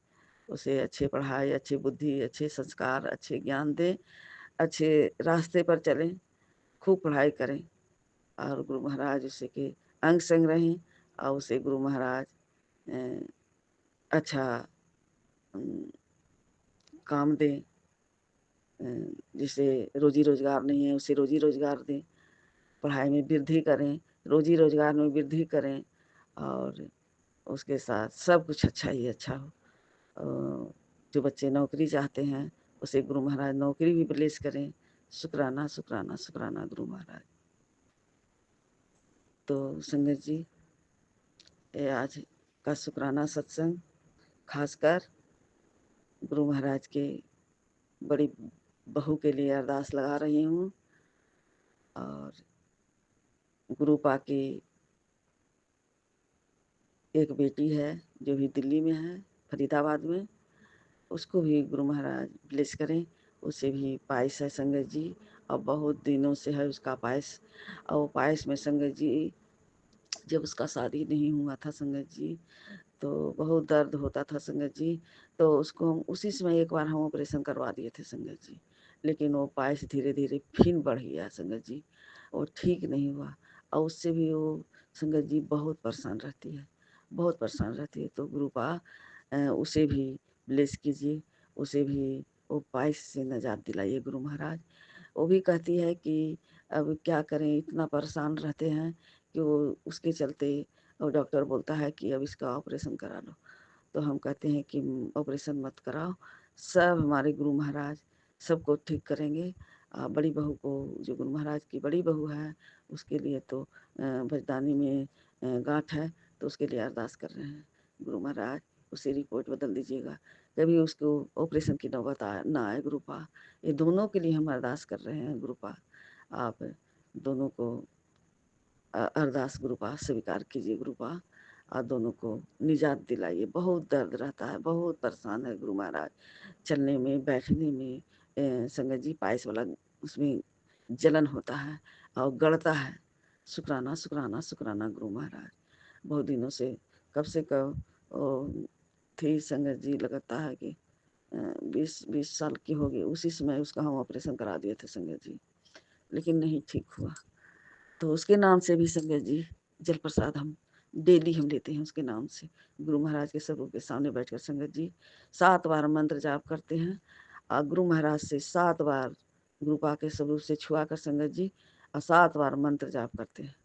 उसे अच्छी पढ़ाई, अच्छी बुद्धि, अच्छे संस्कार, अच्छे ज्ञान दें, अच्छे रास्ते पर चलें, खूब पढ़ाई करें और गुरु महाराज उसे के अंग संग रहें और उसे गुरु महाराज अच्छा काम दें। जिसे रोज़ी-रोज़गार नहीं है, उसे रोज़ी-रोज़गार दें। पढ़ाई में वृद्धि करें, रोज़ी-रोज़गार में वृद्धि करें और उसके साथ सब कुछ अच्छा ही अच्छा हो। जो बच्चे नौकरी चाहते हैं, उसे गुरु महाराज नौकरी भी ब्लेस करें। शुक्राना, शुक्राना, शुक्राना गुरु महाराज। तो संगत जी, ये आज का शुक्राना सत्संग खासकर गुरु महाराज के बड़ी बहू के लिए अरदास लगा रही हूँ और गुरुपा की एक बेटी है जो भी दिल्ली में है, फरीदाबाद में, उसको भी गुरु महाराज ब्लेस करें। उसे भी पायस है संगत जी और बहुत दिनों से है उसका पायस और वो पायस में संगत जी जब उसका शादी नहीं हुआ था संगत जी तो बहुत दर्द होता था संगत जी, तो उसको हम उसी समय एक बार हम ऑपरेशन करवा दिए थे संगत जी, लेकिन वो पायस धीरे-धीरे फिर बढ़ गया संगत जी, वो ठीक नहीं हुआ और उससे भी वो संगत जी बहुत परेशान रहती है, बहुत परेशान रहती है। तो गुरुपा उसे भी ब्लेस कीजिए, उसे भी वो पायस से निजात दिलाइए गुरु महाराज। वो भी कहती है कि अब क्या करें, इतना परेशान रहते हैं कि वो उसके चलते और डॉक्टर बोलता है कि अब इसका ऑपरेशन करा लो। तो हम कहते हैं कि ऑपरेशन मत कराओ, सब हमारे गुरु महाराज सबको ठीक करेंगे। बड़ी बहू को जो गुरु महाराज की बड़ी बहू है उसके लिए तो बजदानी में गाँठ है तो उसके लिए अरदास कर रहे हैं। गुरु महाराज उसे रिपोर्ट बदल दीजिएगा, कभी उसको ऑपरेशन की नौबत ना आए गुरुपा। ये दोनों के लिए हम अरदास कर रहे हैं गुरुपा। आप दोनों को अरदास गुरुपा स्वीकार कीजिए गुरुपा और दोनों को निजात दिलाइए। बहुत दर्द रहता है, बहुत परेशान है गुरु महाराज, चलने में बैठने में। संगत जी पायस वाला उसमें जलन होता है और गड़ता है। शुक्राना शुक्राना शुक्राना गुरु महाराज। बहुत दिनों से कब से कब थी संगत जी, लगता है कि 20 साल की होगी। उसी समय उसका हम ऑपरेशन करा दिए थे संगत जी, लेकिन नहीं ठीक हुआ। तो उसके नाम से भी संगत जी जल प्रसाद हम डेली हम लेते हैं उसके नाम से। गुरु महाराज के स्वरूप के सामने बैठकर संगत जी 7 बार मंत्र जाप करते हैं और गुरु महाराज से 7 बार गुरु पा के स्वरूप से छुआ कर संगत जी और 7 बार मंत्र जाप करते हैं।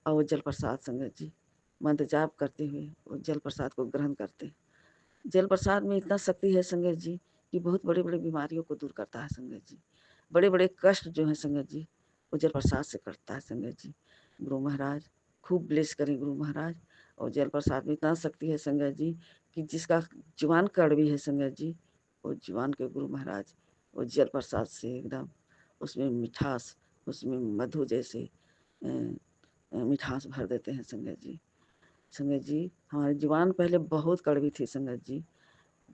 और वो जल प्रसाद संगत जी मंत्र जाप करते हुए वो जल प्रसाद को ग्रहण करते हैं। जल प्रसाद में इतना शक्ति है संगत जी कि बहुत बड़े बड़े बीमारियों को दूर करता है संगत जी। बड़े बड़े कष्ट जो है संगत जी वो जल प्रसाद से कटता है संगत जी। गुरु महाराज खूब ब्लेस करें गुरु महाराज। और जल प्रसाद में इतना शक्ति है संगत जी कि जिसका जुबान कड़वी है संगत जी, वो जुबान के गुरु महाराज वो जल प्रसाद से एकदम उसमें मिठास, उसमें मधु जैसे मिठास भर देते हैं संगत जी। संगत जी हमारी जुबान पहले बहुत कड़वी थी संगत जी,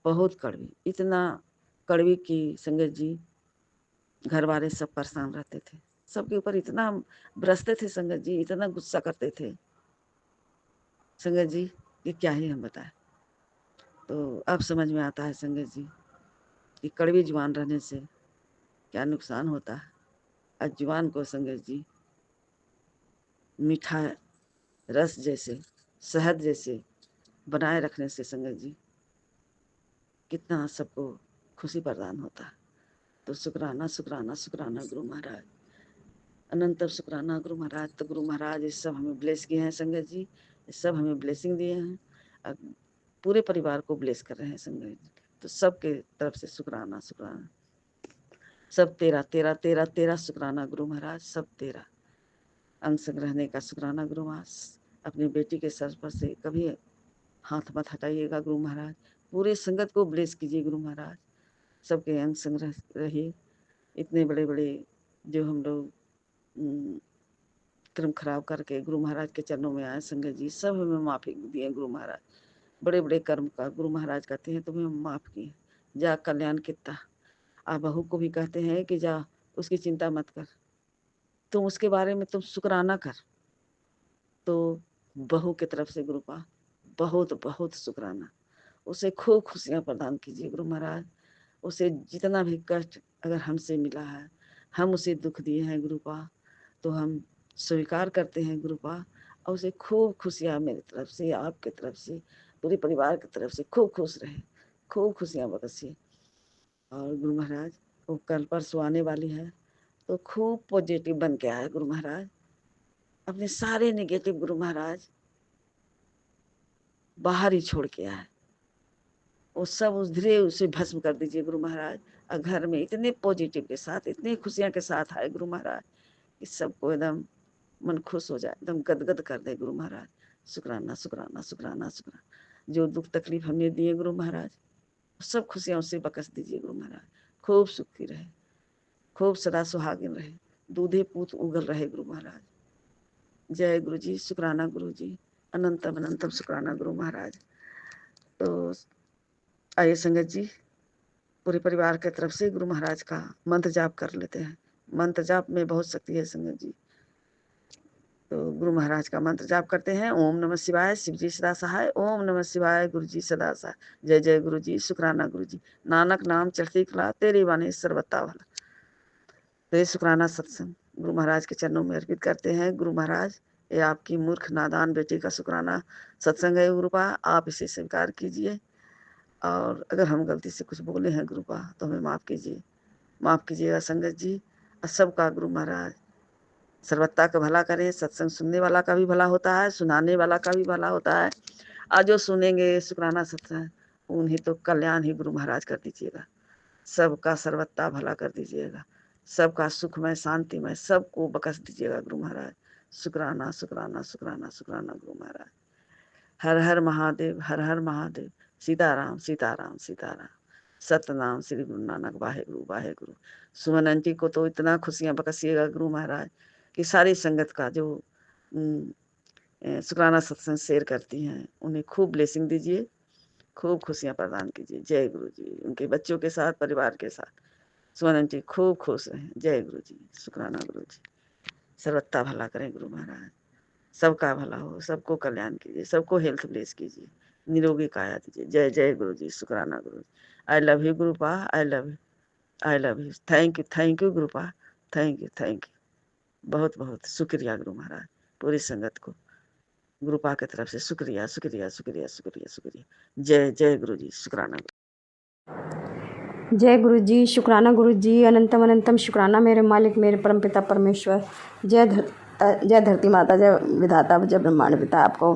बहुत कड़वी, इतना कड़वी कि संगत जी घर वाले सब परेशान रहते थे, सबके ऊपर इतना बरसते थे संगत जी, इतना गुस्सा करते थे संगत जी कि क्या ही हम बताएं। तो अब समझ में आता है संगत जी कि कड़वी जुबान रहने से क्या नुकसान होता है। और जुबान को संगत जी मीठा रस जैसे, शहद जैसे बनाए रखने से संगत जी कितना सबको खुशी प्रदान होता है। तो शुक्राना शुक्राना शुक्राना गुरु महाराज, अनंतम शुक्राना गुरु महाराज। तो गुरु महाराज ये सब हमें ब्लेस किए हैं संगत जी, ये सब हमें ब्लेसिंग दिए हैं और पूरे परिवार को ब्लेस कर रहे हैं संगत जी। तो सबके तरफ से शुक्राना शुक्राना। सब तेरा तेरा तेरा तेरा शुक्राना गुरु महाराज, सब तेरा। अंग संग रहने का शुक्राना गुरु महाराज। अपनी बेटी के सर पर से कभी हाथ मत हटाइएगा गुरु महाराज। पूरे संगत को ब्लेस कीजिए गुरु महाराज, सबके अंग संग रहिए। इतने बड़े बड़े जो हम लोग क्रम खराब करके गुरु महाराज के चरणों में आए संगत जी, सब हमें माफी दिए गुरु महाराज। बड़े बड़े कर्म का गुरु महाराज कहते हैं तुम्हें माफ किए, जा कल्याण कितना। आप बहू को भी कहते हैं कि जा उसकी चिंता मत कर, तुम उसके बारे में तुम शुक्राना कर। तो बहू की तरफ से गुरु पा बहुत बहुत शुक्राना। उसे खूब खुशियां प्रदान कीजिए गुरु महाराज। उसे जितना भी कष्ट अगर हमसे मिला है, हम उसे दुख दिए हैं गुरु पा, तो हम स्वीकार करते हैं गुरु पा। और उसे खूब खुशियां मेरी तरफ से, आपके तरफ से, पूरे परिवार की तरफ से खूब खुश रहे, खूब खुशियां बरसिए। और गुरु महाराज वो कल परसों आने वाली है, तो खूब पॉजिटिव बन के आए गुरु महाराज। अपने सारे नेगेटिव गुरु महाराज बाहर ही छोड़ के आए, वो सब उधरे उसे भस्म कर दीजिए गुरु महाराज। और घर में इतने पॉजिटिव के साथ, इतनी खुशियां के साथ आए गुरु महाराज कि सबको एकदम मन खुश हो जाए, एकदम गदगद कर दे गुरु महाराज। शुक्राना शुक्राना शुक्राना शुक्राना। जो दुख तकलीफ हमने दिए गुरु महाराज, सब खुशियां उससे बकस दीजिए गुरु महाराज। खूब सुखी रहे, खूब सदा सुहागिन रहे, दूधे पूत उगल रहे गुरु महाराज। जय गुरु जी, शुक्राना गुरु जी, अनंतम अनंतम शुक्राना गुरु महाराज। तो आइए संगत जी पूरे परिवार की तरफ से गुरु महाराज का मंत्र जाप कर लेते हैं। मंत्र जाप में बहुत शक्ति है संगत जी। तो गुरु महाराज का मंत्र जाप करते हैं। ओम नमः शिवाय, शिव जी सदा सहाय। ओम नमः शिवाय, गुरु जी सदा सहाय। जय जय गुरु जी, शुक्राना गुरु जी, नानक नाम चढ़ती कला, तेरी वाणी सर्वथा भला। तो ये शुक्राना सत्संग गुरु महाराज के चरणों में अर्पित करते हैं। गुरु महाराज ये आपकी मूर्ख नादान बेटी का शुक्राना सत्संग है गुरुपा, आप इसे स्वीकार कीजिए। और अगर हम गलती से कुछ बोले हैं गुरुपा तो हमें माफ़ कीजिए, माफ़ कीजिएगा संगत जी। और सबका गुरु महाराज सर्वत्ता का भला करें। सत्संग सुनने वाला का भी भला होता है, सुनाने वाला का भी भला होता है। आज जो सुनेंगे शुक्राना सत्संग, उन्हें तो कल्याण ही गुरु महाराज कर दीजिएगा। सबका सर्वत्ता भला कर दीजिएगा, सबका सुखमय शांतिमय सबको बकस दीजिएगा गुरु महाराज। शुक्राना शुक्राना शुक्राना शुक्राना गुरु महाराज। हर हर महादेव, हर हर महादेव। सीताराम सीताराम सीताराम। सतनाम श्री गुरु नानक वाहे गुरु वाहे गुरु। सुमन आंटी को तो इतना खुशियां बकसिएगा गुरु महाराज कि सारी संगत का जो शुक्राना सत्संग शेयर करती हैं, उन्हें खूब ब्लेसिंग दीजिए, खूब खुशियाँ प्रदान कीजिए। जय गुरु जी। उनके बच्चों के साथ, परिवार के साथ सुमन आंटी खूब खुश रहें। जय गुरु जी। शुक्राना गुरु जी। सर्वथा भला करें गुरु महाराज, सबका भला हो, सबको कल्याण कीजिए, सबको हेल्थ ब्लेस कीजिए, निरोगी काया दीजिए। जय जय गुरु जी। शुक्राना guru ji. I love you Gurupa, I love you, I love you. Thank you Gurupa, thank you. बहुत बहुत शुक्रिया गुरु महाराज। पूरी संगत को गुरुपा की तरफ से शुक्रिया शुक्रिया शुक्रिया शुक्रिया शुक्रिया। जय जय गुरु जी। शुक्राना। जय गुरु जी। शुक्राना गुरु जी। अनंतम अनंतम शुक्राना मेरे मालिक, मेरे परमपिता परमेश्वर। जय धरती माता, जय विधाता, जय ब्रह्मांड पिता। आपको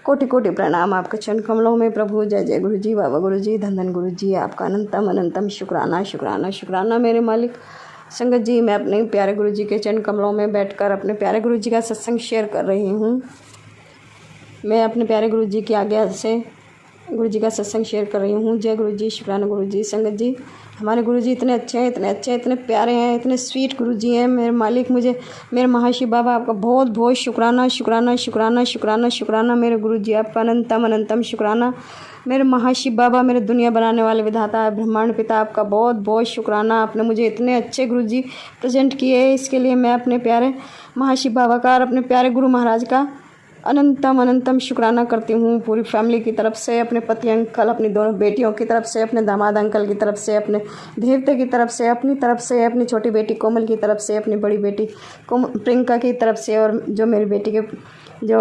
कोटि कोटि प्रणाम आपके चरण कमलों में प्रभु। जय जय गुरु जी, बाबा गुरु जी, धन धन गुरु जी। आपका अनंतम अनंतम शुक्राना शुक्राना शुक्राना मेरे मालिक। संगत जी, मैं अपने प्यारे गुरु जी के चरण कमलों में बैठकर अपने प्यारे गुरु जी का सत्संग शेयर कर रही हूँ। मैं अपने प्यारे गुरु जी की आज्ञा से गुरु जी का सत्संग शेयर कर रही हूँ। जय गुरु जी। शुक्राना गुरु जी। संगत जी, हमारे गुरु जी इतने अच्छे हैं, इतने अच्छे हैं, इतने प्यारे हैं, इतने स्वीट गुरु जी हैं मेरे मालिक। मुझे मेरे महाशिव बाबा, आपका बहुत बहुत शुक्राना शुक्राना शुक्राना शुक्राना शुक्राना मेरे गुरु जी। आपका अनंतम अनंतम शुक्राना मेरे महाशिव बाबा, मेरे दुनिया बनाने वाले विधाता ब्रह्मांड पिता। आपका बहुत बहुत शुक्राना। आपने मुझे इतने अच्छे गुरु जी प्रेजेंट किए, इसके लिए मैं अपने प्यारे महाशिव बाबा का और अपने प्यारे गुरु महाराज का अनंतम अनंतम शुक्राना करती हूँ। पूरी फैमिली की तरफ से, अपने पति अंकल, अपनी दोनों बेटियों की तरफ से, अपने दामाद अंकल की तरफ से, अपने देवते की तरफ से, अपनी तरफ से, अपनी छोटी बेटी कोमल की तरफ से, अपनी बड़ी बेटी प्रियंका की तरफ से, और जो मेरी बेटी के जो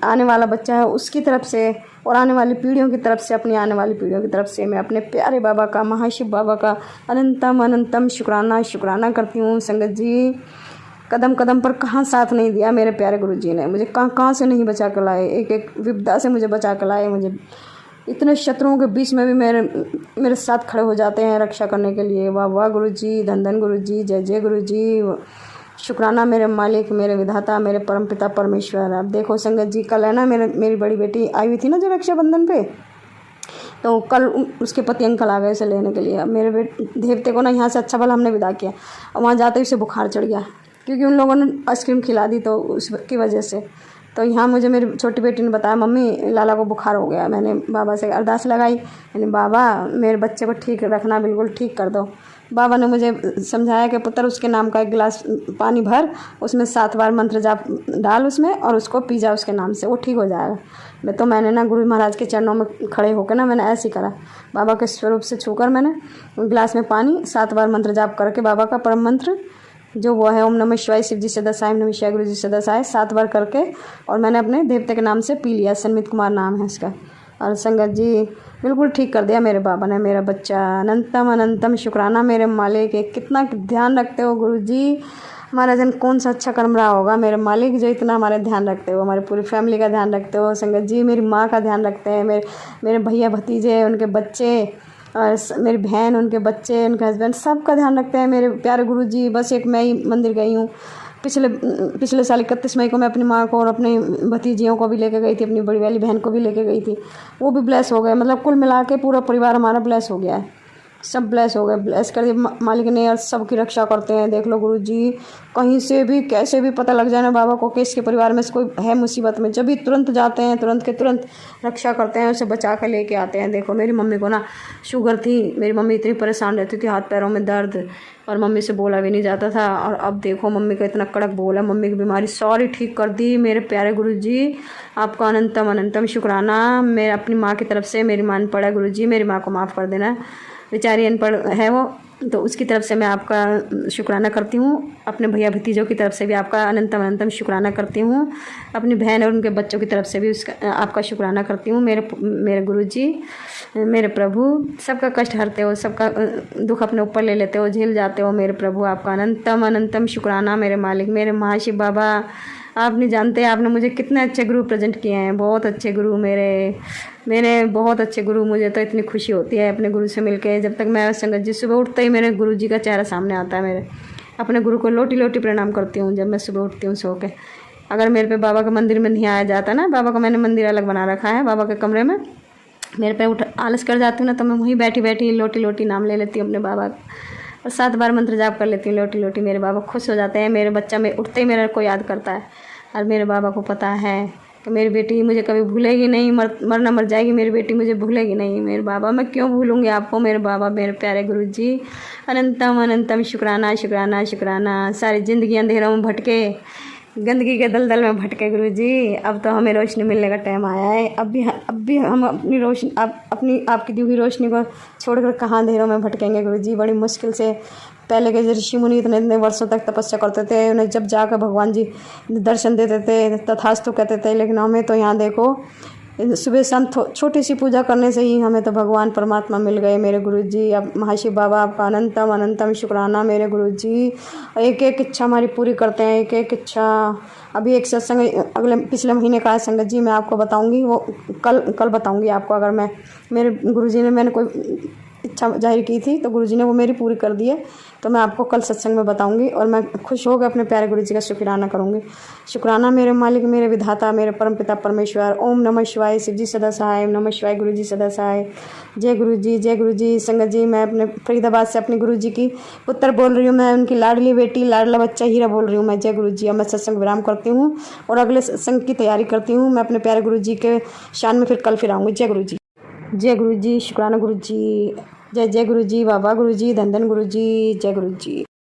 आने वाला बच्चा है उसकी तरफ से, और आने वाली पीढ़ियों की तरफ से, अपनी आने वाली पीढ़ियों की तरफ से मैं अपने प्यारे बाबा का, महाशिव बाबा का अनंतम अनंतम शुक्राना शुक्राना करती हूँ। संगत जी, कदम कदम पर कहाँ साथ नहीं दिया मेरे प्यारे गुरु जी ने। मुझे कहाँ से नहीं बचा कर लाए, एक एक विपदा से मुझे बचा कर लाए। मुझे इतने शत्रुओं के बीच में भी मेरे साथ खड़े हो जाते हैं रक्षा करने के लिए। वाह वाह गुरु जी, धन धन गुरु जी, जय जय गुरु जी। शुक्राना मेरे मालिक, मेरे विधाता, मेरे परमपिता परमेश्वर। अब देखो संगत जी, कल है ना मेरी बड़ी बेटी आई हुई थी ना जो रक्षाबंधन पे, तो कल उसके पति अंकल आ गए उसे लेने के लिए। अब मेरे देवते को ना यहाँ से अच्छा भला हमने विदा किया, और वहाँ जाते ही उसे बुखार चढ़ गया, क्योंकि उन लोगों ने आइसक्रीम खिला दी, तो उसकी वजह से। तो यहाँ मुझे मेरी छोटी बेटी ने बताया, मम्मी लाला को बुखार हो गया। मैंने बाबा से अरदास लगाई, मैंने बाबा मेरे बच्चे को ठीक रखना, बिल्कुल ठीक कर दो। बाबा ने मुझे समझाया कि पुत्र उसके नाम का एक गिलास पानी भर, उसमें 7 बार मंत्र जाप डाल उसमें, और उसको पी जा उसके नाम से, वो ठीक हो जाएगा। तो मैंने ना गुरु महाराज के चरणों में खड़े होकर ना मैंने ऐसे ही करा, बाबा के स्वरूप से छूकर मैंने गिलास में पानी 7 बार मंत्र जाप करके बाबा का परम मंत्र जो वो है ओम नमः शिवाय शिव जी सदा साई, नमः शिवाय गुरु जी सदा साई 7 बार करके, और मैंने अपने देवते के नाम से पी लिया। सन्मित कुमार नाम है इसका। और संगत जी, बिल्कुल ठीक कर दिया मेरे बाबा ने मेरा बच्चा। अनंतम अनंतम शुक्राना मेरे मालिक। कितना ध्यान रखते हो गुरु जी, हमारा जन कौन सा अच्छा कर्म रहा होगा मेरे मालिक, जो इतना हमारे ध्यान रखते हो, हमारी पूरी फैमिली का ध्यान रखते हो। संगत जी, मेरी माँ का ध्यान रखते हैं, मेरे भैया भतीजे, उनके बच्चे, और मेरी बहन, उनके बच्चे, उनके हस्बैंड, सबका ध्यान रखते हैं मेरे प्यारे गुरु जी। बस एक मैं ही मंदिर गई हूँ, पिछले साल 31 मई को मैं अपनी माँ को और अपनी भतीजियों को भी लेके गई थी, अपनी बड़ी वाली बहन को भी लेके गई थी, वो भी ब्लेस हो गए। मतलब कुल मिला के पूरा परिवार हमारा ब्लेस हो गया है, सब ब्लेस हो गए, ब्लेस कर दिए मालिक ने, और सबकी रक्षा करते हैं। देख लो गुरु जी, कहीं से भी कैसे भी पता लग जाए ना बाबा को कि इसके परिवार में से कोई है मुसीबत में, जब भी तुरंत जाते हैं, तुरंत के तुरंत रक्षा करते हैं, उसे बचा कर लेके आते हैं। देखो मेरी मम्मी को ना शुगर थी, मेरी मम्मी इतनी परेशान रहती थी, हाथ पैरों में दर्द, और मम्मी से बोला भी नहीं जाता था। और अब देखो मम्मी का इतना कड़क बोला, मम्मी की बीमारी सारी ठीक कर दी मेरे प्यारे गुरु जी। आपका अनंतम अनंतम शुक्राना। मैं अपनी माँ की तरफ से, मेरी माँ अनपढ़ है गुरु जी, मेरी माँ को माफ़ कर देना, बेचारी अनपढ़ है वो, तो उसकी तरफ से मैं आपका शुक्राना करती हूँ। अपने भैया भतीजों की तरफ से भी आपका अनंतम अनंतम शुक्राना करती हूँ। अपनी बहन और उनके बच्चों की तरफ से भी उसका आपका शुक्राना करती हूँ। मेरे गुरु जी, मेरे प्रभु, सबका कष्ट हरते हो, सबका दुख अपने ऊपर ले लेते हो, झेल जाते हो मेरे प्रभु। आपका अनंतम अनंतम शुक्राना मेरे मालिक, मेरे महाशिव बाबा। आप नहीं जानते आपने मुझे कितने अच्छे गुरु प्रेजेंट किए हैं, बहुत अच्छे गुरु मेरे बहुत अच्छे गुरु। मुझे तो इतनी खुशी होती है अपने गुरु से मिलके। जब तक मैं संगत जी, सुबह उठते ही मेरे गुरु जी का चेहरा सामने आता है। मेरे अपने गुरु को लोटी लोटी प्रणाम करती हूँ जब मैं सुबह उठती हूँ सो के। अगर मेरे पे बाबा के मंदिर में नहीं आया जाता ना, बाबा का मैंने मंदिर अलग बना रखा है बाबा के कमरे में, मेरे पे उठ आलस कर जाती हूँ ना, तो मैं वहीं बैठी बैठी लोटी लोटी नाम ले लेती हूँ अपने बाबा का, और 7 बार मंत्र जाप कर लेती हूँ लोटी लोटी। मेरे बाबा खुश हो जाते हैं, मेरे बच्चा में उठते ही मेरे को याद करता है। और मेरे बाबा को पता है कि मेरी बेटी मुझे कभी भूलेगी नहीं, मरना मर जाएगी मेरी बेटी मुझे भूलेगी नहीं। मेरे बाबा, मैं क्यों भूलूँगी आपको मेरे बाबा, मेरे प्यारे गुरुजी। अनंतम अनंतम शुक्राना शुक्राना शुक्राना। सारी ज़िंदगी अंधेरों में भटके, गंदगी के दलदल में भटके गुरुजी, अब तो हमें रोशनी मिलने का टाइम आया है। अब भी हम अपनी रोशनी, आपकी दी हुई रोशनी को छोड़कर कहाँ अंधेरों में भटकेंगे गुरुजी। बड़ी मुश्किल से पहले के जो ऋषि मुनि इतने वर्षों तक तपस्या करते थे, उन्हें जब जाकर भगवान जी दर्शन देते थे तथास्तु कहते थे, लेकिन हमें तो यहाँ देखो सुबह शाम छोटी सी पूजा करने से ही हमें तो भगवान परमात्मा मिल गए मेरे गुरुजी। अब महाशिव बाबा आपका अनंतम अनंतम शुक्राना मेरे गुरुजी। एक एक इच्छा हमारी पूरी करते हैं, एक एक इच्छा। अभी एक सत्संग पिछले महीने का है संगत जी, मैं आपको बताऊंगी, वो कल बताऊंगी आपको। अगर मेरे गुरुजी ने, मैंने कोई इच्छा जाहिर की थी तो गुरुजी ने वो मेरी पूरी कर दी है, तो मैं आपको कल सत्संग में बताऊंगी और मैं खुश होकर अपने प्यारे गुरुजी का शुक्राना करूंगी। शुक्राना मेरे मालिक, मेरे विधाता, मेरे परमपिता परमेश्वर। ओम नमः शिवाय, शिवजी सदा सहाय। ओम नमः शिवाय, गुरुजी सदा सहाय। जय गुरुजी, जय गुरुजी। संगत जी, मैं अपने फरीदाबाद से अपने गुरुजी की पुत्र बोल रही हूँ, मैं उनकी लाडली बेटी, लाडला बच्चा हीरा बोल रही हूँ मैं। जय गुरुजी। अब मैं सत्संग विराम करती हूँ और अगले सत्संग की तैयारी करती हूँ। मैं अपने प्यारे गुरुजी के शान में फिर कल फिर आऊँगी। जय गुरुजी, जय गुरुजी। शुक्राना गुरुजी। जय जय गुरुजी, बाबा गुरुजी, धन धन गुरुजी। जय गुरुजी।